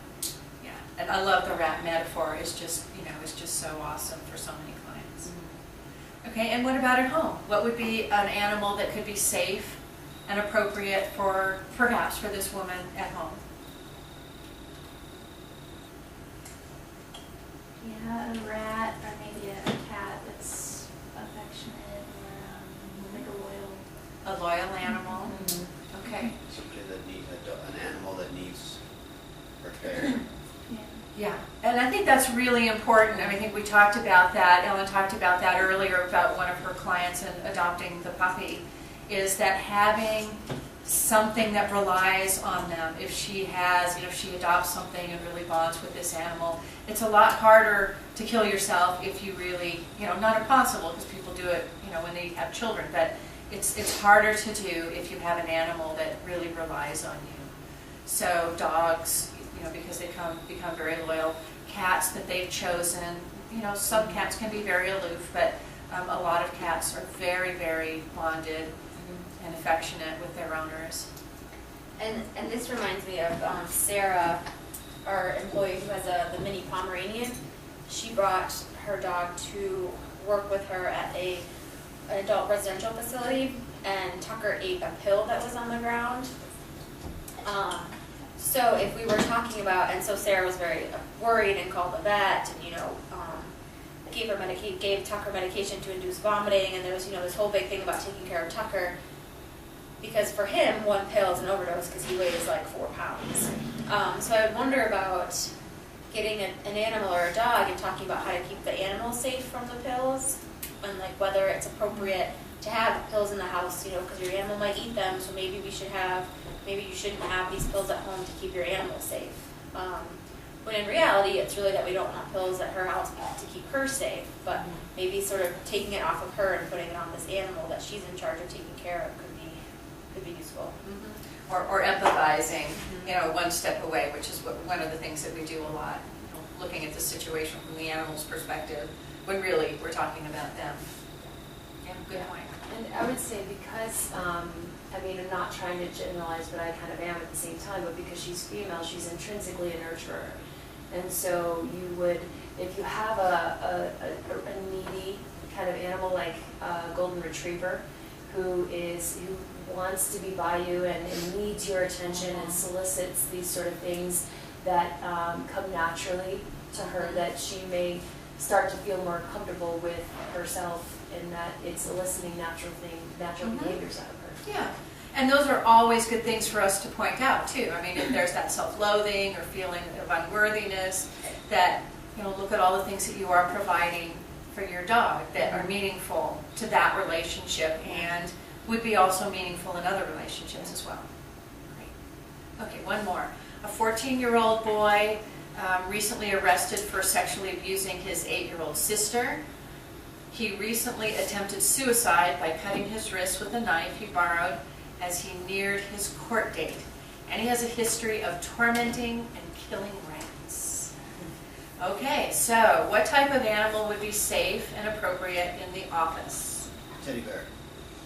Yeah, and I love the rat metaphor. It's just, it's just so awesome for so many clients. Okay, and what about at home? What would be an animal that could be safe and appropriate for, perhaps, for this woman at home? Yeah, a rat or maybe a cat that's affectionate or like a loyal. A loyal animal. Okay. Somebody that needs an animal that needs repair. Yeah. Yeah, and I think that's really important. I think we talked about that. Ellen talked about that earlier about one of her clients and adopting the puppy, is that having something that relies on them. If she has, if she adopts something and really bonds with this animal, it's a lot harder to kill yourself if you really, not impossible because people do it, when they have children, but it's harder to do if you have an animal that really relies on you. So dogs, because they become very loyal. Cats that they've chosen, some cats can be very aloof, but a lot of cats are very, very bonded and affectionate with their owners. And this reminds me of Sarah, our employee who has the mini Pomeranian. She brought her dog to work with her at an adult residential facility, and Tucker ate a pill that was on the ground. So if we were talking about, and so Sarah was very worried and called the vet, and gave Tucker medication to induce vomiting, and there was this whole big thing about taking care of Tucker, because for him 1 pill is an overdose because he weighs like 4 pounds. So I would wonder about getting an animal or a dog and talking about how to keep the animal safe from the pills, and like whether it's appropriate to have pills in the house, because your animal might eat them, so maybe you shouldn't have these pills at home to keep your animal safe. When in reality, it's really that we don't want pills at her house to keep her safe, but maybe sort of taking it off of her and putting it on this animal that she's in charge of taking care of could be useful. Mm-hmm. Or empathizing, one step away, which is one of the things that we do a lot, looking at the situation from the animal's perspective, when really we're talking about them. Yeah, good point. And I would say because, I'm not trying to generalize, but I kind of am at the same time, but because she's female, she's intrinsically a nurturer. And so you would, if you have a needy kind of animal like a golden retriever who wants to be by you and needs your attention and solicits these sort of things that come naturally to her, that she may start to feel more comfortable with herself, and that it's eliciting natural behaviors out of her. Yeah, and those are always good things for us to point out too. If there's that self-loathing or feeling of unworthiness, that look at all the things that you are providing for your dog that are meaningful to that relationship and would be also meaningful in other relationships as well. Great. Okay, one more. A 14-year-old boy recently arrested for sexually abusing his 8-year-old sister. He recently attempted suicide by cutting his wrist with a knife he borrowed as he neared his court date. And he has a history of tormenting and killing rats. Okay, so what type of animal would be safe and appropriate in the office? Teddy bear.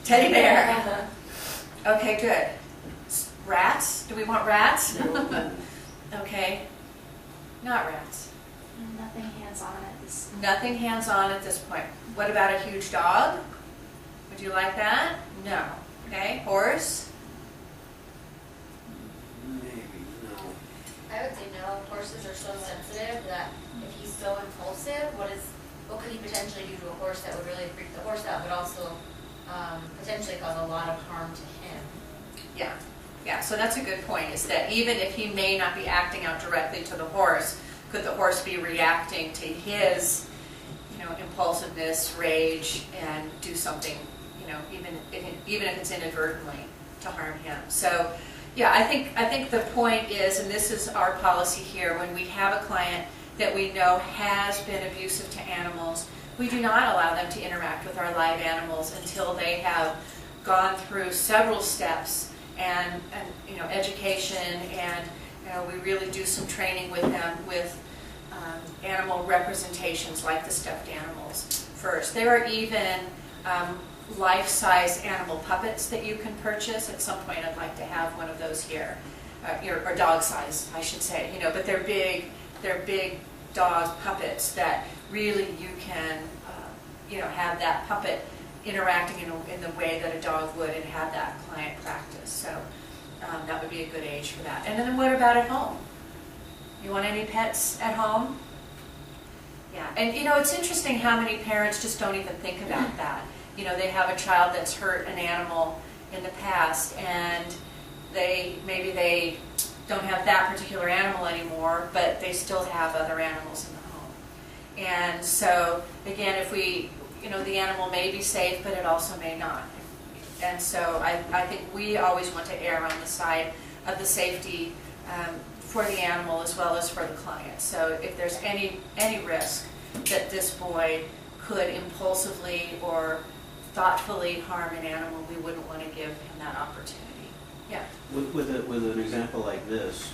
Teddy bear. Okay, good. Rats? Do we want rats? No. Okay. Not rats. Nothing hands-on at this. Nothing hands-on at this point. What about a huge dog? Would you like that? No. Okay. Horse? Maybe, no. I would say no. Horses are so sensitive that if he's so impulsive, what could he potentially do to a horse that would really freak the horse out, but also potentially cause a lot of harm to him? Yeah. Yeah, so that's a good point, is that even if he may not be acting out directly to the horse, could the horse be reacting to his, impulsiveness, rage, and do something, even if it's inadvertently, to harm him. So, yeah, I think the point is, and this is our policy here, when we have a client that we know has been abusive to animals, we do not allow them to interact with our live animals until they have gone through several steps and education, and we really do some training with them with animal representations like the stuffed animals first. There are even life-size animal puppets that you can purchase. At some point I'd like to have one of those here, or dog size I should say, but they're big dog puppets that really you can have that puppet interacting in the way that a dog would and have that client practice. So that would be a good age for that. And then what about at home? You want any pets at home? Yeah, and it's interesting how many parents just don't even think about that. They have a child that's hurt an animal in the past, and maybe they don't have that particular animal anymore, but they still have other animals in the home. And so again, if the animal may be safe, but it also may not. And so I think we always want to err on the side of the safety for the animal as well as for the client. So if there's any risk that this boy could impulsively or thoughtfully harm an animal, we wouldn't want to give him that opportunity. Yeah. With an example like this,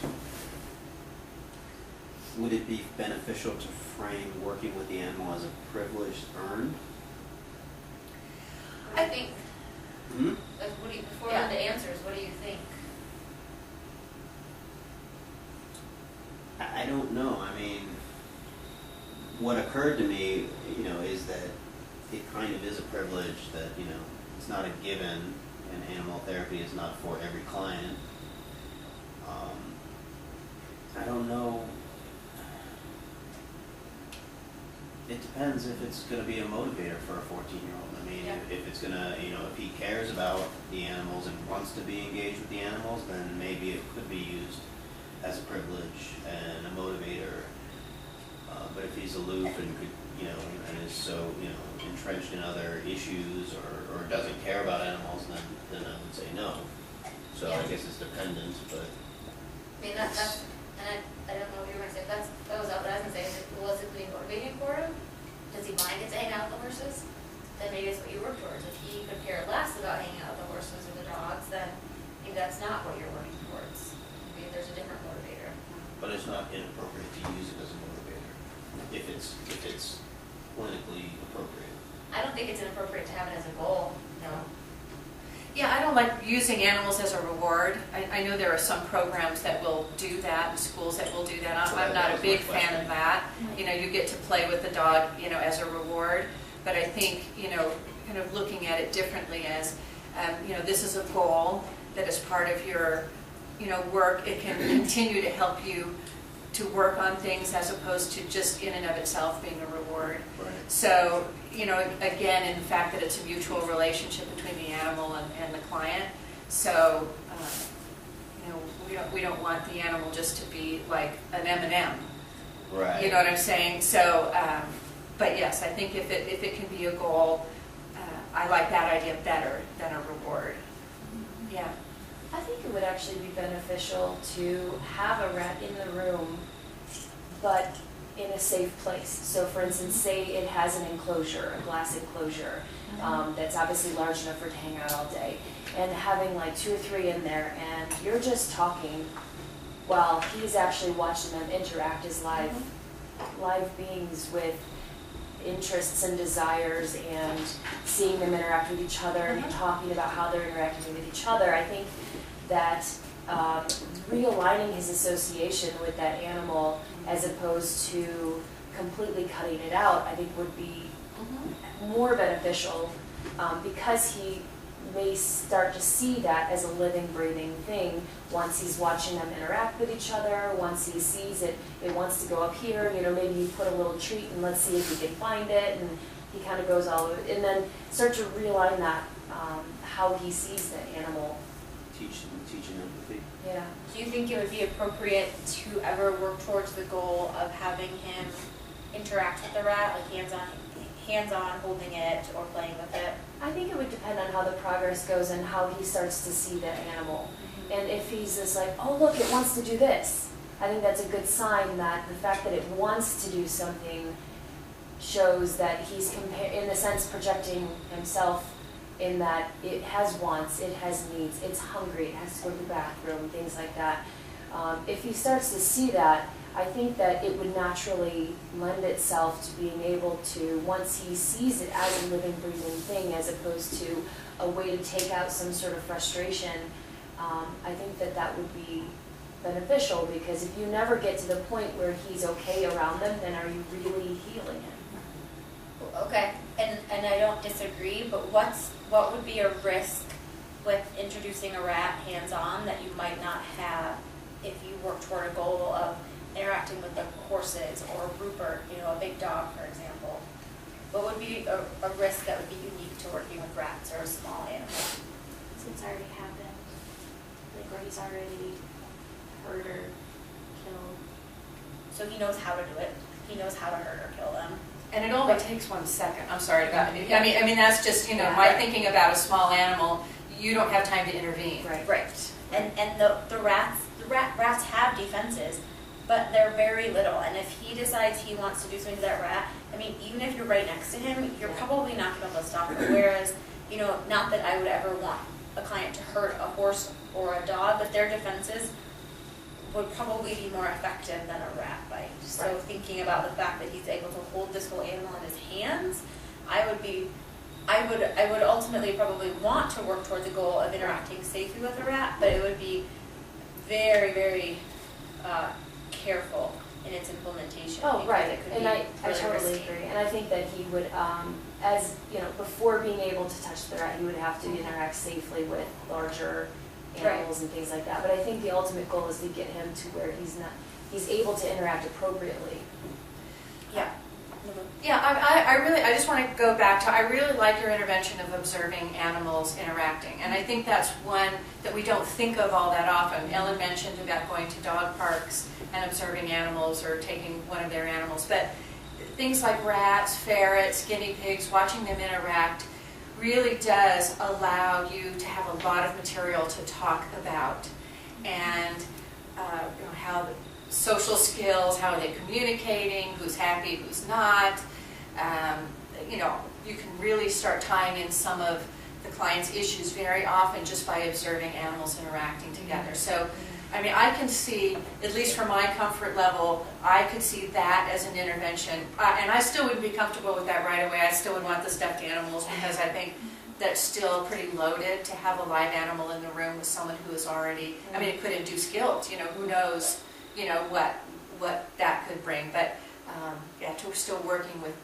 would it be beneficial to frame working with the animal as a privilege earned? I think, Hmm? like, what do you, before Yeah. the answers, what do you think? I don't know. I mean, what occurred to me, is that it kind of is a privilege that, it's not a given, and animal therapy is not for every client. I don't know. It depends if it's going to be a motivator for a 14-year-old. I mean, Yeah. if it's going to, if he cares about the animals and wants to be engaged with the animals, then maybe it could be used as a privilege and a motivator. But if he's aloof and could, and is so, entrenched in other issues or doesn't care about animals, then I would say no. So Yeah. I guess it's dependent, but I mean, that's, and I don't know what you were gonna say, that was what I was gonna say, was it being motivating for him? Does he mind get to hang out with the horses? Then maybe it's what you work towards. If he could care less about hanging out with the horses or the dogs, then maybe that's not what you're working towards. Maybe there's a different motivator. but it's not inappropriate to use it as a motivator if it's clinically appropriate. I don't think it's inappropriate to have it as a goal, no. Yeah, I don't like using animals as a reward. I know there are some programs that will do that and schools that will do that. I'm not a big fan of that. You get to play with the dog, as a reward. But I think, kind of looking at it differently as, this is a goal that is part of your, work. It can continue to help you to work on things as opposed to just in and of itself being a reward. Right. So, again, in the fact that it's a mutual relationship between the animal and the client. So, we don't want the animal just to be like an M&M. Right. You know what I'm saying? So, but yes, I think if it can be a goal, I like that idea better than a reward. Yeah. I think it would actually be beneficial to have a rat in the room, but in a safe place. So for instance, say it has an enclosure, a glass enclosure, that's obviously large enough for it to hang out all day, and having like 2 or 3 in there, and you're just talking while he's actually watching them interact as live beings with interests and desires, and seeing them interact with each other and talking about how they're interacting with each other. I think that realigning his association with that animal as opposed to completely cutting it out, I think would be more beneficial, because he may start to see that as a living, breathing thing once he's watching them interact with each other. Once he sees it wants to go up here, maybe you put a little treat and let's see if he can find it, and he kind of goes all over, and then start to realign that, how he sees the animal. Teaching empathy. Yeah. Do you think it would be appropriate to ever work towards the goal of having him interact with the rat, like hands-on holding it or playing with it? I think it would depend on how the progress goes and how he starts to see the animal. And if he's just like, oh look, it wants to do this, I think that's a good sign that the fact that it wants to do something shows that he's, in a sense, projecting himself in that it has wants, it has needs, it's hungry, it has to go to the bathroom, things like that. If he starts to see that, I think that it would naturally lend itself to being able to, once he sees it as a living, breathing thing as opposed to a way to take out some sort of frustration, I think that that would be beneficial, because if you never get to the point where he's okay around them, then are you really healing him? Okay, and I don't disagree, but what would be a risk with introducing a rat hands-on that you might not have if you work toward a goal of interacting with the horses or Rupert, a big dog, for example? What would be a risk that would be unique to working with rats or a small animal? So it's already happened, like where he's already hurt or killed. So he knows how to do it. He knows how to hurt or kill them. And it only takes 1 second. I'm sorry about it. Yeah. I mean that's just, my thinking about a small animal. You don't have time to intervene. Right. And the rats have defenses, but they're very little. And if he decides he wants to do something to that rat, I mean, even if you're right next to him, you're probably not going to be able to stop him. Whereas, not that I would ever want a client to hurt a horse or a dog, but their defenses would probably be more effective than a rat bite. So Right. thinking about the fact that he's able to hold this whole animal in his hands, I would ultimately probably want to work toward the goal of interacting safely with a rat, but it would be very, very careful in its implementation. Oh, because right, it could and be I really totally risky. agree, and I think that he would, as, you know, before being able to touch the rat, he would have to interact safely with larger animals and things like that, but I think the ultimate goal is to get him to where he's able to interact appropriately. Yeah. Yeah, I just want to go back to, I really like your intervention of observing animals interacting. And I think that's one that we don't think of all that often. Ellen mentioned about going to dog parks and observing animals or taking one of their animals. But things like rats, ferrets, guinea pigs, watching them interact really does allow you to have a lot of material to talk about. And you know, how the social skills, how are they communicating, who's happy, who's not. You know, you can really start tying in some of the client's issues very often just by observing animals interacting together. So, I mean, I can see, at least from my comfort level, I could see that as an intervention. And I still wouldn't be comfortable with that right away. I still would want the stuffed animals because I think that's still pretty loaded to have a live animal in the room with someone who is already, I mean, it could induce guilt, you know, who knows, you know, what that could bring. But yeah, we're still working with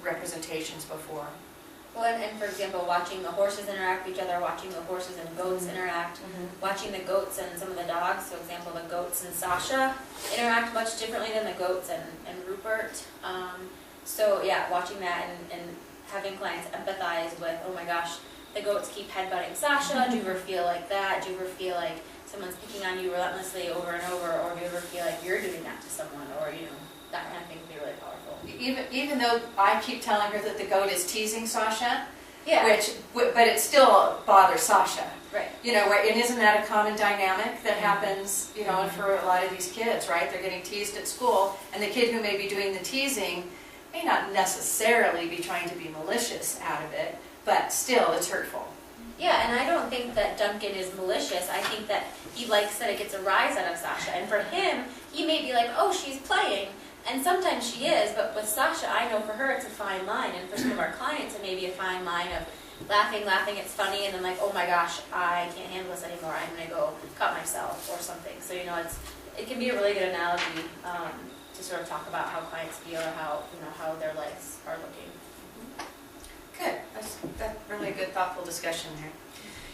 representations before. Well, and for example, watching the horses interact with each other, watching the horses and goats interact, watching the goats and some of the dogs. So, example, the goats and Sasha interact much differently than the goats and Rupert. So, yeah, watching that and having clients empathize with, oh my gosh, the goats keep headbutting Sasha. Do you ever feel like that? Do you ever feel like someone's picking on you relentlessly over and over? Or do you ever feel like you're doing that to someone? Or, you know, that kind of thing can be really powerful. Even though I keep telling her that the goat is teasing Sasha, Yeah. but it still bothers Sasha. Right. You know, and isn't that a common dynamic that happens, you know, for a lot of these kids, right? They're getting teased at school, and the kid who may be doing the teasing may not necessarily be trying to be malicious out of it, but still, it's hurtful. Yeah, and I don't think that Duncan is malicious. I think that he likes that it gets a rise out of Sasha. And for him, he may be like, oh, she's playing. And sometimes she is, but with Sasha, I know for her it's a fine line. And for some of our clients, it may be a fine line of laughing, it's funny, and then like, oh my gosh, I can't handle this anymore. I'm going to go cut myself or something. So, you know, it can be a really good analogy to sort of talk about how clients feel or how, you know, how their lives are looking. Good. That's really a good, thoughtful discussion there.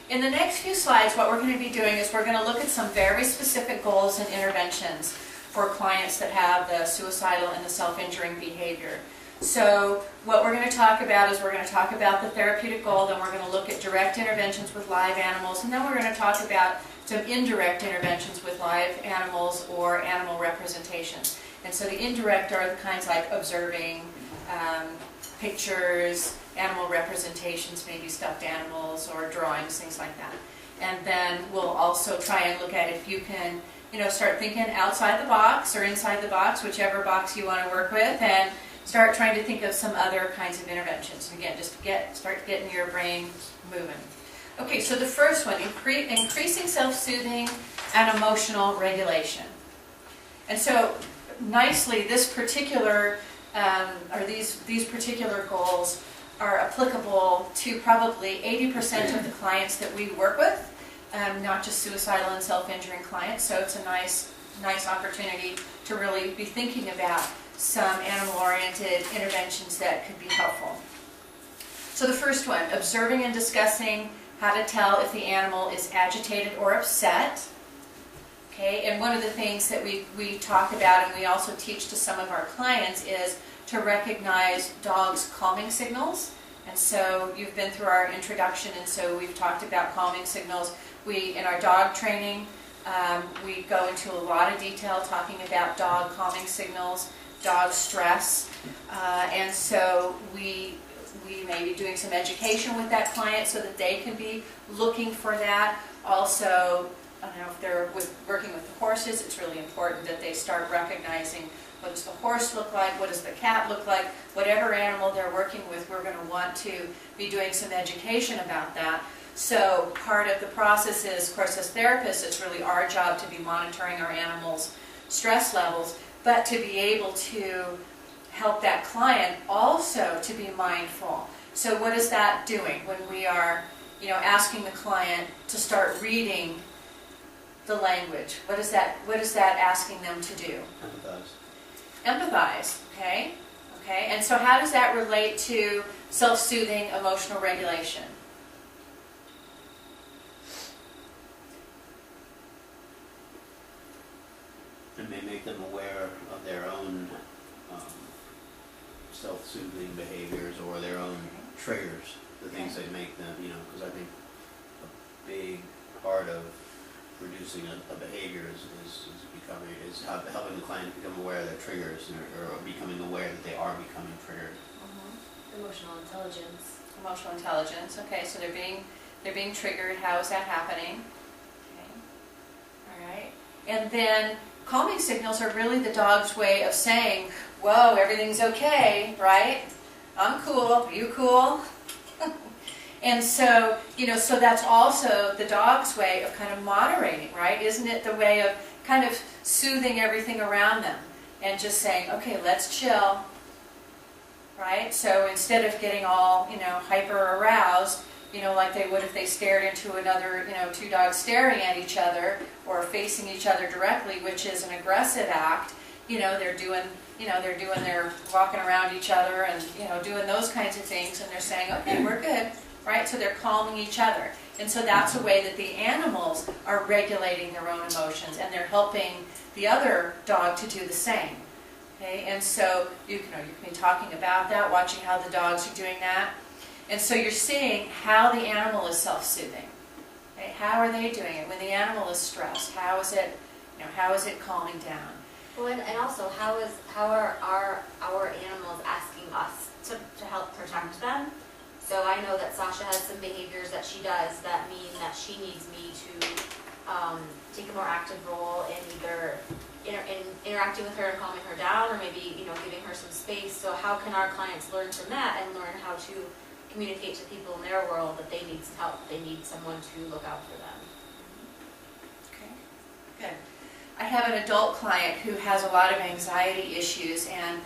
In the next few slides, what we're going to be doing is we're going to look at some very specific goals and interventions for clients that have the suicidal and the self-injuring behavior. So what we're going to talk about is we're going to talk about the therapeutic goal, then we're going to look at direct interventions with live animals, and then we're going to talk about some indirect interventions with live animals or animal representations. And so the indirect are the kinds like observing, pictures, animal representations, maybe stuffed animals or drawings, things like that. And then we'll also try and look at if you can, you know, start thinking outside the box or inside the box, whichever box you want to work with, and start trying to think of some other kinds of interventions. Again, just start getting your brain moving. Okay, so the first one, increasing self-soothing and emotional regulation. And so nicely, this particular, or these particular goals are applicable to probably 80% of the clients that we work with, not just suicidal and self-injuring clients. So it's a nice opportunity to really be thinking about some animal-oriented interventions that could be helpful. So the first one, observing and discussing how to tell if the animal is agitated or upset. Okay, and one of the things that we talk about and we also teach to some of our clients is to recognize dogs' calming signals. And so you've been through our introduction, and so we've talked about calming signals. In our dog training, we go into a lot of detail talking about dog calming signals, dog stress, and so we may be doing some education with that client so that they can be looking for that. Also, I don't know if they're working with the horses, it's really important that they start recognizing What does the horse look like? What does the cat look like? Whatever animal they're working with, we're going to want to be doing some education about that. So part of the process is, of course, as therapists, it's really our job to be monitoring our animals' stress levels, but to be able to help that client also to be mindful. So what is that doing when we are, asking the client to start reading the language? What is that asking them to do? Empathize, okay? Okay, and so how does that relate to self-soothing emotional regulation? It may make them aware of their own self-soothing behaviors or their own triggers, the things that make them, because I think a big part of reducing a behavior is helping the client become aware of their triggers or becoming aware that they are becoming triggered. Emotional intelligence. Emotional intelligence. Okay, so they're being triggered. How is that happening? Okay. All right. And then calming signals are really the dog's way of saying, "Whoa, everything's okay, right? I'm cool. You cool?" And so, so that's also the dog's way of kind of moderating, right? Isn't it the way of kind of soothing everything around them and just saying, "Okay, let's chill." Right? So instead of getting all, hyper aroused, like they would if they stared into another, two dogs staring at each other or facing each other directly, which is an aggressive act, they're doing their walking around each other and, doing those kinds of things, and they're saying, "Okay, we're good," right? So they're calming each other. And so that's a way that the animals are regulating their own emotions, and they're helping the other dog to do the same. Okay, and so you can be talking about that, watching how the dogs are doing that. And so you're seeing how the animal is self-soothing. Okay, how are they doing it? When the animal is stressed, how is it calming down? Well, and also, how are our animals asking us to help protect them? So I know that Sasha has some behaviors that she does that mean that she needs me to take a more active role in either interacting with her and calming her down, or maybe giving her some space. So how can our clients learn from that and learn how to communicate to people in their world that they need some help, they need someone to look out for them? Okay, good. I have an adult client who has a lot of anxiety issues, and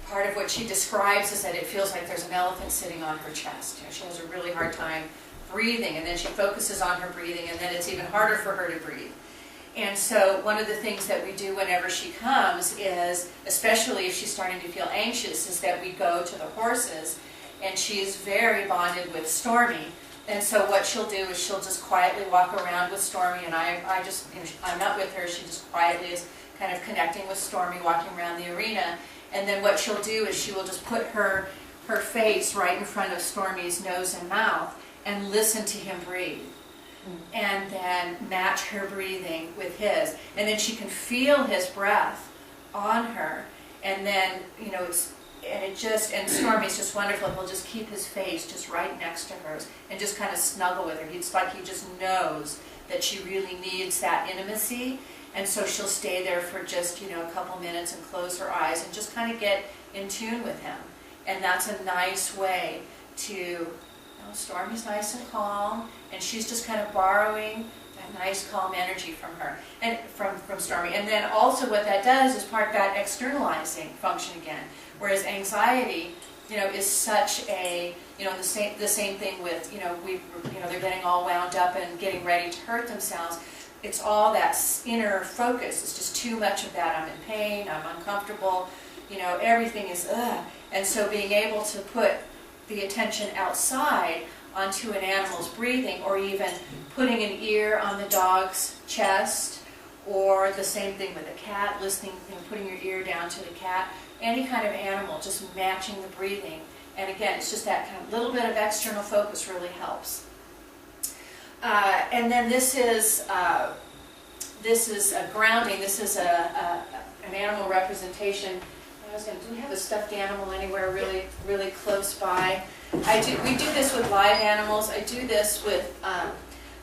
part of what she describes is that it feels like there's an elephant sitting on her chest. She has a really hard time breathing, and then she focuses on her breathing, and then it's even harder for her to breathe. And so one of the things that we do whenever she comes is, especially if she's starting to feel anxious, is that we go to the horses, and she's very bonded with Stormy. And so what she'll do is she'll just quietly walk around with Stormy, and I'm not with her, she just quietly is kind of connecting with Stormy, walking around the arena. And then what she'll do is she will just put her face right in front of Stormy's nose and mouth and listen to him breathe. And then match her breathing with his. And then she can feel his breath on her. And then, and Stormy's just wonderful. He'll just keep his face just right next to hers and just kind of snuggle with her. It's like he just knows that she really needs that intimacy. And so she'll stay there for just, a couple minutes and close her eyes and just kind of get in tune with him. And that's a nice way to, Stormy's nice and calm, and she's just kind of borrowing that nice calm energy from her, and from Stormy. And then also what that does is part of that externalizing function again. Whereas anxiety, is such a, the same thing with, they're getting all wound up and getting ready to hurt themselves. It's all that inner focus. It's just too much of that. I'm in pain, I'm uncomfortable, everything is ugh. And so being able to put the attention outside onto an animal's breathing, or even putting an ear on the dog's chest, or the same thing with a cat, listening, putting your ear down to the cat, any kind of animal, just matching the breathing. And again, it's just that kind of little bit of external focus really helps. And then this is a grounding. This is an animal representation. Do we have a stuffed animal anywhere really close by? We do this with live animals. I do this with,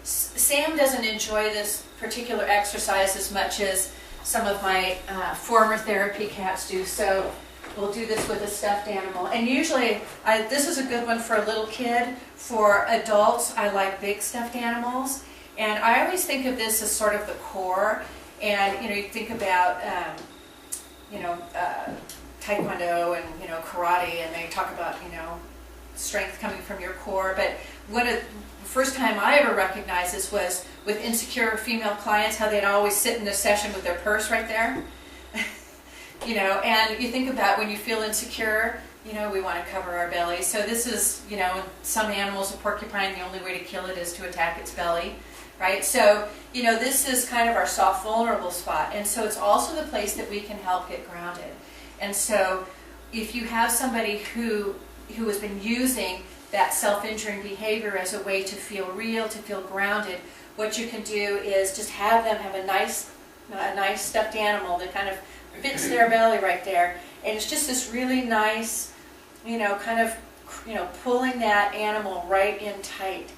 Sam doesn't enjoy this particular exercise as much as some of my former therapy cats do. So we'll do this with a stuffed animal. And usually, this is a good one for a little kid. For adults, I like big stuffed animals. And I always think of this as sort of the core. And, you know, you think about, Taekwondo and, karate, and they talk about, strength coming from your core. But the first time I ever recognized this was with insecure female clients, how they'd always sit in a session with their purse right there. And you think about when you feel insecure, we want to cover our belly. So this is, some animals, a porcupine, the only way to kill it is to attack its belly, right? So, this is kind of our soft, vulnerable spot. And so it's also the place that we can help get grounded. And so if you have somebody who has been using that self-injuring behavior as a way to feel real, to feel grounded, what you can do is just have them have a nice stuffed animal that kind of fits their belly right there. And it's just this really nice, pulling that animal right in tight.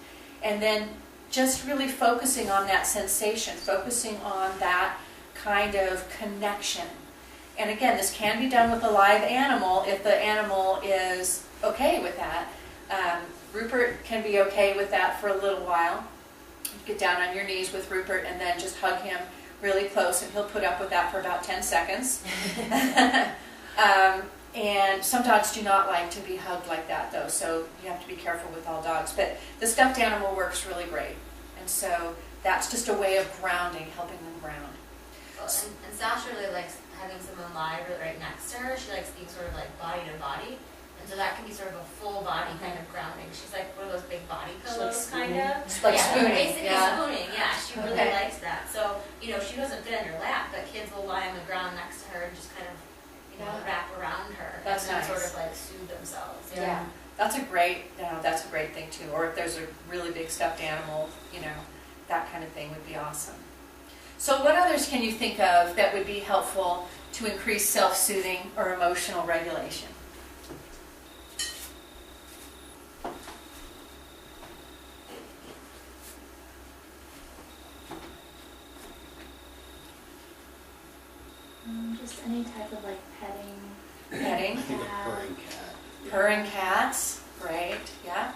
And then just really focusing on that sensation, focusing on that kind of connection. And again, this can be done with a live animal if the animal is okay with that. Rupert can be okay with that for a little while. Get down on your knees with Rupert and then just hug him really close, and he'll put up with that for about 10 seconds. And some dogs do not like to be hugged like that, though, so you have to be careful with all dogs. But the stuffed animal works really great. And so that's just a way of grounding, helping them ground. Well, and Sasha really likes having someone live right next to her. She likes being sort of like body to body. And so that can be sort of a full body kind of grounding. She's like one of those big body pillows, kind of. It's like spooning. Basically spooning, yeah. She really Okay. likes that. So, she doesn't fit on your lap, but kids will lie on the ground next to her and just kind of, wrap around her. That's and nice. Sort of like soothe themselves. Yeah. That's a great thing too. Or if there's a really big stuffed animal, that kind of thing would be awesome. So what others can you think of that would be helpful to increase self-soothing or emotional regulation? Just any type of like petting. Petting, I think a purring cat. purring cats, great, yeah.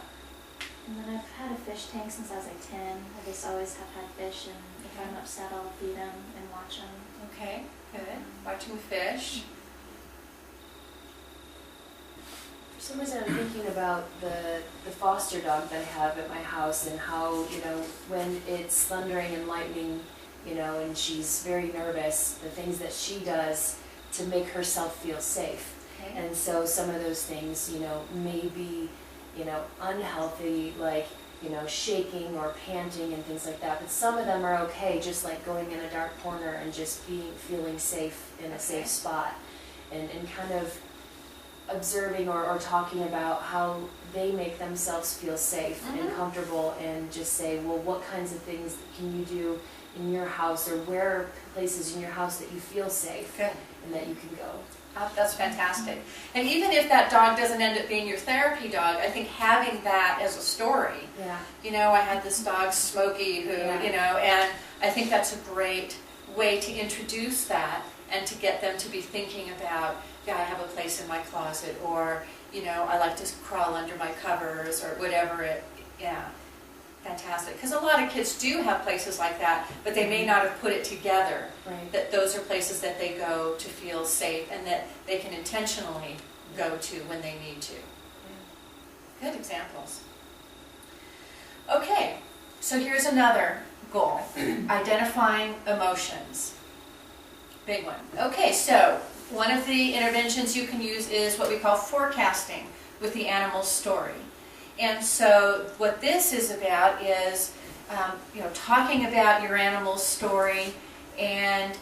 And then I've had a fish tank since I was like 10. I just always have had fish, and if I'm upset, I'll feed them and watch them. Okay, good. Watching the fish. For some reason, I'm thinking about the foster dog that I have at my house, and how, when it's thundering and lightning, and she's very nervous, the things that she does to make herself feel safe. Okay. And so some of those things, may be, unhealthy, like, shaking or panting and things like that. But some of them are okay, just like going in a dark corner and just feeling safe in a safe spot. And kind of observing or talking about how they make themselves feel safe and comfortable, and just say, well, what kinds of things can you do in your house, or where are places in your house that you feel safe Good. and that you can go. Oh, that's fantastic. And even if that dog doesn't end up being your therapy dog, I think having that as a story. Yeah. I had this dog, Smokey, who, and I think that's a great way to introduce that and to get them to be thinking about, I have a place in my closet, or, I like to crawl under my covers, or whatever Fantastic. Because a lot of kids do have places like that, but they may not have put it together. Right. That those are places that they go to feel safe, and that they can intentionally go to when they need to. Good examples. Okay, so here's another goal. Identifying emotions. Big one. Okay, so one of the interventions you can use is what we call forecasting with the animal's story. And so what this is about is, talking about your animal's story and,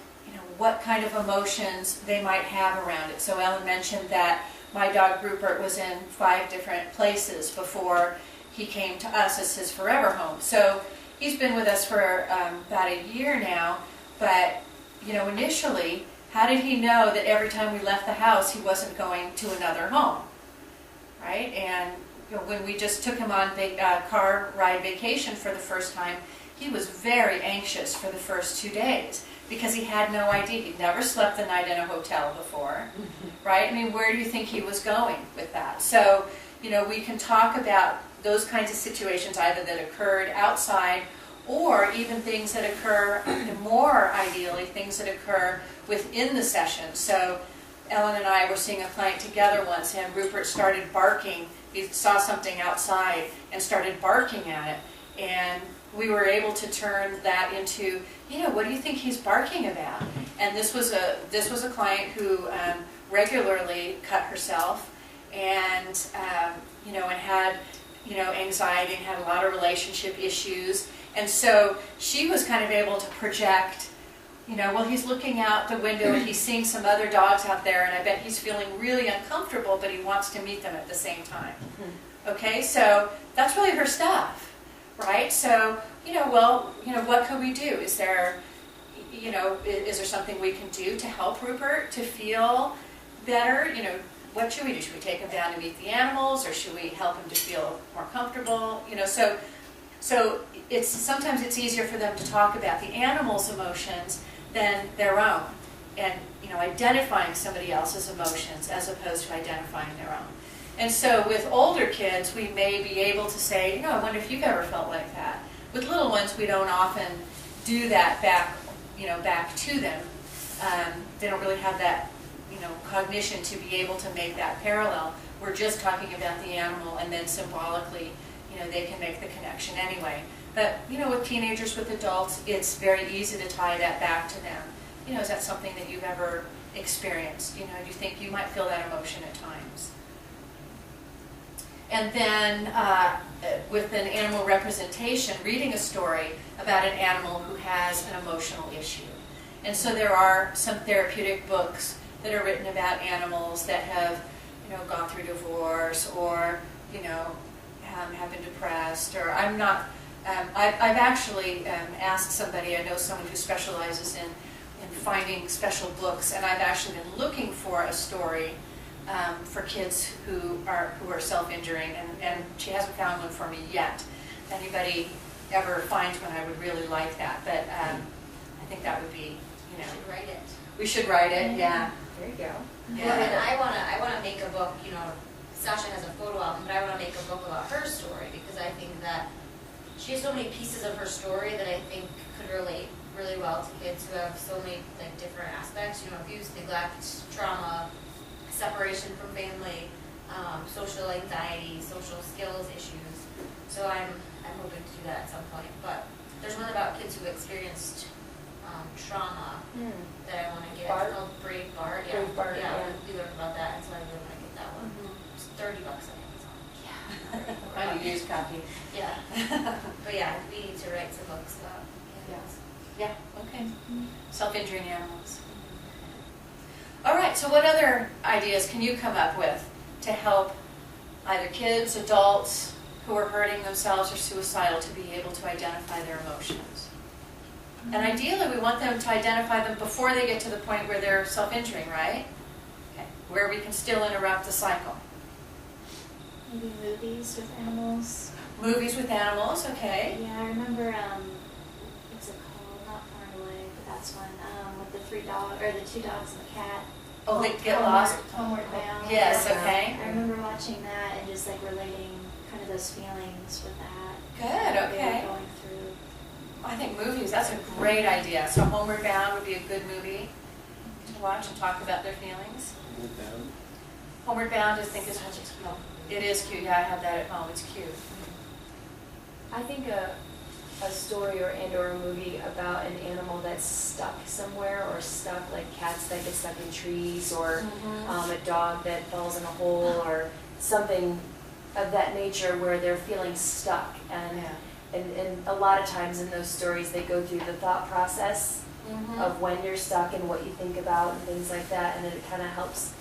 what kind of emotions they might have around it. So Ellen mentioned that my dog Rupert was in 5 different places before he came to us as his forever home. So he's been with us for about a year now, but, initially, how did he know that every time we left the house he wasn't going to another home, right? And when we just took him on car ride vacation for the first time, he was very anxious for the first 2 days because he had no idea. He'd never slept the night in a hotel before, right? I mean, where do you think he was going with that? So, you know, we can talk about those kinds of situations either that occurred outside or even things that occur, more ideally, things that occur within the session. So Ellen and I were seeing a client together once, and Rupert started barking. He saw something outside and started barking at it. And we were able to turn that into, you know, what do you think he's barking about? And this was a client who regularly cut herself, and you know, and had, you know, anxiety and had a lot of relationship issues. And so she was kind of able to project, you know, well, he's looking out the window and he's seeing some other dogs out there, and I bet he's feeling really uncomfortable, but he wants to meet them at the same time. Okay, so that's really her stuff, right? So, you know, well, you know, what could we do? Is there, you know, is there something we can do to help Rupert to feel better? You know, what should we do? Should we take him down to meet the animals, or should we help him to feel more comfortable? You know, so it's sometimes it's easier for them to talk about the animal's emotions than their own, and, you know, identifying somebody else's emotions as opposed to identifying their own. And so with older kids, we may be able to say, you know, I wonder if you've ever felt like that. With little ones, we don't often do that back, you know, back to them. They don't really have that, you know, cognition to be able to make that parallel. We're just talking about the animal, and then symbolically, you know, they can make the connection anyway. But, you know, with teenagers, with adults, it's very easy to tie that back to them. You know, is that something that you've ever experienced? You know, do you think you might feel that emotion at times? And then with an animal representation, reading a story about an animal who has an emotional issue. And so there are some therapeutic books that are written about animals that have, you know, gone through divorce, or, you know, have been depressed, or I'm not, I've actually asked somebody, I know someone who specializes in finding special books, and I've actually been looking for a story for kids who are self-injuring, and she hasn't found one for me yet. If anybody ever finds one, I would really like that, but I think that would be, you know. We should write it. We should write it, yeah. There you go. Yeah. Well, and I wanna make a book, you know, Sasha has a photo album, but I want to make a book about her story, because I think that she has so many pieces of her story that I think could relate really well to kids who have so many, like, different aspects, you know, abuse, neglect, trauma, separation from family, social anxiety, social skills issues. So I'm hoping to do that at some point. But there's one about kids who experienced trauma that I want to get. Bart? It's called Brave Bart. Yeah, Brave Bart, yeah. yeah. We learned about that, and so I really want to get that one. It's $30 on Amazon. Yeah. Find a used copy. Yeah. But yeah, we need to write some books about animals. Yeah, okay. Self-injuring animals. All right, so what other ideas can you come up with to help either kids, adults who are hurting themselves or suicidal to be able to identify their emotions? And ideally, we want them to identify them before they get to the point where they're self-injuring, right? Okay. Where we can still interrupt the cycle. Maybe movies with animals. Movies with animals, okay. Yeah, I remember, what's it called? Not Far and Away, but that's one, with the the 2 dogs and the cat. Oh, they get lost? Homeward Bound. Yes, Yeah. okay. I remember watching that and just, like, relating kind of those feelings with that. Good, that they okay. were going through. I think movies, that's a great idea. So Homeward Bound would be a good movie to watch and talk about their feelings. Homeward Bound, I think, is it is cute. Yeah, I have that at home. It's cute. I think a story or a movie about an animal that's stuck somewhere, or stuck, like cats that get stuck in trees, or a dog that falls in a hole, or something of that nature where they're feeling stuck. And a lot of times in those stories they go through the thought process of when you're stuck and what you think about and things like that, and then it kind of helps.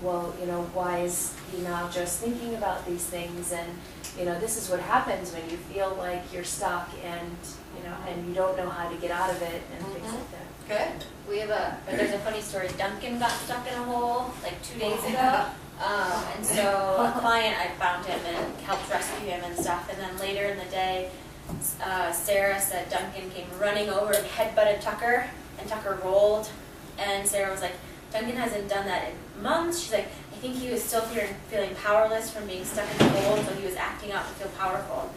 Well, you know, why is he not just thinking about these things? And, you know, this is what happens when you feel like you're stuck, and, you know, and you don't know how to get out of it, and things like that. Good. We have there's a funny story. Duncan got stuck in a hole like 2 days ago. And so a client, I found him and helped rescue him and stuff. And then later in the day, Sarah said Duncan came running over and headbutted Tucker. and Tucker rolled, and Sarah was like, Duncan hasn't done that in months. She's like, I think he was still feeling powerless from being stuck in the cold, so he was acting out to feel powerful.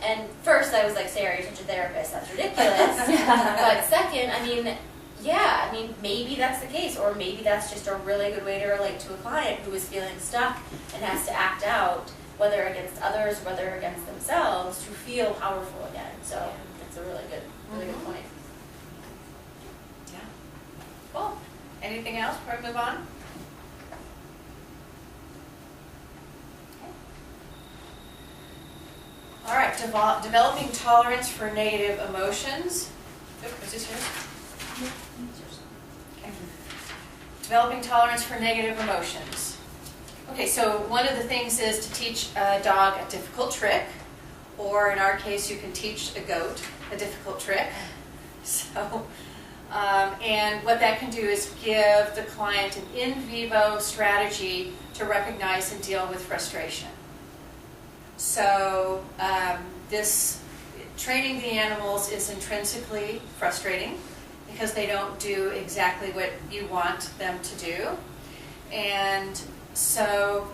And first I was like, Sarah, you're such a therapist, that's ridiculous. But second, I mean, yeah, I mean, maybe that's the case, or maybe that's just a really good way to relate to a client who is feeling stuck and has to act out, whether against others, whether against themselves, to feel powerful again. So that's a really good point. Yeah. Cool. Anything else before we move on? All right, developing tolerance for negative emotions. Oh, is this yours? Okay. Developing tolerance for negative emotions. Okay, so one of the things is to teach a dog a difficult trick, or in our case, you can teach a goat a difficult trick. So, and what that can do is give the client an in vivo strategy to recognize and deal with frustration. So this training the animals is intrinsically frustrating because they don't do exactly what you want them to do. And so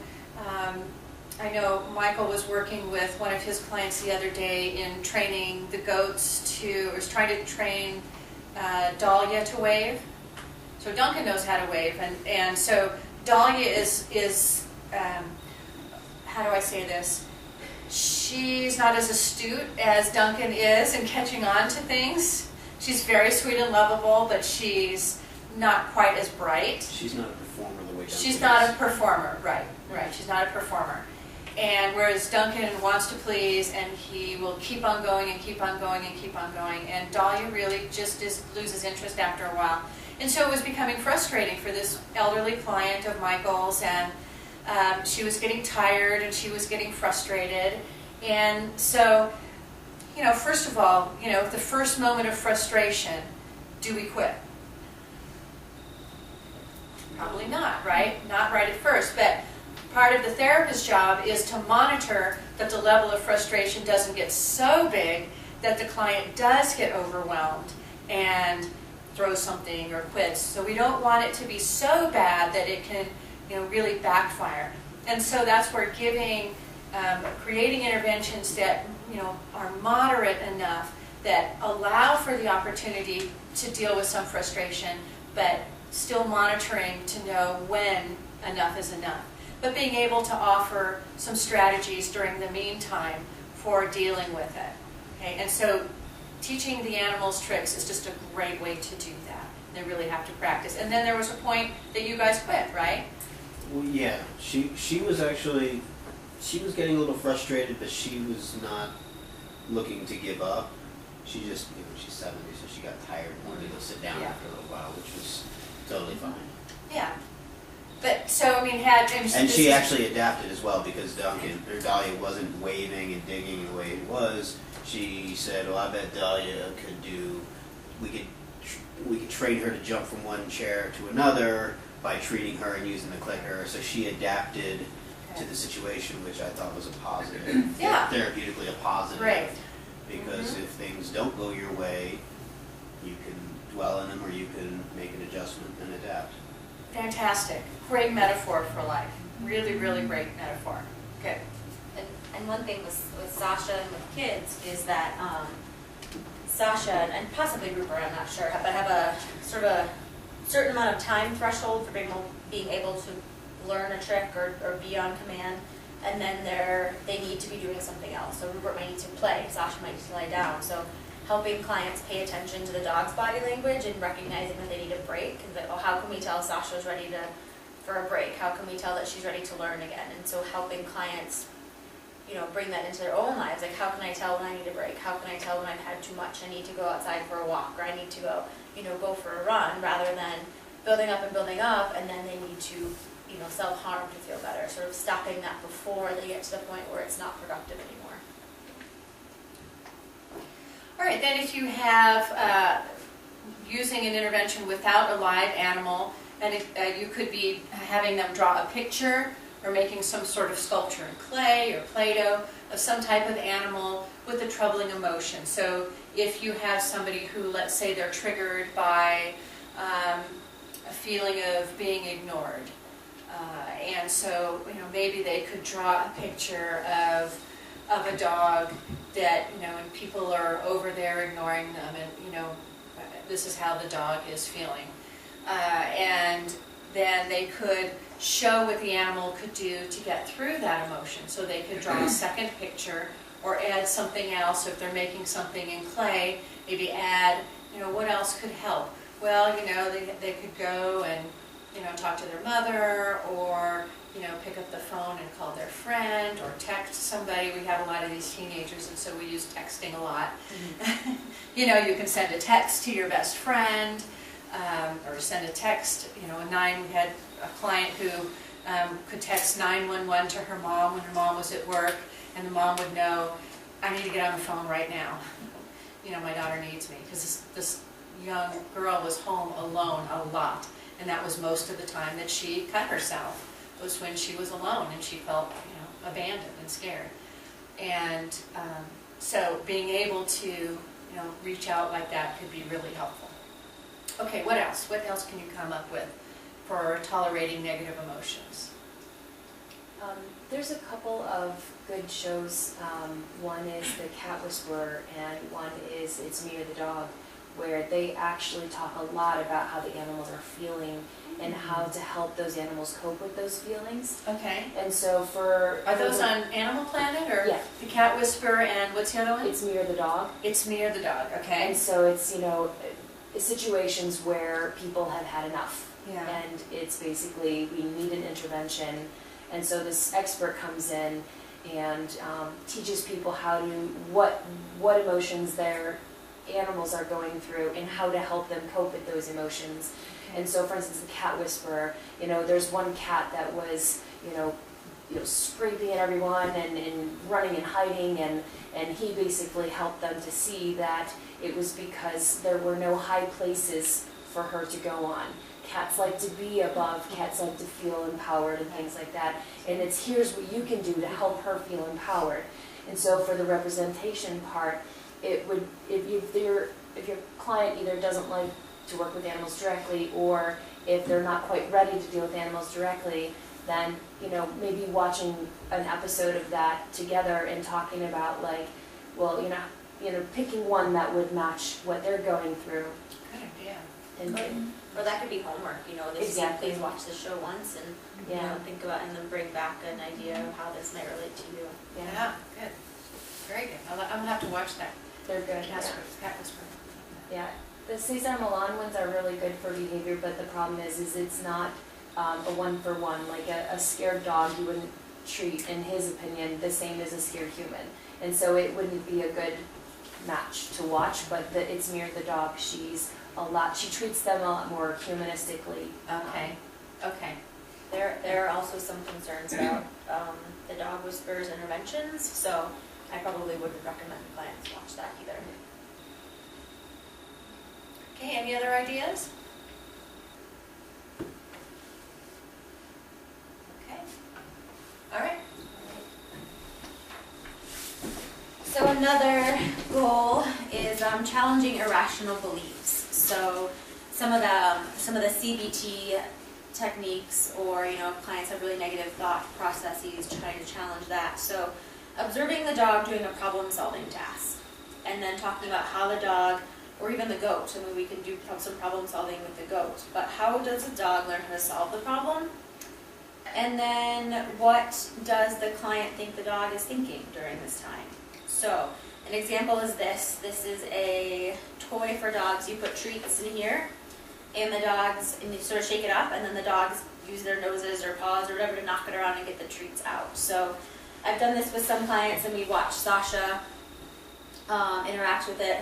I know Michael was working with one of his clients the other day in training the goats was trying to train Dahlia to wave. So Duncan knows how to wave, and so Dahlia is how do I say this? She's not as astute as Duncan is in catching on to things. She's very sweet and lovable, but she's not quite as bright. She's not a performer the way Duncan She's is. not a performer, right. She's not a performer. And whereas Duncan wants to please, and he will keep on going and keep on going and keep on going, and Dahlia really just loses interest after a while. And so it was becoming frustrating for this elderly client of Michael's, and she was getting tired and she was getting frustrated. And so, first of all, the first moment of frustration, do we quit? Probably not, right? Not right at first, but part of the therapist's job is to monitor that the level of frustration doesn't get so big that the client does get overwhelmed and throws something or quits. So we don't want it to be so bad that it can, really backfire. And so that's where creating interventions that, are moderate enough that allow for the opportunity to deal with some frustration, but still monitoring to know when enough is enough. But being able to offer some strategies during the meantime for dealing with it. Okay? And so teaching the animals tricks is just a great way to do that. They really have to practice. And then there was a point that you guys quit, right? Well, yeah, she was getting a little frustrated, but she was not looking to give up. She just, she's 70, so she got tired and wanted to go sit down after a little while, which was totally fine. Yeah. But so, and she actually adapted as well, because Dahlia wasn't waving and digging the way it was. She said, well, I bet Dahlia we could train her to jump from one chair to another by treating her and using the clicker. So she adapted to the situation, which I thought was a positive, therapeutically a positive. Right. Because if things don't go your way, you can dwell in them, or you can make an adjustment and adapt. Fantastic. Great metaphor for life. Really, really great metaphor. Good. And one thing with Sasha and with kids is that Sasha, and possibly Rupert, I'm not sure, but have a sort of a certain amount of time threshold for being able to learn a trick or be on command, and then they need to be doing something else. So Rupert might need to play, Sasha might need to lie down. So helping clients pay attention to the dog's body language and recognizing that they need a break. And that, how can we tell Sasha's ready for a break? How can we tell that she's ready to learn again? And so helping clients, bring that into their own lives. Like, how can I tell when I need a break? How can I tell when I've had too much? I need to go outside for a walk, or I need to go, go for a run, rather than building up, and then they need to, self-harm to feel better. Sort of stopping that before they get to the point where it's not productive anymore. All right, then if you have using an intervention without a live animal, and you could be having them draw a picture or making some sort of sculpture in clay or Play-Doh of some type of animal with a troubling emotion. So if you have somebody who, let's say they're triggered by a feeling of being ignored, and so maybe they could draw a picture of a dog that, and people are over there ignoring them, and this is how the dog is feeling. And then they could show what the animal could do to get through that emotion. So they could draw a second picture or add something else. If they're making something in clay, maybe add, what else could help? Well, they could go and, talk to their mother, or, pick up the phone and call their friend, or text somebody. We have a lot of these teenagers, and so we use texting a lot. Mm-hmm. You can send a text to your best friend, or send a text, we had a client who could text 911 to her mom when her mom was at work, and the mom would know, I need to get on the phone right now. My daughter needs me, because this young girl was home alone a lot, and that was most of the time that she cut herself, was when she was alone and she felt, abandoned and scared. And so being able to, reach out like that could be really helpful. Okay, what else? What else can you come up with for tolerating negative emotions? There's a couple of good shows. One is The Cat Whisperer, and one is It's Me or the Dog, where they actually talk a lot about how the animals are feeling and how to help those animals cope with those feelings. Okay. And so Are those on Animal Planet, or yeah. The Cat Whisperer, and what's the other one? It's Me or the Dog. It's Me or the Dog, okay. And so it's, situations where people have had enough. Yeah. And it's basically, we need an intervention. And so this expert comes in and teaches people how to, what emotions their animals are going through and how to help them cope with those emotions. And so, for instance, The Cat Whisperer, there's one cat that was, scraping at everyone and running and hiding, and he basically helped them to see that it was because there were no high places for her to go on. Cats like to be above, cats like to feel empowered and things like that. And it's here's what you can do to help her feel empowered. And so for the representation part, it would, if your client either doesn't like to work with animals directly, or if they're not quite ready to deal with animals directly, then maybe watching an episode of that together and talking about picking one that would match what they're going through. Good idea. And Or that could be homework, this Exactly. please watch the show once and think about, and then bring back an idea of how this might relate to you. Yeah, good. Very good. I'm going to have to watch that. they're good. Cat Whisperer. Yeah. The Cesar Millan ones are really good for behavior, but the problem is it's not a one-for-one. Like a scared dog you wouldn't treat, in his opinion, the same as a scared human. And so it wouldn't be a good match to watch, but It's Me or the Dog, she treats them a lot more humanistically. Okay. Okay. There are also some concerns about the Dog Whisperer's interventions, so I probably wouldn't recommend clients watch that either. Okay, any other ideas? Okay. All right. So another goal is challenging irrational beliefs. So some of the CBT techniques, or clients have really negative thought processes, trying to challenge that. So observing the dog doing a problem-solving task, and then talking about how the dog, or even the goat, we can do some problem-solving with the goat, but how does the dog learn how to solve the problem? And then what does the client think the dog is thinking during this time? So an example is this. This is a toy for dogs. You put treats in here, and you sort of shake it up, and then the dogs use their noses or paws or whatever to knock it around and get the treats out. So I've done this with some clients, and we watched Sasha interact with it.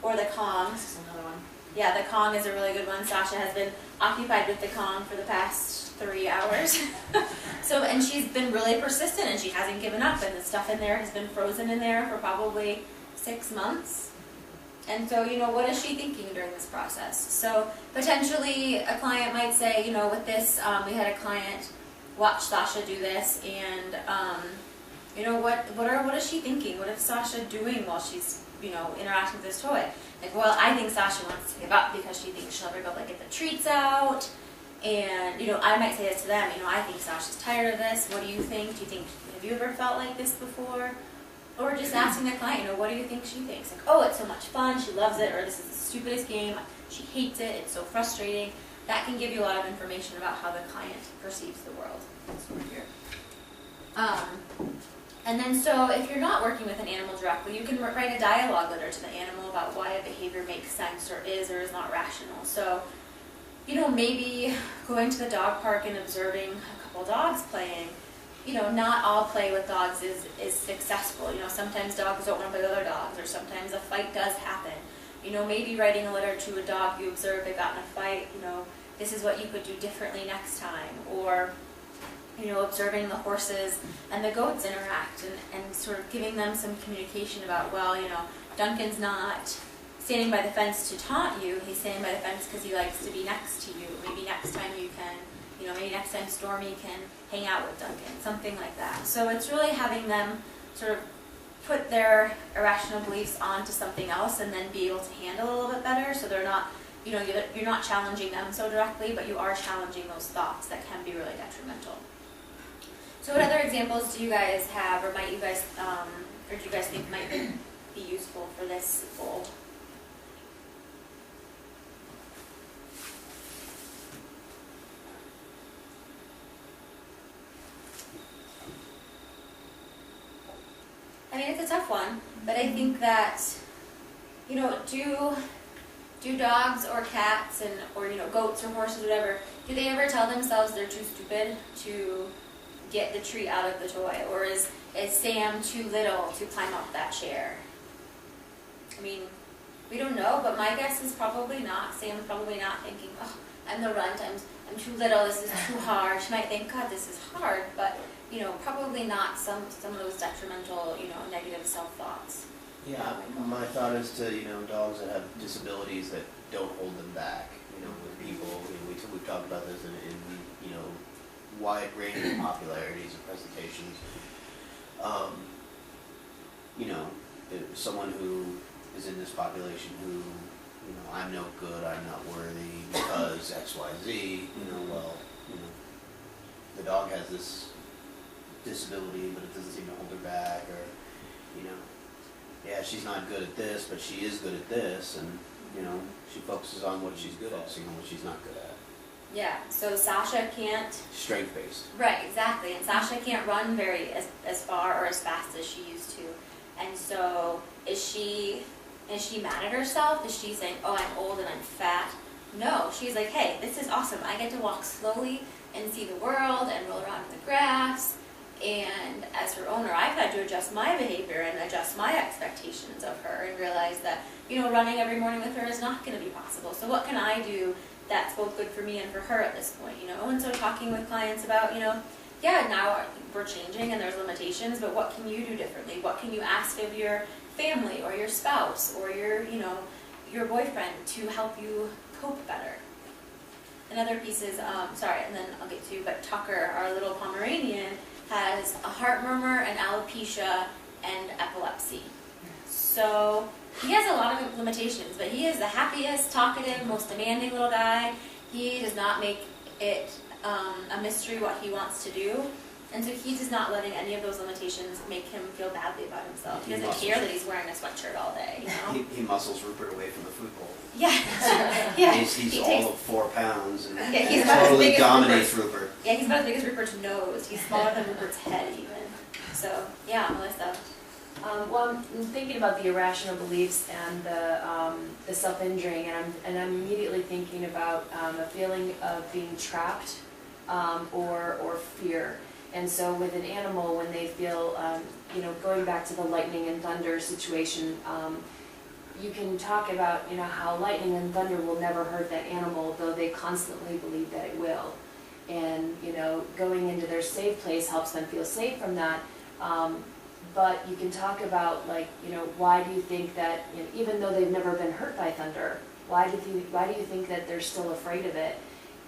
Or the Kong. This is another one. Yeah, the Kong is a really good one. Sasha has been occupied with the Kong for the past 3 hours. And she's been really persistent, and she hasn't given up, and the stuff in there has been frozen in there for probably 6 months. And so, what is she thinking during this process? So potentially a client might say, with this, we had a client watch Sasha do this, and you know, what is she thinking? What is Sasha doing while she's, you know, interacting with this toy? Like, well, I think Sasha wants to give up because she thinks she'll never go like get the treats out. And, you know, I might say this to them, you know, I think Sasha's tired of this. What do you think? Have you ever felt like this before? Or just asking the client, you know, what do you think she thinks? Like, oh, it's so much fun, she loves it, or this is the stupidest game, she hates it, it's so frustrating. That can give you a lot of information about how the client perceives the world. That's over here. And then so if you're not working with an animal directly, you can write a dialogue letter to the animal about why a behavior makes sense or is not rational. So, you know, maybe going to the dog park and observing a couple dogs playing, you know, not all play with dogs is successful. You know, sometimes dogs don't want to play with other dogs, or sometimes a fight does happen. You know, maybe writing a letter to a dog you observe they got in a fight, you know, this is what you could do differently next time. Or, you know, observing the horses and the goats interact and sort of giving them some communication about, well, you know, Duncan's not standing by the fence to taunt you, he's standing by the fence because he likes to be next to you. Maybe next time you can, you know, maybe next time Stormy can hang out with Duncan, something like that. So it's really having them sort of put their irrational beliefs onto something else and then be able to handle it a little bit better, so they're not, you know, you're not challenging them so directly, but you are challenging those thoughts that can be really detrimental. So what other examples do you guys have, or might you guys, or do you guys think might be useful for this goal? I mean, it's a tough one, but I think that, you know, do dogs or cats or you know, goats or horses, whatever, do they ever tell themselves they're too stupid to get the treat out of the toy? Or is Sam too little to climb up that chair? I mean, we don't know, but my guess is probably not. Sam's probably not thinking, oh, I'm the runt, I'm too little, this is too hard. She might think, God, this is hard, but, you know, probably not some of those detrimental, you know, negative self-thoughts. Yeah, my thought is to, you know, dogs that have disabilities that don't hold them back, you know, with people. You know, we've talked about this in you know, wide range of popularities of presentations. You know, someone who is in this population who, you know, I'm no good, I'm not worthy because X, Y, Z, you know, well, you know, the dog has this disability, but it doesn't seem to hold her back, or, you know, yeah, she's not good at this, but she is good at this, and, you know, she focuses on what she's good at, seeing what she's not good at. Yeah, so Sasha can't... Strength-based. Right, exactly, and Sasha can't run as far or as fast as she used to. And so, is she mad at herself? Is she saying, oh, I'm old and I'm fat? No, she's like, hey, this is awesome. I get to walk slowly and see the world and roll around in the grass. And as her owner, I've had to adjust my behavior and adjust my expectations of her and realize that, you know, running every morning with her is not going to be possible. So what can I do that's both good for me and for her at this point, you know? And so talking with clients about, you know, yeah, now we're changing and there's limitations, but what can you do differently? What can you ask of your family or your spouse or your, you know, your boyfriend to help you cope better? Another piece is, sorry, and then I'll get to, but Tucker, our little Pomeranian, has a heart murmur and alopecia and epilepsy. So he has a lot of limitations, but he is the happiest, talkative, most demanding little guy. He does not make it a mystery what he wants to do. And so he is not letting any of those limitations make him feel badly about himself. He doesn't care that he's wearing a sweatshirt all day, you know? He muscles Rupert away from the food bowl. Yeah, yeah. He's all of 4 pounds and Yeah, he's about as totally big as dominates Rupert. Yeah, he's about as big as Rupert's nose. He's smaller than Rupert's head even. So, yeah, Melissa. Well, I'm thinking about the irrational beliefs and the self-injuring, and I'm immediately thinking about a feeling of being trapped or fear. And so with an animal, when they feel, you know, going back to the lightning and thunder situation, you can talk about, you know, how lightning and thunder will never hurt that animal, though they constantly believe that it will. And, you know, going into their safe place helps them feel safe from that. But you can talk about, like, you know, why do you think that, you know, even though they've never been hurt by thunder, why do you think that they're still afraid of it?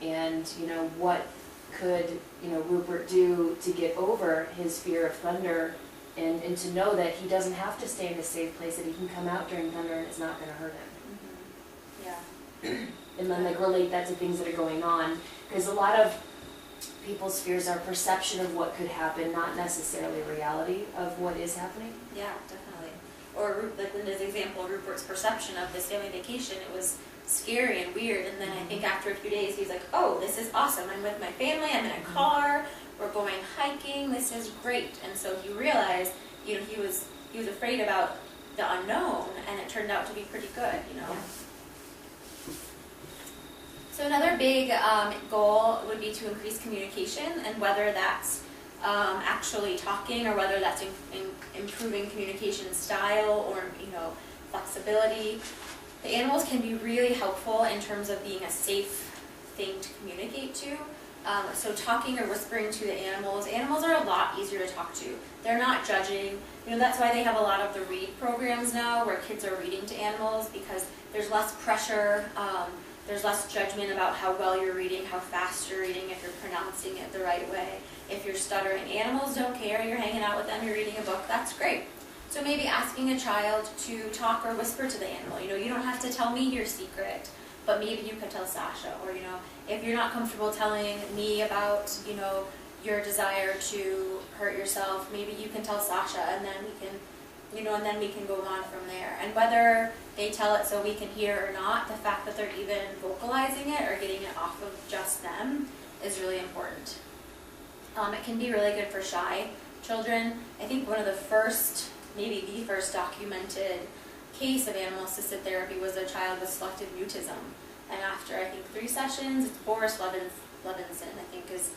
And, you know, what could, Rupert do to get over his fear of thunder and to know that he doesn't have to stay in a safe place, that he can come out during thunder and it's not going to hurt him. Yeah. And then relate that to things that are going on. Because a lot of people's fears are perception of what could happen, not necessarily reality of what is happening. Yeah, definitely. Or like Linda's example, Rupert's perception of this family vacation, it was scary and weird, and then I think after a few days he's like, oh, this is awesome, I'm with my family, I'm in a car, we're going hiking, this is great. And so he realized, he was afraid about the unknown, and it turned out to be pretty good, Yeah. So another big goal would be to increase communication, and whether that's actually talking or whether that's improving communication style or flexibility. The animals can be really helpful in terms of being a safe thing to communicate to. So talking or whispering to the animals are a lot easier to talk to. They're not judging. That's why they have a lot of the read programs now where kids are reading to animals, because there's less pressure. There's less judgment about how well you're reading, how fast you're reading, if you're pronouncing it the right way, if you're stuttering. Animals don't care. You're hanging out with them, you're reading a book, that's great. So maybe asking a child to talk or whisper to the animal. You don't have to tell me your secret, but maybe you could tell Sasha. Or, if you're not comfortable telling me about, your desire to hurt yourself, maybe you can tell Sasha, and then we can go on from there. And whether they tell it so we can hear or not, the fact that they're even vocalizing it or getting it off of just them is really important. It can be really good for shy children. I think one of the first, maybe the first documented case of animal-assisted therapy was a child with selective mutism. And after, I think, 3 sessions, it's Boris Levinson, I think is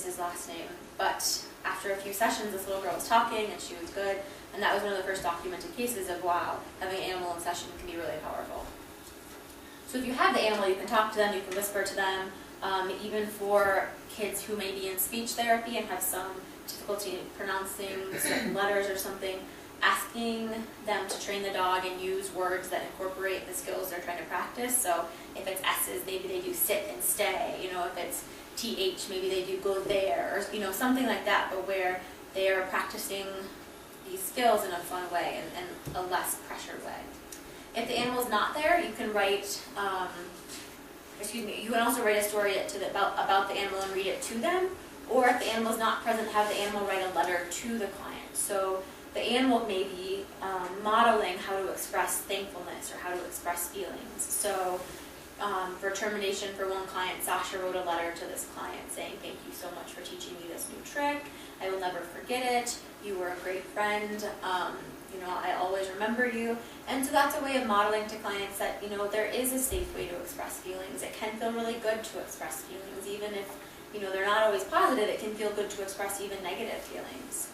his last name. But after a few sessions, this little girl was talking and she was good. And that was one of the first documented cases of, wow, having an animal in session can be really powerful. So if you have the animal, you can talk to them, you can whisper to them. Even for kids who may be in speech therapy and have some difficulty pronouncing certain letters or something, asking them to train the dog and use words that incorporate the skills they're trying to practice. So if it's S's, maybe they do sit and stay. If it's TH, maybe they do go there, or something like that, but where they are practicing these skills in a fun way and a less pressured way. If the animal's not there, you can write, you can also write a story about the animal and read it to them, or if the animal's not present, have the animal write a letter to the client. So the animal may be modeling how to express thankfulness or how to express feelings. So for termination for one client, Sasha wrote a letter to this client saying, thank you so much for teaching me this new trick. I will never forget it. You were a great friend. I always remember you. And so that's a way of modeling to clients that, there is a safe way to express feelings. It can feel really good to express feelings. Even if, they're not always positive, it can feel good to express even negative feelings.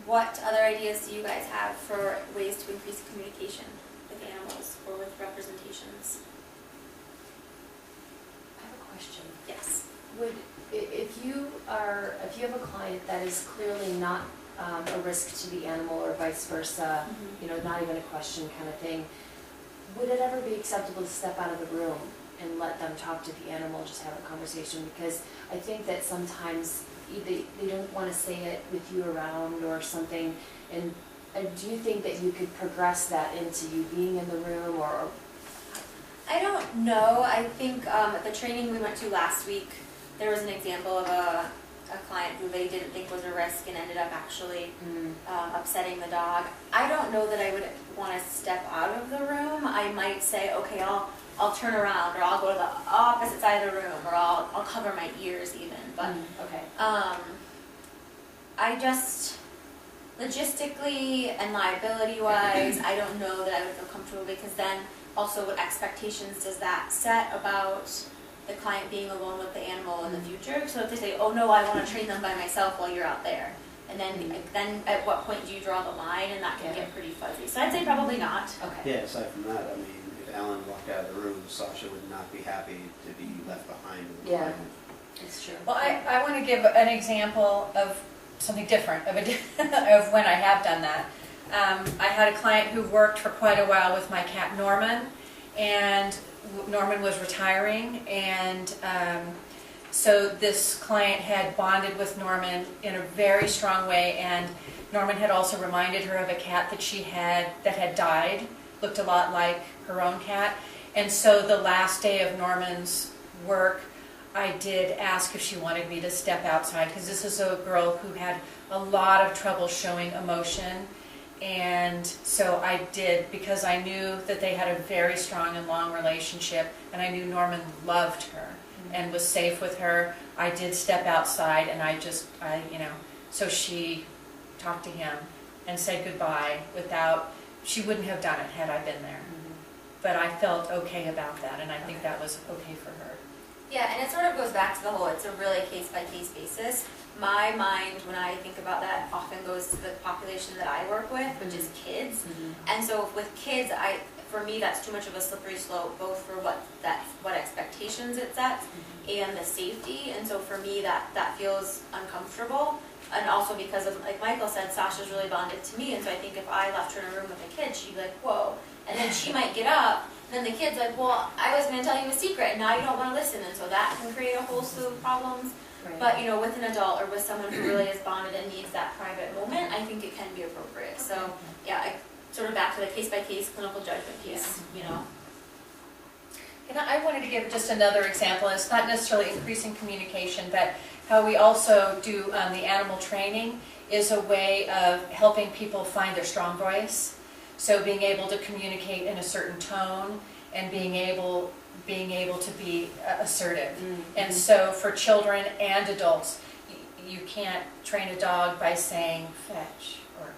What other ideas do you guys have for ways to increase communication with animals or with representations? I have a question. Yes. If you have a client that is clearly not a risk to the animal or vice versa, not even a question kind of thing, would it ever be acceptable to step out of the room and let them talk to the animal, just have a conversation? Because I think that sometimes they don't want to say it with you around or something. And do you think that you could progress that into you being in the room or? I don't know. I think at the training we went to last week, there was an example of a client who they didn't think was a risk and ended up actually upsetting the dog. I don't know that I would want to step out of the room. I might say, okay, I'll turn around, or I'll go to the opposite side of the room, or I'll cover my ears even. But okay. I just, logistically and liability-wise, I don't know that I would feel comfortable, because then also what expectations does that set about the client being alone with the animal in the future? So if they say, oh no, I want to train them by myself while you're out there, and then at what point do you draw the line? And that can get pretty fuzzy. So I'd say probably not. Okay. Yeah, aside from that, I mean, if Ellen walked out of the room, Sasha would not be happy to be left behind with the client. It's true. Well, I want to give an example of something different, of when I have done that. I had a client who worked for quite a while with my cat Norman, and Norman was retiring, and so this client had bonded with Norman in a very strong way, and Norman had also reminded her of a cat that she had that had died, looked a lot like her own cat. And so the last day of Norman's work, I did ask if she wanted me to step outside, because this is a girl who had a lot of trouble showing emotion. And so I did, because I knew that they had a very strong and long relationship, and I knew Norman loved her and was safe with her. I did step outside, and so she talked to him and said goodbye she wouldn't have done it had I been there. But I felt okay about that, and I think that was okay for her. Yeah, and it sort of goes back to the whole, it's a really case-by-case basis. My mind, when I think about that, often goes to the population that I work with, which is kids. And so with kids, for me, that's too much of a slippery slope, both for what expectations it sets and the safety. And so for me, that feels uncomfortable. And also because of, like Michael said, Sasha's really bonded to me. And so I think if I left her in a room with a kid, she'd be like, whoa. And then she might get up, and then the kid's like, well, I was going to tell you a secret, and now you don't want to listen. And so that can create a whole slew of problems. Right. But, with an adult or with someone who really is bonded and needs that private moment, I think it can be appropriate. So, yeah, sort of back to the case-by-case clinical judgment piece, And I wanted to give just another example. It's not necessarily increasing communication, but how we also do the animal training is a way of helping people find their strong voice. So being able to communicate in a certain tone and being able to be assertive. And so for children and adults, you can't train a dog by saying fetch or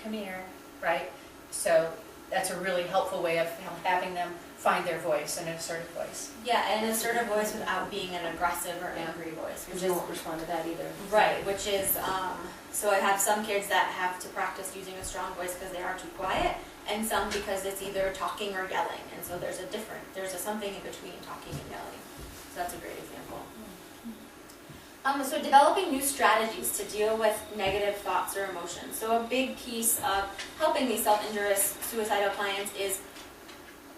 come here, right? So that's a really helpful way of having them find their voice, an assertive voice. Yeah, and an assertive voice without being an aggressive or angry voice. Because you won't respond to that either. Right, which is, so I have some kids that have to practice using a strong voice because they are too quiet, and some because it's either talking or yelling. And so there's something in between talking and yelling. So that's a great example. So developing new strategies to deal with negative thoughts or emotions. So a big piece of helping these self-injurious suicidal clients is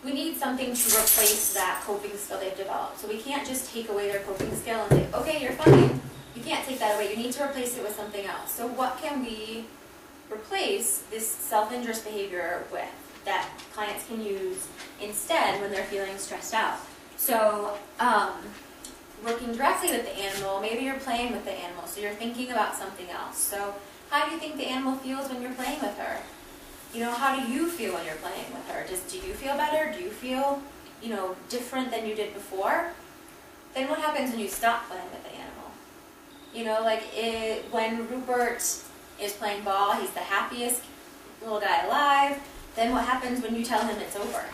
we need something to replace that coping skill they've developed. So we can't just take away their coping skill and say, okay, you're fine. You can't take that away. You need to replace it with something else. So what can we replace this self-injurious behavior with that clients can use instead when they're feeling stressed out? So working directly with the animal, maybe you're playing with the animal, so you're thinking about something else. So how do you think the animal feels when you're playing with her? How do you feel when you're playing with her? Do you feel better? Do you feel, different than you did before? Then what happens when you stop playing with the animal? When Rupert is playing ball, he's the happiest little guy alive. Then what happens when you tell him it's over?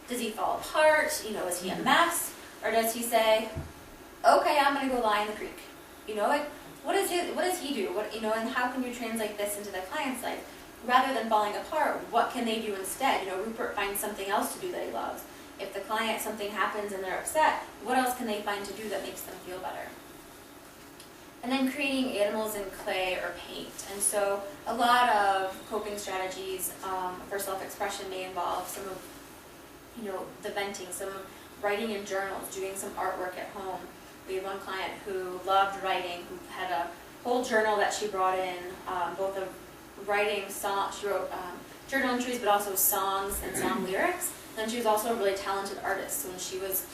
Does he fall apart? Is he a mess? Or does he say, okay, I'm going to go lie in the creek? What does he do? And how can you translate this into the client's life? Rather than falling apart, what can they do instead? Rupert finds something else to do that he loves. If the client, something happens and they're upset, what else can they find to do that makes them feel better? And then creating animals in clay or paint. And so a lot of coping strategies for self-expression may involve some of, the venting, some writing in journals, doing some artwork at home. We had one client who loved writing, who had a whole journal that she brought in, both of writing songs. She wrote journal entries, but also songs and song lyrics. And she was also a really talented artist. So when she was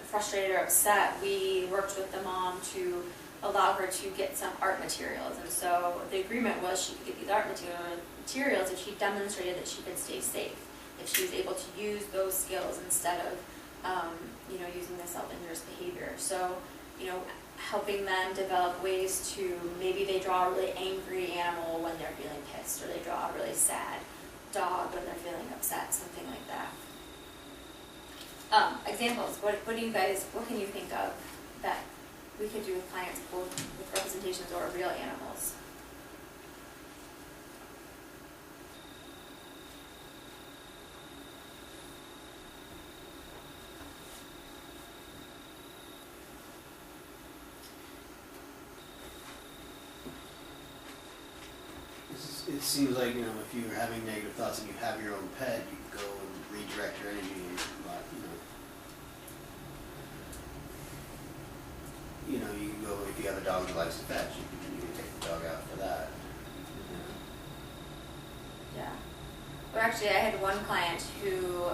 frustrated or upset, we worked with the mom to allow her to get some art materials. And so the agreement was she could get these art materials if she demonstrated that she could stay safe, if she was able to use those skills instead of using the self-injurious behavior. So helping them develop ways to, maybe they draw a really angry animal when they're feeling pissed, or they draw a really sad dog when they're feeling upset, something like that. Examples, what can you think of that we could do with clients, both with representations or real animals? This is it seems like, you know, if you're having negative thoughts and you have your own pet, you can go and redirect your energy and, you know, you can go, if you have a dog that likes to fetch, you can take the dog out for that. Yeah. Or actually, I had one client who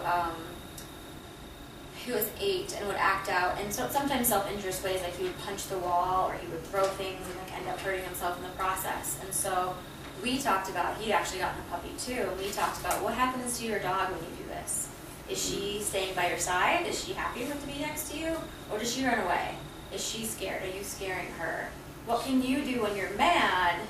was 8 and would act out, and so sometimes self-injurious ways, like he would punch the wall or he would throw things and like end up hurting himself in the process. And so we talked about, he'd actually gotten a puppy too, and we talked about what happens to your dog when you do this. Is she staying by your side? Is she happy with to be next to you? Or does she run away? Is she scared? Are you scaring her? What can you do when you're mad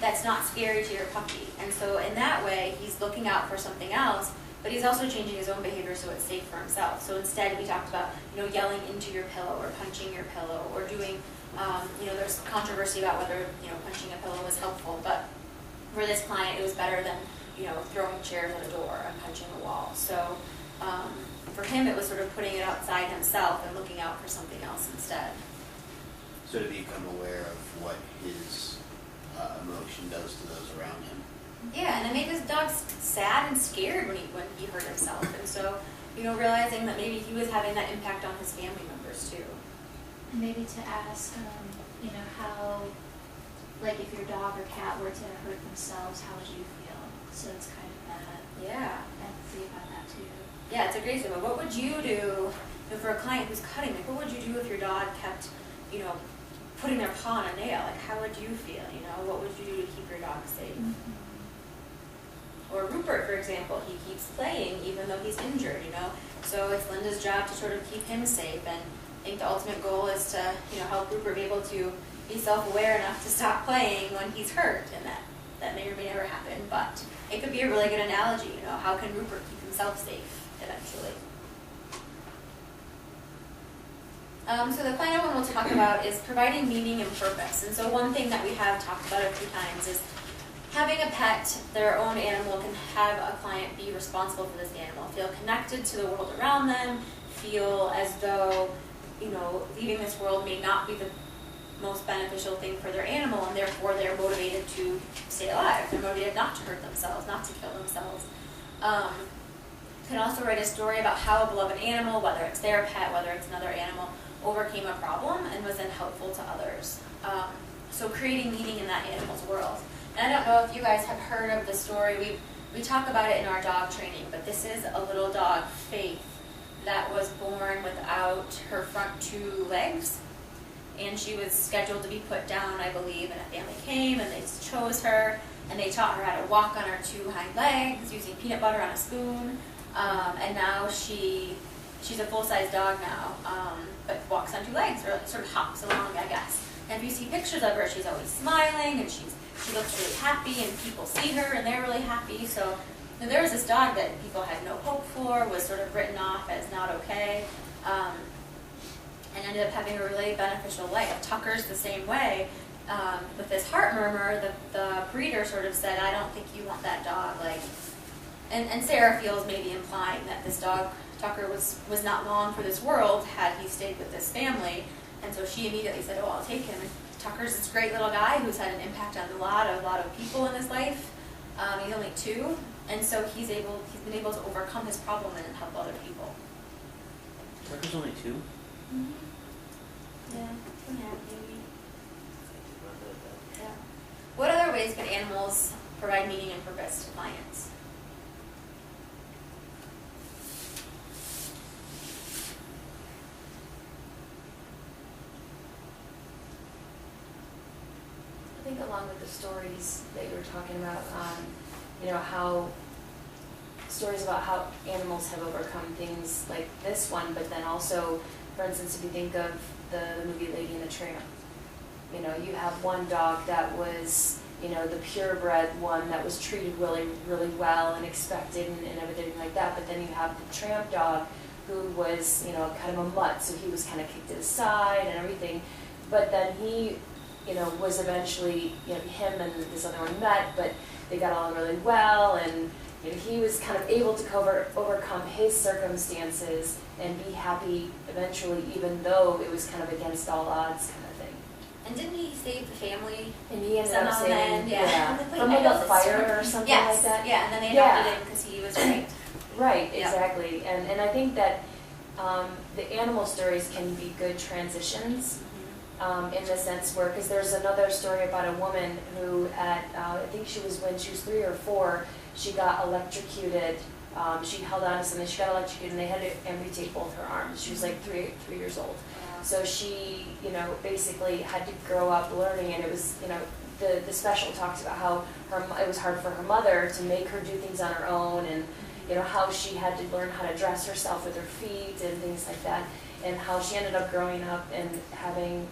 that's not scary to your puppy? And so in that way, he's looking out for something else, but he's also changing his own behavior so it's safe for himself. So instead, we talked about, you know, yelling into your pillow or punching your pillow or doing, you know, there's controversy about whether, you know, punching a pillow was helpful, but for this client, it was better than, you know, throwing chairs at a door and punching a wall. So for him, it was sort of putting it outside himself and looking out for something else instead. So to become aware of what his emotion does to those around him. Yeah, and it made his dog sad and scared when he hurt himself. And so, you know, realizing that maybe he was having that impact on his family members too. Maybe to ask, you know, how, like if your dog or cat were to hurt themselves, how would you feel? So it's kind of that empathy about that too. Yeah, it's a great thing. But what would you do, you know, for a client who's cutting? Like, what would you do if your dog kept, you know, putting their paw on a nail? Like, how would you feel? You know, what would you do to keep your dog safe? Mm-hmm. Or Rupert, for example, he keeps playing even though he's injured. You know, so it's Linda's job to sort of keep him safe. And I think the ultimate goal is to, you know, help Rupert be able to be self-aware enough to stop playing when he's hurt, and that may or may never happen. But it could be a really good analogy. You know, how can Rupert keep himself safe eventually? So the final one we'll talk about is providing meaning and purpose. And so one thing that we have talked about a few times is having a pet, their own animal, can have a client be responsible for this animal, feel connected to the world around them, feel as though, you know, leaving this world may not be the most beneficial thing for their animal, and therefore they're motivated to stay alive. They're motivated not to hurt themselves, not to kill themselves. Can also write a story about how a beloved animal, whether it's their pet, whether it's another animal, overcame a problem and was then helpful to others. So creating meaning in that animal's world. And I don't know if you guys have heard of the story. We talk about it in our dog training, but this is a little dog, Faith, that was born without her front 2 legs. And she was scheduled to be put down, I believe, and a family came and they chose her and they taught her how to walk on her 2 hind legs using peanut butter on a spoon. And now she's a full-size dog now, but walks on 2 legs, or sort of hops along, I guess. And if you see pictures of her, she's always smiling, and she looks really happy, and people see her, and they're really happy. So there was this dog that people had no hope for, was sort of written off as not okay, and ended up having a really beneficial life. Tucker's the same way. With this heart murmur, the breeder sort of said, I don't think you want that dog. Like, and Sarah feels maybe implying that this dog, Tucker, was not long for this world had he stayed with this family. And so she immediately said, oh, I'll take him. And Tucker's this great little guy who's had an impact on a lot of people in his life. He's only 2, and so he's been able to overcome his problem and help other people. Tucker's only 2? Mm-hmm. Yeah, 2.5 maybe. Yeah. What other ways can animals provide meaning and purpose to clients? I think along with the stories that you were talking about, you know, how stories about how animals have overcome things like this one, but then also, for instance, if you think of the movie Lady and the Tramp, you know, you have one dog that was, you know, the purebred one that was treated really, really well and expected and everything like that, but then you have the tramp dog who was, you know, kind of a mutt, so he was kind of kicked to the side and everything, but then he, you know, was eventually, you know, him and this other one met, but they got along really well, and you know, he was kind of able to overcome his circumstances and be happy eventually, even though it was kind of against all odds kind of thing. And didn't he save the family? And he ended up Somehow saving, then, yeah. from like a fire or something Yes, like that. yeah, and then they Yeah. adopted him because he was raped. Right, Yeah. exactly. And I think that the animal stories can be good transitions in the sense where, because there's another story about a woman who at, I think when she was 3 or 4, she got electrocuted. She held on to something, she got electrocuted, and they had to amputate both her arms. She was like 3 years old. So she, basically had to grow up learning, and it was, the special talks about how it was hard for her mother to make her do things on her own, and how she had to learn how to dress herself with her feet and things like that, and how she ended up growing up and having,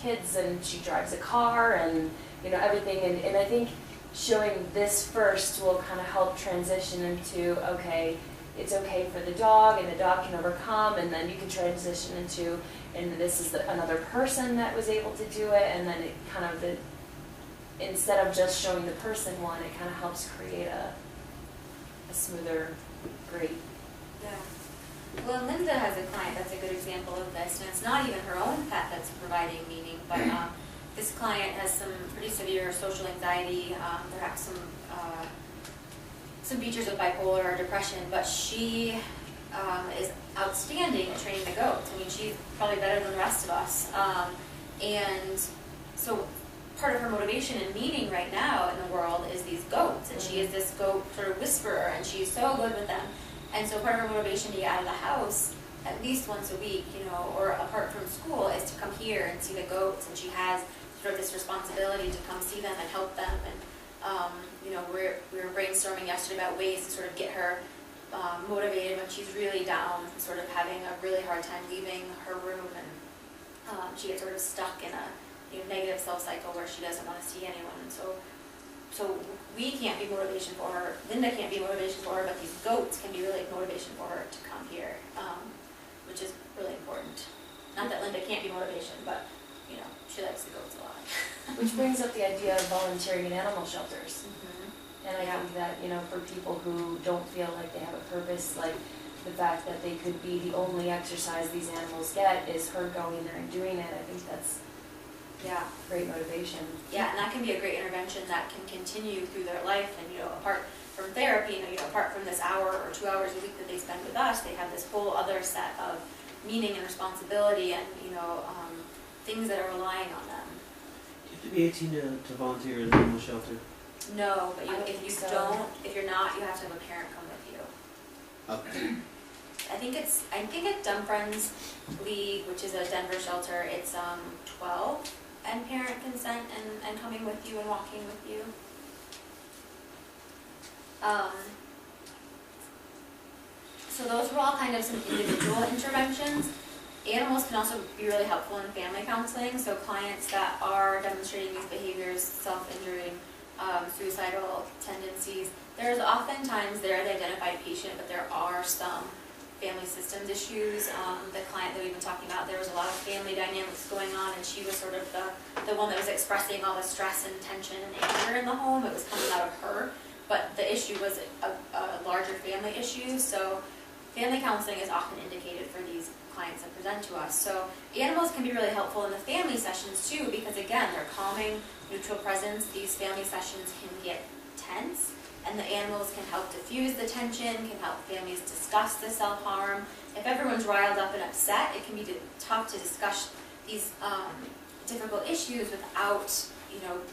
kids, and she drives a car and, everything. And I think showing this first will kind of help transition into, okay, it's okay for the dog, and the dog can overcome, and then you can transition into, and this is another person that was able to do it, and then it kind of, instead of just showing the person one, it kind of helps create a smoother, great. Yeah. Well, Linda has a client that's a good example of this, and it's not even her own pet that's providing meaning, but this client has some pretty severe social anxiety. There are some features of bipolar or depression, but she is outstanding at training the goats. I mean, she's probably better than the rest of us. And so part of her motivation and meaning right now in the world is these goats, and she is this goat sort of whisperer, and she's so good with them. And so part of her motivation to get out of the house at least once a week, or apart from school, is to come here and see the goats, and she has sort of this responsibility to come see them and help them. And we were brainstorming yesterday about ways to sort of get her motivated when she's really down, sort of having a really hard time leaving her room, and she gets sort of stuck in a negative self-cycle where she doesn't want to see anyone. And so we can't be motivation for her, Linda can't be motivation for her, but these goats can be really motivation for her to come here, which is really important. Not that Linda can't be motivation, but she likes the goats a lot. Which brings up the idea of volunteering in animal shelters. Mm-hmm. And I think that, for people who don't feel like they have a purpose, like the fact that they could be the only exercise these animals get is her going there and doing it, I think that's great motivation. Yeah, and that can be a great intervention that can continue through their life, and apart from therapy, apart from this hour or 2 hours a week that they spend with us, they have this whole other set of meaning and responsibility, and things that are relying on them. Do you have to be 18 to volunteer in an animal shelter? No, but if you're not, you have to have a parent come with you. Okay. I think at Dumb Friends League, which is a Denver shelter, it's 12 and parent consent and coming with you and walking with you. So those were all kind of some individual interventions. Animals can also be really helpful in family counseling. So clients that are demonstrating these behaviors, self-injuring, suicidal tendencies, there's oftentimes the identified patient, but there are some family systems issues. The client that we've been talking about, there was a lot of family dynamics going on, and she was sort of the one that was expressing all the stress and tension and anger in the home. It was coming out of her, but the issue was a larger family issue. So family counseling is often indicated for these clients that present to us. So animals can be really helpful in the family sessions too, because again, they're calming, neutral presence. These family sessions can get tense, and the animals can help diffuse the tension, can help families discuss the self-harm. If everyone's riled up and upset, it can be tough to discuss these difficult issues without,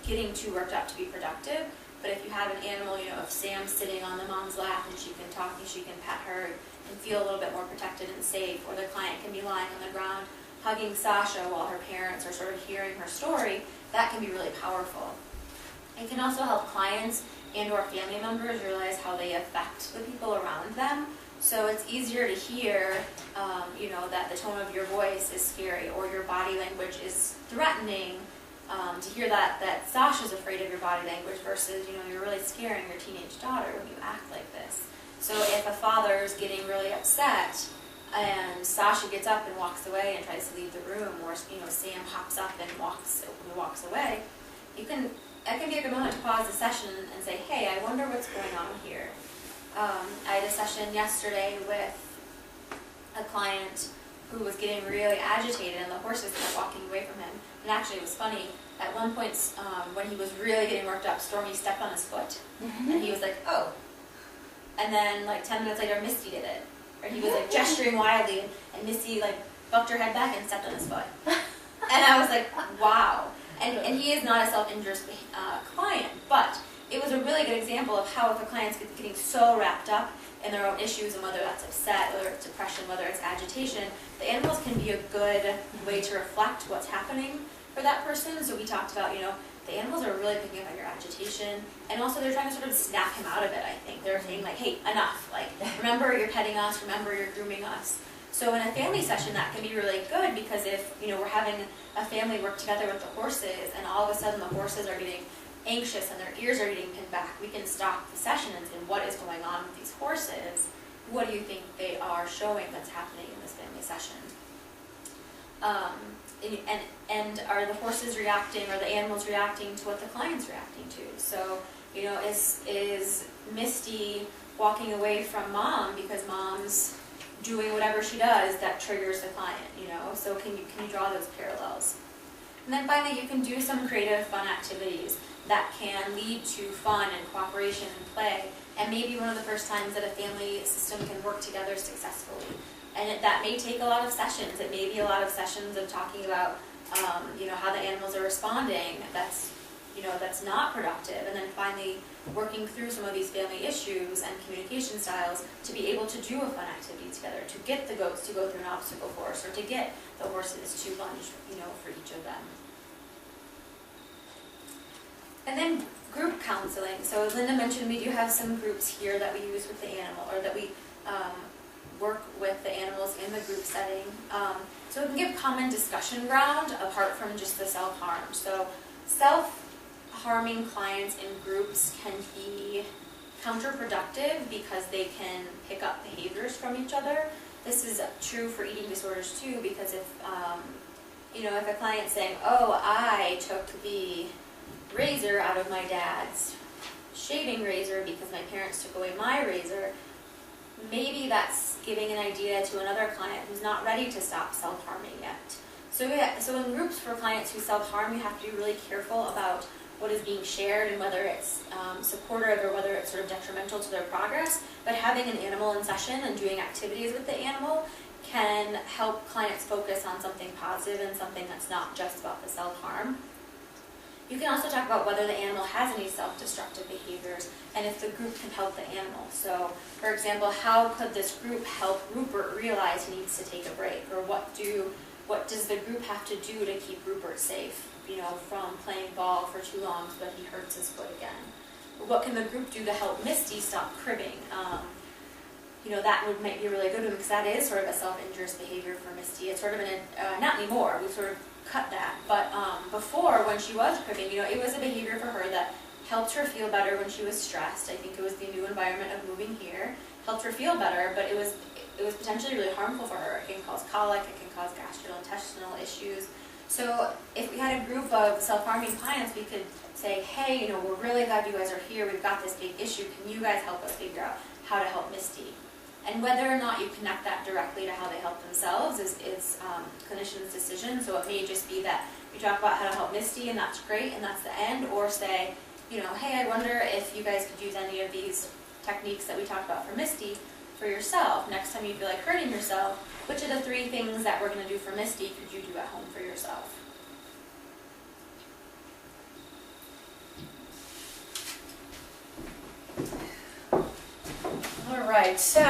getting too worked up to be productive. But if you have an animal, if Sam's sitting on the mom's lap and she can talk and she can pet her and feel a little bit more protected and safe, or the client can be lying on the ground hugging Sasha while her parents are sort of hearing her story, that can be really powerful. It can also help clients and or family members realize how they affect the people around them. So it's easier to hear, that the tone of your voice is scary, or your body language is threatening, to hear that Sasha's afraid of your body language versus, you're really scaring your teenage daughter when you act like this. So if a father's getting really upset and Sasha gets up and walks away and tries to leave the room, or Sam hops up and walks away, that can be a good moment to pause the session and say, hey, I wonder what's going on here. I had a session yesterday with a client who was getting really agitated, and the horses kept walking away from him. And actually, it was funny. At one point, when he was really getting worked up, Stormy stepped on his foot, and he was like, "Oh." And then, like 10 minutes later, Misty did it, or he was like gesturing wildly, and Misty like bucked her head back and stepped on his foot. And I was like, "Wow." And he is not a self-injured client, but it was a really good example of how if a client's getting so wrapped up in their own issues, and whether that's upset, whether it's depression, whether it's agitation, the animals can be a good way to reflect what's happening for that person. So we talked about, the animals are really picking up on your agitation, and also they're trying to sort of snap him out of it, I think. They're saying like, hey, enough, like, remember you're petting us, remember you're grooming us. So in a family session, that can be really good, because if, we're having a family work together with the horses, and all of a sudden the horses are getting anxious and their ears are getting pinned back, we can stop the session and say, what is going on with these horses? What do you think they are showing that's happening in this family session? And are the horses reacting, or the animals reacting to what the client's reacting to? So, is Misty walking away from mom because mom's doing whatever she does that triggers the client, So can you draw those parallels? And then finally, you can do some creative, fun activities that can lead to fun and cooperation and play, and maybe one of the first times that a family system can work together successfully. And that may take a lot of sessions. It may be a lot of sessions of talking about, how the animals are responding. That's not productive. And then finally, working through some of these family issues and communication styles to be able to do a fun activity together, to get the goats to go through an obstacle course, or to get the horses to lunge, for each of them. And then group counseling. So as Linda mentioned, we do have some groups here that we use with the animal, or that we work with the animals in the group setting. So it can give common discussion ground apart from just the self-harm. So self-harming clients in groups can be counterproductive because they can pick up behaviors from each other. This is true for eating disorders too, because if a client's saying, "Oh, I took the razor out of my dad's shaving razor because my parents took away my razor," maybe that's giving an idea to another client who's not ready to stop self-harming yet. So in groups for clients who self-harm, you have to be really careful about what is being shared and whether it's supportive or whether it's sort of detrimental to their progress. But having an animal in session and doing activities with the animal can help clients focus on something positive and something that's not just about the self-harm. You can also talk about whether the animal has any self-destructive behaviors and if the group can help the animal. So, for example, how could this group help Rupert realize he needs to take a break? Or what does the group have to do to keep Rupert safe, from playing ball for too long so that he hurts his foot again? What can the group do to help Misty stop cribbing? That might be a really good one, because that is sort of a self-injurious behavior for Misty. It's sort of not anymore, we've sort of cut that, but before, when she was cribbing, it was a behavior for her that helped her feel better when she was stressed. I think it was the new environment of moving here helped her feel better, but it was potentially really harmful for her. It can cause colic, it can cause gastrointestinal issues. So if we had a group of self-harming clients, we could say, "Hey, we're really glad you guys are here. We've got this big issue. Can you guys help us figure out how to help Misty?" And whether or not you connect that directly to how they help themselves is clinician's decision. So it may just be that you talk about how to help Misty, and that's great, and that's the end. Or say, "Hey, I wonder if you guys could use any of these techniques that we talked about for Misty for yourself. Next time you feel like hurting yourself, which of the 3 things that we're going to do for Misty could you do at home for yourself?" All right, so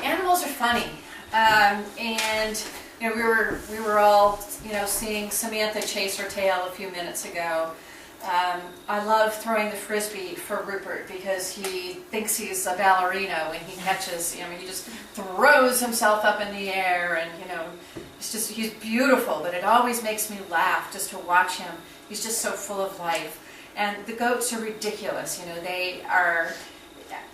animals are funny, and we were all seeing Samantha chase her tail a few minutes ago. I love throwing the frisbee for Rupert because he thinks he's a ballerina when he catches. He just throws himself up in the air, and he's beautiful. But it always makes me laugh just to watch him. He's just so full of life. And the goats are ridiculous. They are.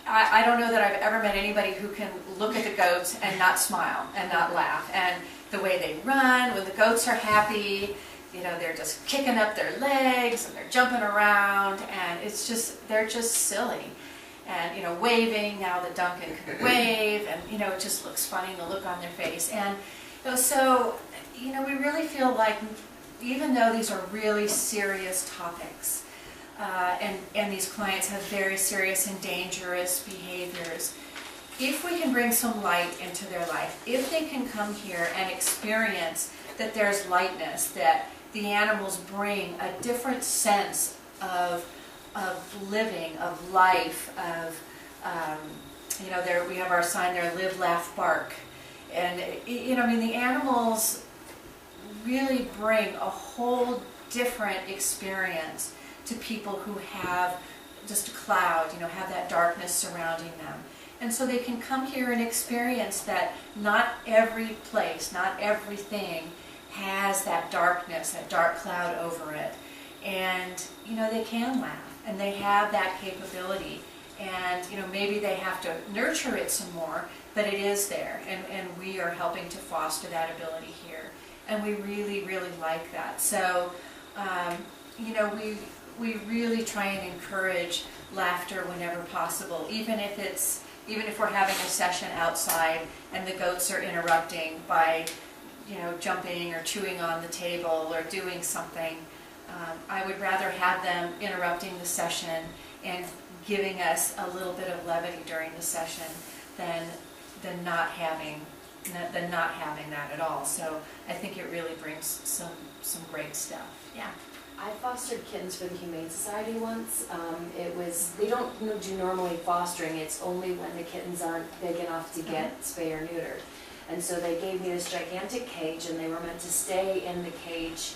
I don't know that I've ever met anybody who can look at the goats and not smile and not laugh. And the way they run, when the goats are happy, they're just kicking up their legs and they're jumping around, and they're just silly. And, waving, now that Duncan can wave, and, it just looks funny, the look on their face. And, So, we really feel like, even though these are really serious topics, and these clients have very serious and dangerous behaviors, if we can bring some light into their life, if they can come here and experience that there's lightness, that the animals bring a different sense of living, of life, of, there we have our sign there, live, laugh, bark. And, the animals really bring a whole different experience to people who have just a cloud, have that darkness surrounding them. And so they can come here and experience that not every place, not everything has that darkness, that dark cloud over it. And, they can laugh, and they have that capability. And, maybe they have to nurture it some more, but it is there. And we are helping to foster that ability here. And we really, really like that. So, we really try and encourage laughter whenever possible, even if we're having a session outside and the goats are interrupting by, jumping or chewing on the table or doing something. I would rather have them interrupting the session and giving us a little bit of levity during the session than not having that at all. So I think it really brings some great stuff. Yeah. I fostered kittens for the Humane Society once. They don't do normally fostering, it's only when the kittens aren't big enough to get spay or neutered. And so they gave me this gigantic cage, and they were meant to stay in the cage.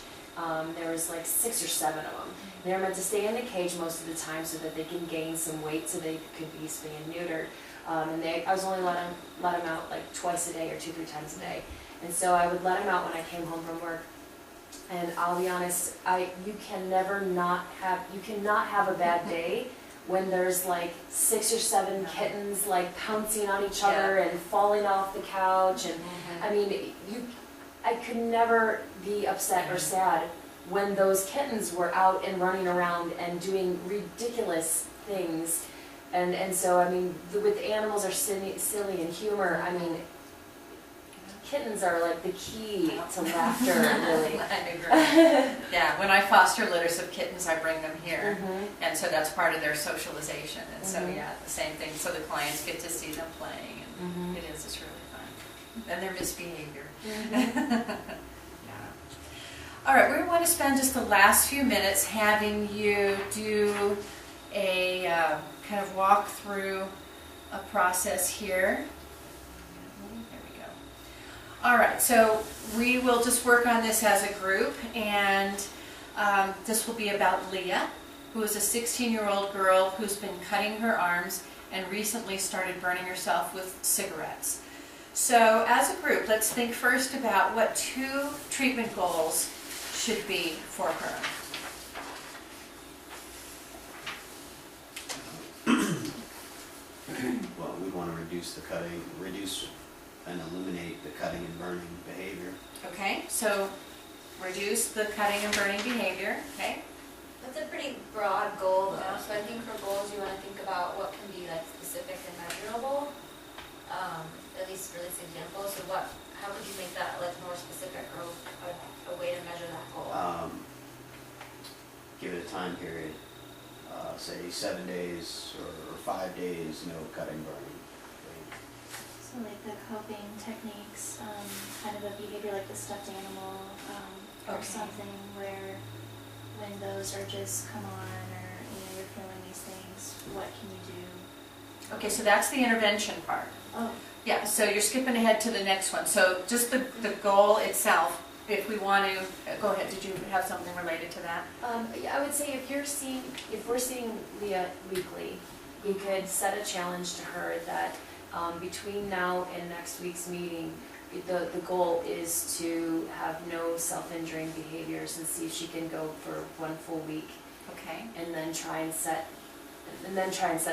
There was like 6 or 7 of them. They were meant to stay in the cage most of the time so that they can gain some weight so they could be spay and neutered. I was only let them out like twice a day or 2-3 times a day. And so I would let them out when I came home from work. And I'll be honest, you cannot have a bad day when there's like 6 or 7 kittens like pouncing on each other and falling off the couch. And I mean, I could never be upset or sad when those kittens were out and running around and doing ridiculous things. And so, I mean, with animals are silly and humor, I mean, kittens are like the key to laughter, really. I agree. Yeah, when I foster litters of kittens, I bring them here. And so that's part of their socialization. And so, yeah, the same thing. So the clients get to see them playing. And it's really fun. And their misbehavior. Yeah. All right, we want to spend just the last few minutes having you do a kind of walk through a process here. There we go. All right, so we will just work on this as a group, and this will be about Leah, who is a 16-year-old girl who's been cutting her arms and recently started burning herself with cigarettes. So as a group, let's think first about what 2 treatment goals should be for her. Well, we want to reduce and eliminate the cutting and burning behavior. Okay, so reduce the cutting and burning behavior, okay? That's a pretty broad goal though, so I think for goals you want to think about what can be like specific and measurable, at least for this example. So how would you make that like more specific or a way to measure that goal? Give it a time period, say 7 days or 5 days, no cutting, burning. So like the coping techniques, kind of a behavior like the stuffed animal, or something where when those urges come on, or you're feeling these things, what can you do? Okay, so that's the intervention part. Oh. Yeah, so you're skipping ahead to the next one. So just the goal itself, if we want to, go ahead, did you have something related to that? Yeah, I would say if we're seeing Leah weekly, we could set a challenge to her that between now and next week's meeting, the goal is to have no self-injuring behaviors and see if she can go for 1 full week. Okay. And then try and set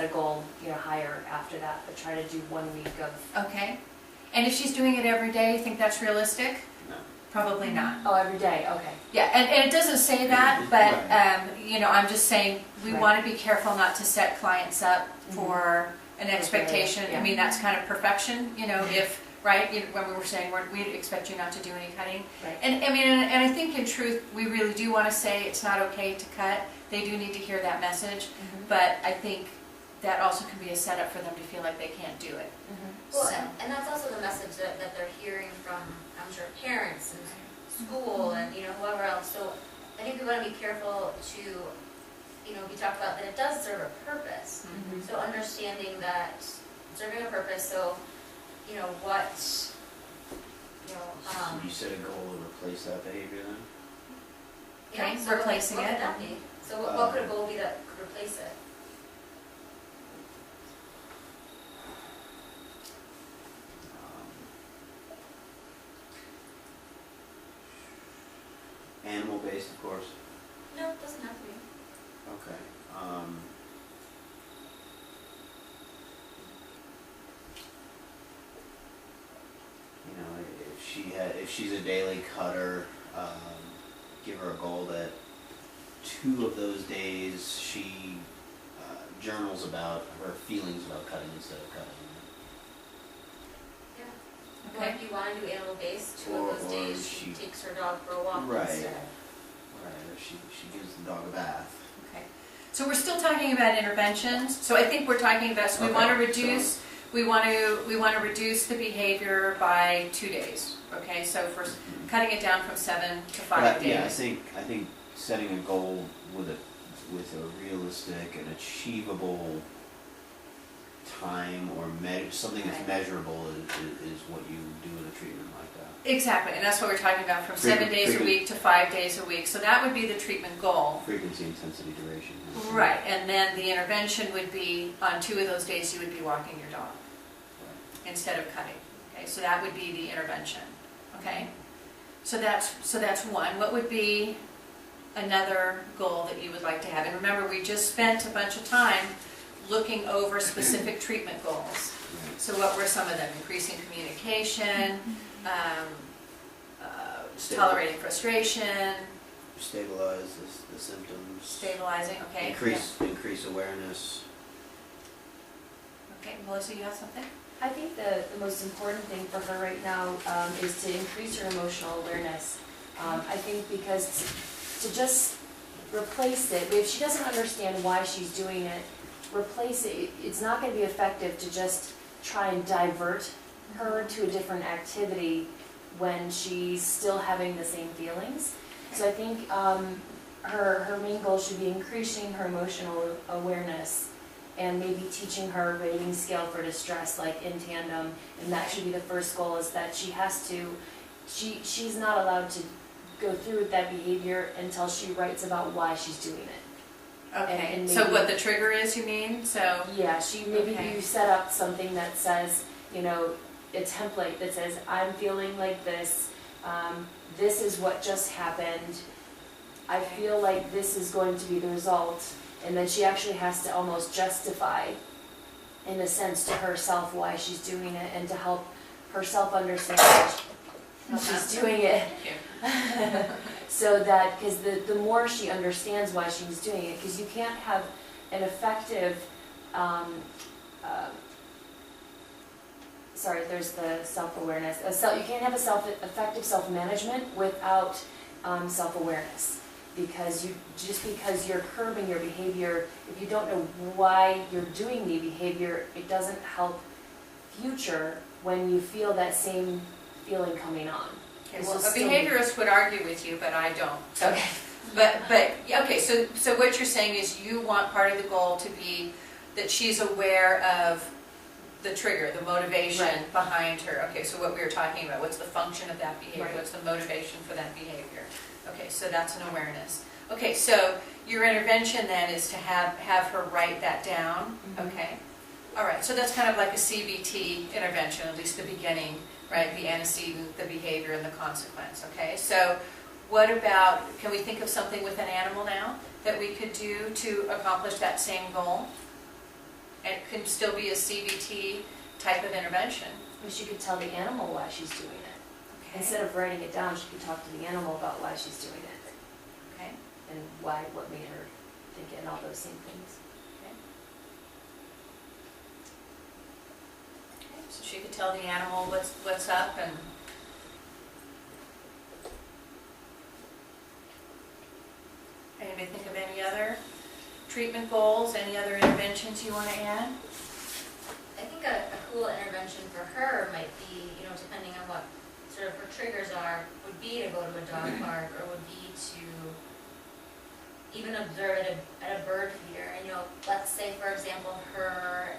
a goal, higher after that, but try to do 1 week of. Okay. And if she's doing it every day, you think that's realistic? No. Probably not. Oh, every day, okay. Yeah, and it doesn't say that, but I'm just saying we want to be careful not to set clients up for an expectation. Yeah. I mean, that's kind of perfection. If right? When we were saying we expect you not to do any cutting. Right. And I mean, and I think in truth, we really do want to say it's not okay to cut. They do need to hear that message, but I think that also can be a setup for them to feel like they can't do it. Well, So- and that's also the message that they're hearing from, I'm sure, parents and school and, whoever else. So I think we want to be careful to, we talked about that it does serve a purpose. So understanding that it's serving a purpose, so, what, You set a goal to replace that behavior then? Okay, so replacing what it. could that be? So what could a goal be that could replace it? Animal based, of course. No, it doesn't have to be. Okay. If she's a daily cutter, give her a goal that 2 of those days she journals about her feelings about cutting instead of cutting. Yeah. Or Okay. if you want to do animal-based, 2 Or- of those or days she takes her dog for a walk Right. instead. Right, or she gives the dog a bath. Okay. So we're still talking about interventions. So I think we're talking about, so we Okay, want to so- reduce, we want to reduce the behavior by 2 days. Okay, so for cutting it down from 7 to 5 days. Yeah, I think setting a goal with a realistic and achievable time or something that's Right. measurable is what you do in a treatment like that. Exactly, and that's what we're talking about, from 7 days a Frequent- week to 5 days a week. So that would be the treatment goal. Frequency, intensity, duration. Right, and then the intervention would be, on 2 of those days, you would be walking your dog instead of cutting. Okay, so that would be the intervention. Okay, so that's one. What would be another goal that you would like to have? And remember, we just spent a bunch of time looking over specific treatment goals. Right. So what were some of them? Increasing communication, tolerating frustration, Stabilize the symptoms. stabilizing. Okay. Increase awareness. Okay, Melissa, you have something? I think the most important thing for her right now is to increase her emotional awareness. I think because to just replace it, if she doesn't understand why she's doing it, replace it. It's not going to be effective to just try and divert her to a different activity when she's still having the same feelings. So I think her main goal should be increasing her emotional awareness and maybe teaching her a rating scale for distress, like in tandem. And that should be the first goal, is that she's not allowed to go through with that behavior until she writes about why she's doing it. Okay, And so maybe- what the trigger is, you mean? So, Yeah, maybe Okay. you set up something that says, a template that says, I'm feeling like this, this is what just happened, I feel like this is going to be the result, and then she actually has to almost justify, in a sense, to herself why she's doing it, and to help herself understand how she's doing it. So that, because the more she understands why she's doing it, because you can't have an effective, there's the self-awareness. You can't have effective self-management without self-awareness. Because because you're curbing your behavior, if you don't know why you're doing the behavior, it doesn't help future when you feel that same feeling coming on. okay, It's well, a just still- behaviorist would argue with you, but I don't. Okay. But, okay, so what you're saying is you want part of the goal to be that she's aware of the trigger, the motivation Right. behind her. Okay, so what we were talking about, what's the function of that behavior? Right. What's the motivation for that behavior? Okay, so that's an awareness. Okay, so your intervention then is to have her write that down. Mhm. Okay, all right, so that's kind of like a CBT intervention, at least the beginning, right? The antecedent, the behavior, and the consequence. Okay, so what about, can we think of something with an animal now that we could do to accomplish that same goal? And it can still be a CBT type of intervention. She could tell the animal why she's doing it. Okay. Instead of writing it down, she could talk to the animal about why she's doing it Okay. and what made her think it and all those same things. so she could tell the animal what's up. And anybody think of any other treatment goals, any other interventions you want to add? I think a cool intervention for her might be, depending on what sort of her triggers are, would be to go to a dog park, or would be to even observe it at a bird feeder. And let's say, for example, her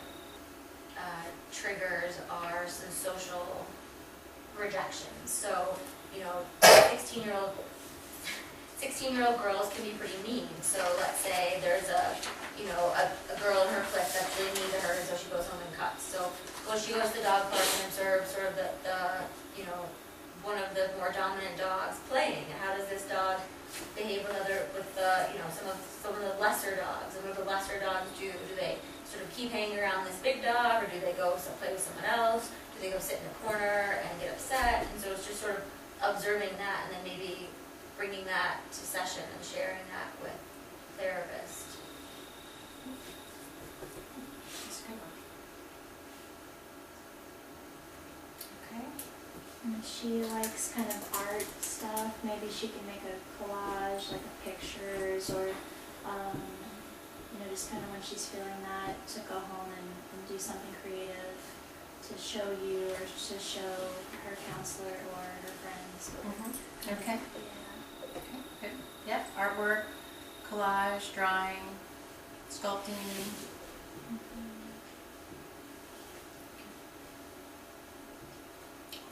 triggers are some social rejections. So, 16-year-old girls can be pretty mean. So let's say there's a girl in her clique that's really mean to her, and so she goes home and cuts. So she goes to the dog park and observes sort of the one of the more dominant dogs playing. And how does this dog behave with some of the lesser dogs? And what do the lesser dogs do? Do they sort of keep hanging around this big dog, or do they go play with someone else? Do they go sit in a corner and get upset? And so it's just sort of observing that, and then maybe bringing that to session and sharing that with the therapist. That's a good one. Okay. And if she likes kind of art stuff, maybe she can make a collage, like of pictures, or just kind of when she's feeling that, to go home and do something creative to show you, or to show her counselor or her friends. Okay. Yeah. Okay, good. Yep, artwork, collage, drawing, sculpting.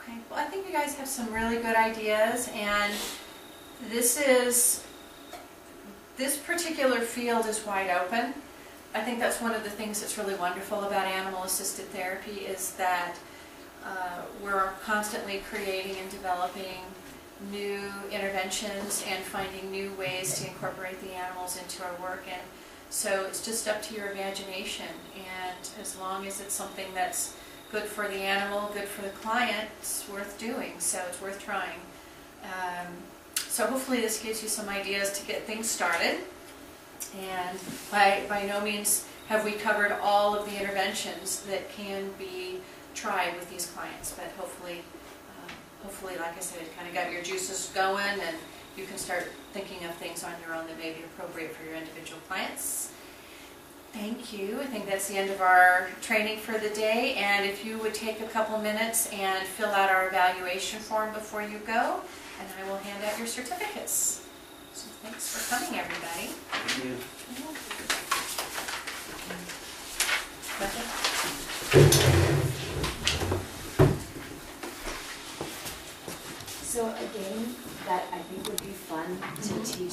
Okay, well, I think you guys have some really good ideas, and this particular field is wide open. I think that's one of the things that's really wonderful about animal-assisted therapy, is that we're constantly creating and developing new interventions and finding new ways to incorporate the animals into our work. And so it's just up to your imagination, and as long as it's something that's good for the animal, good for the client, it's worth doing, so it's worth trying. So hopefully this gives you some ideas to get things started. And by no means have we covered all of the interventions that can be tried with these clients, but hopefully, like I said, it kind of got your juices going, and you can start thinking of things on your own that may be appropriate for your individual clients. Thank you. I think that's the end of our training for the day, and if you would take a couple minutes and fill out our evaluation form before you go, and I will hand out your certificates. So thanks for coming, everybody. Thank you. So a game that I think would be fun to teach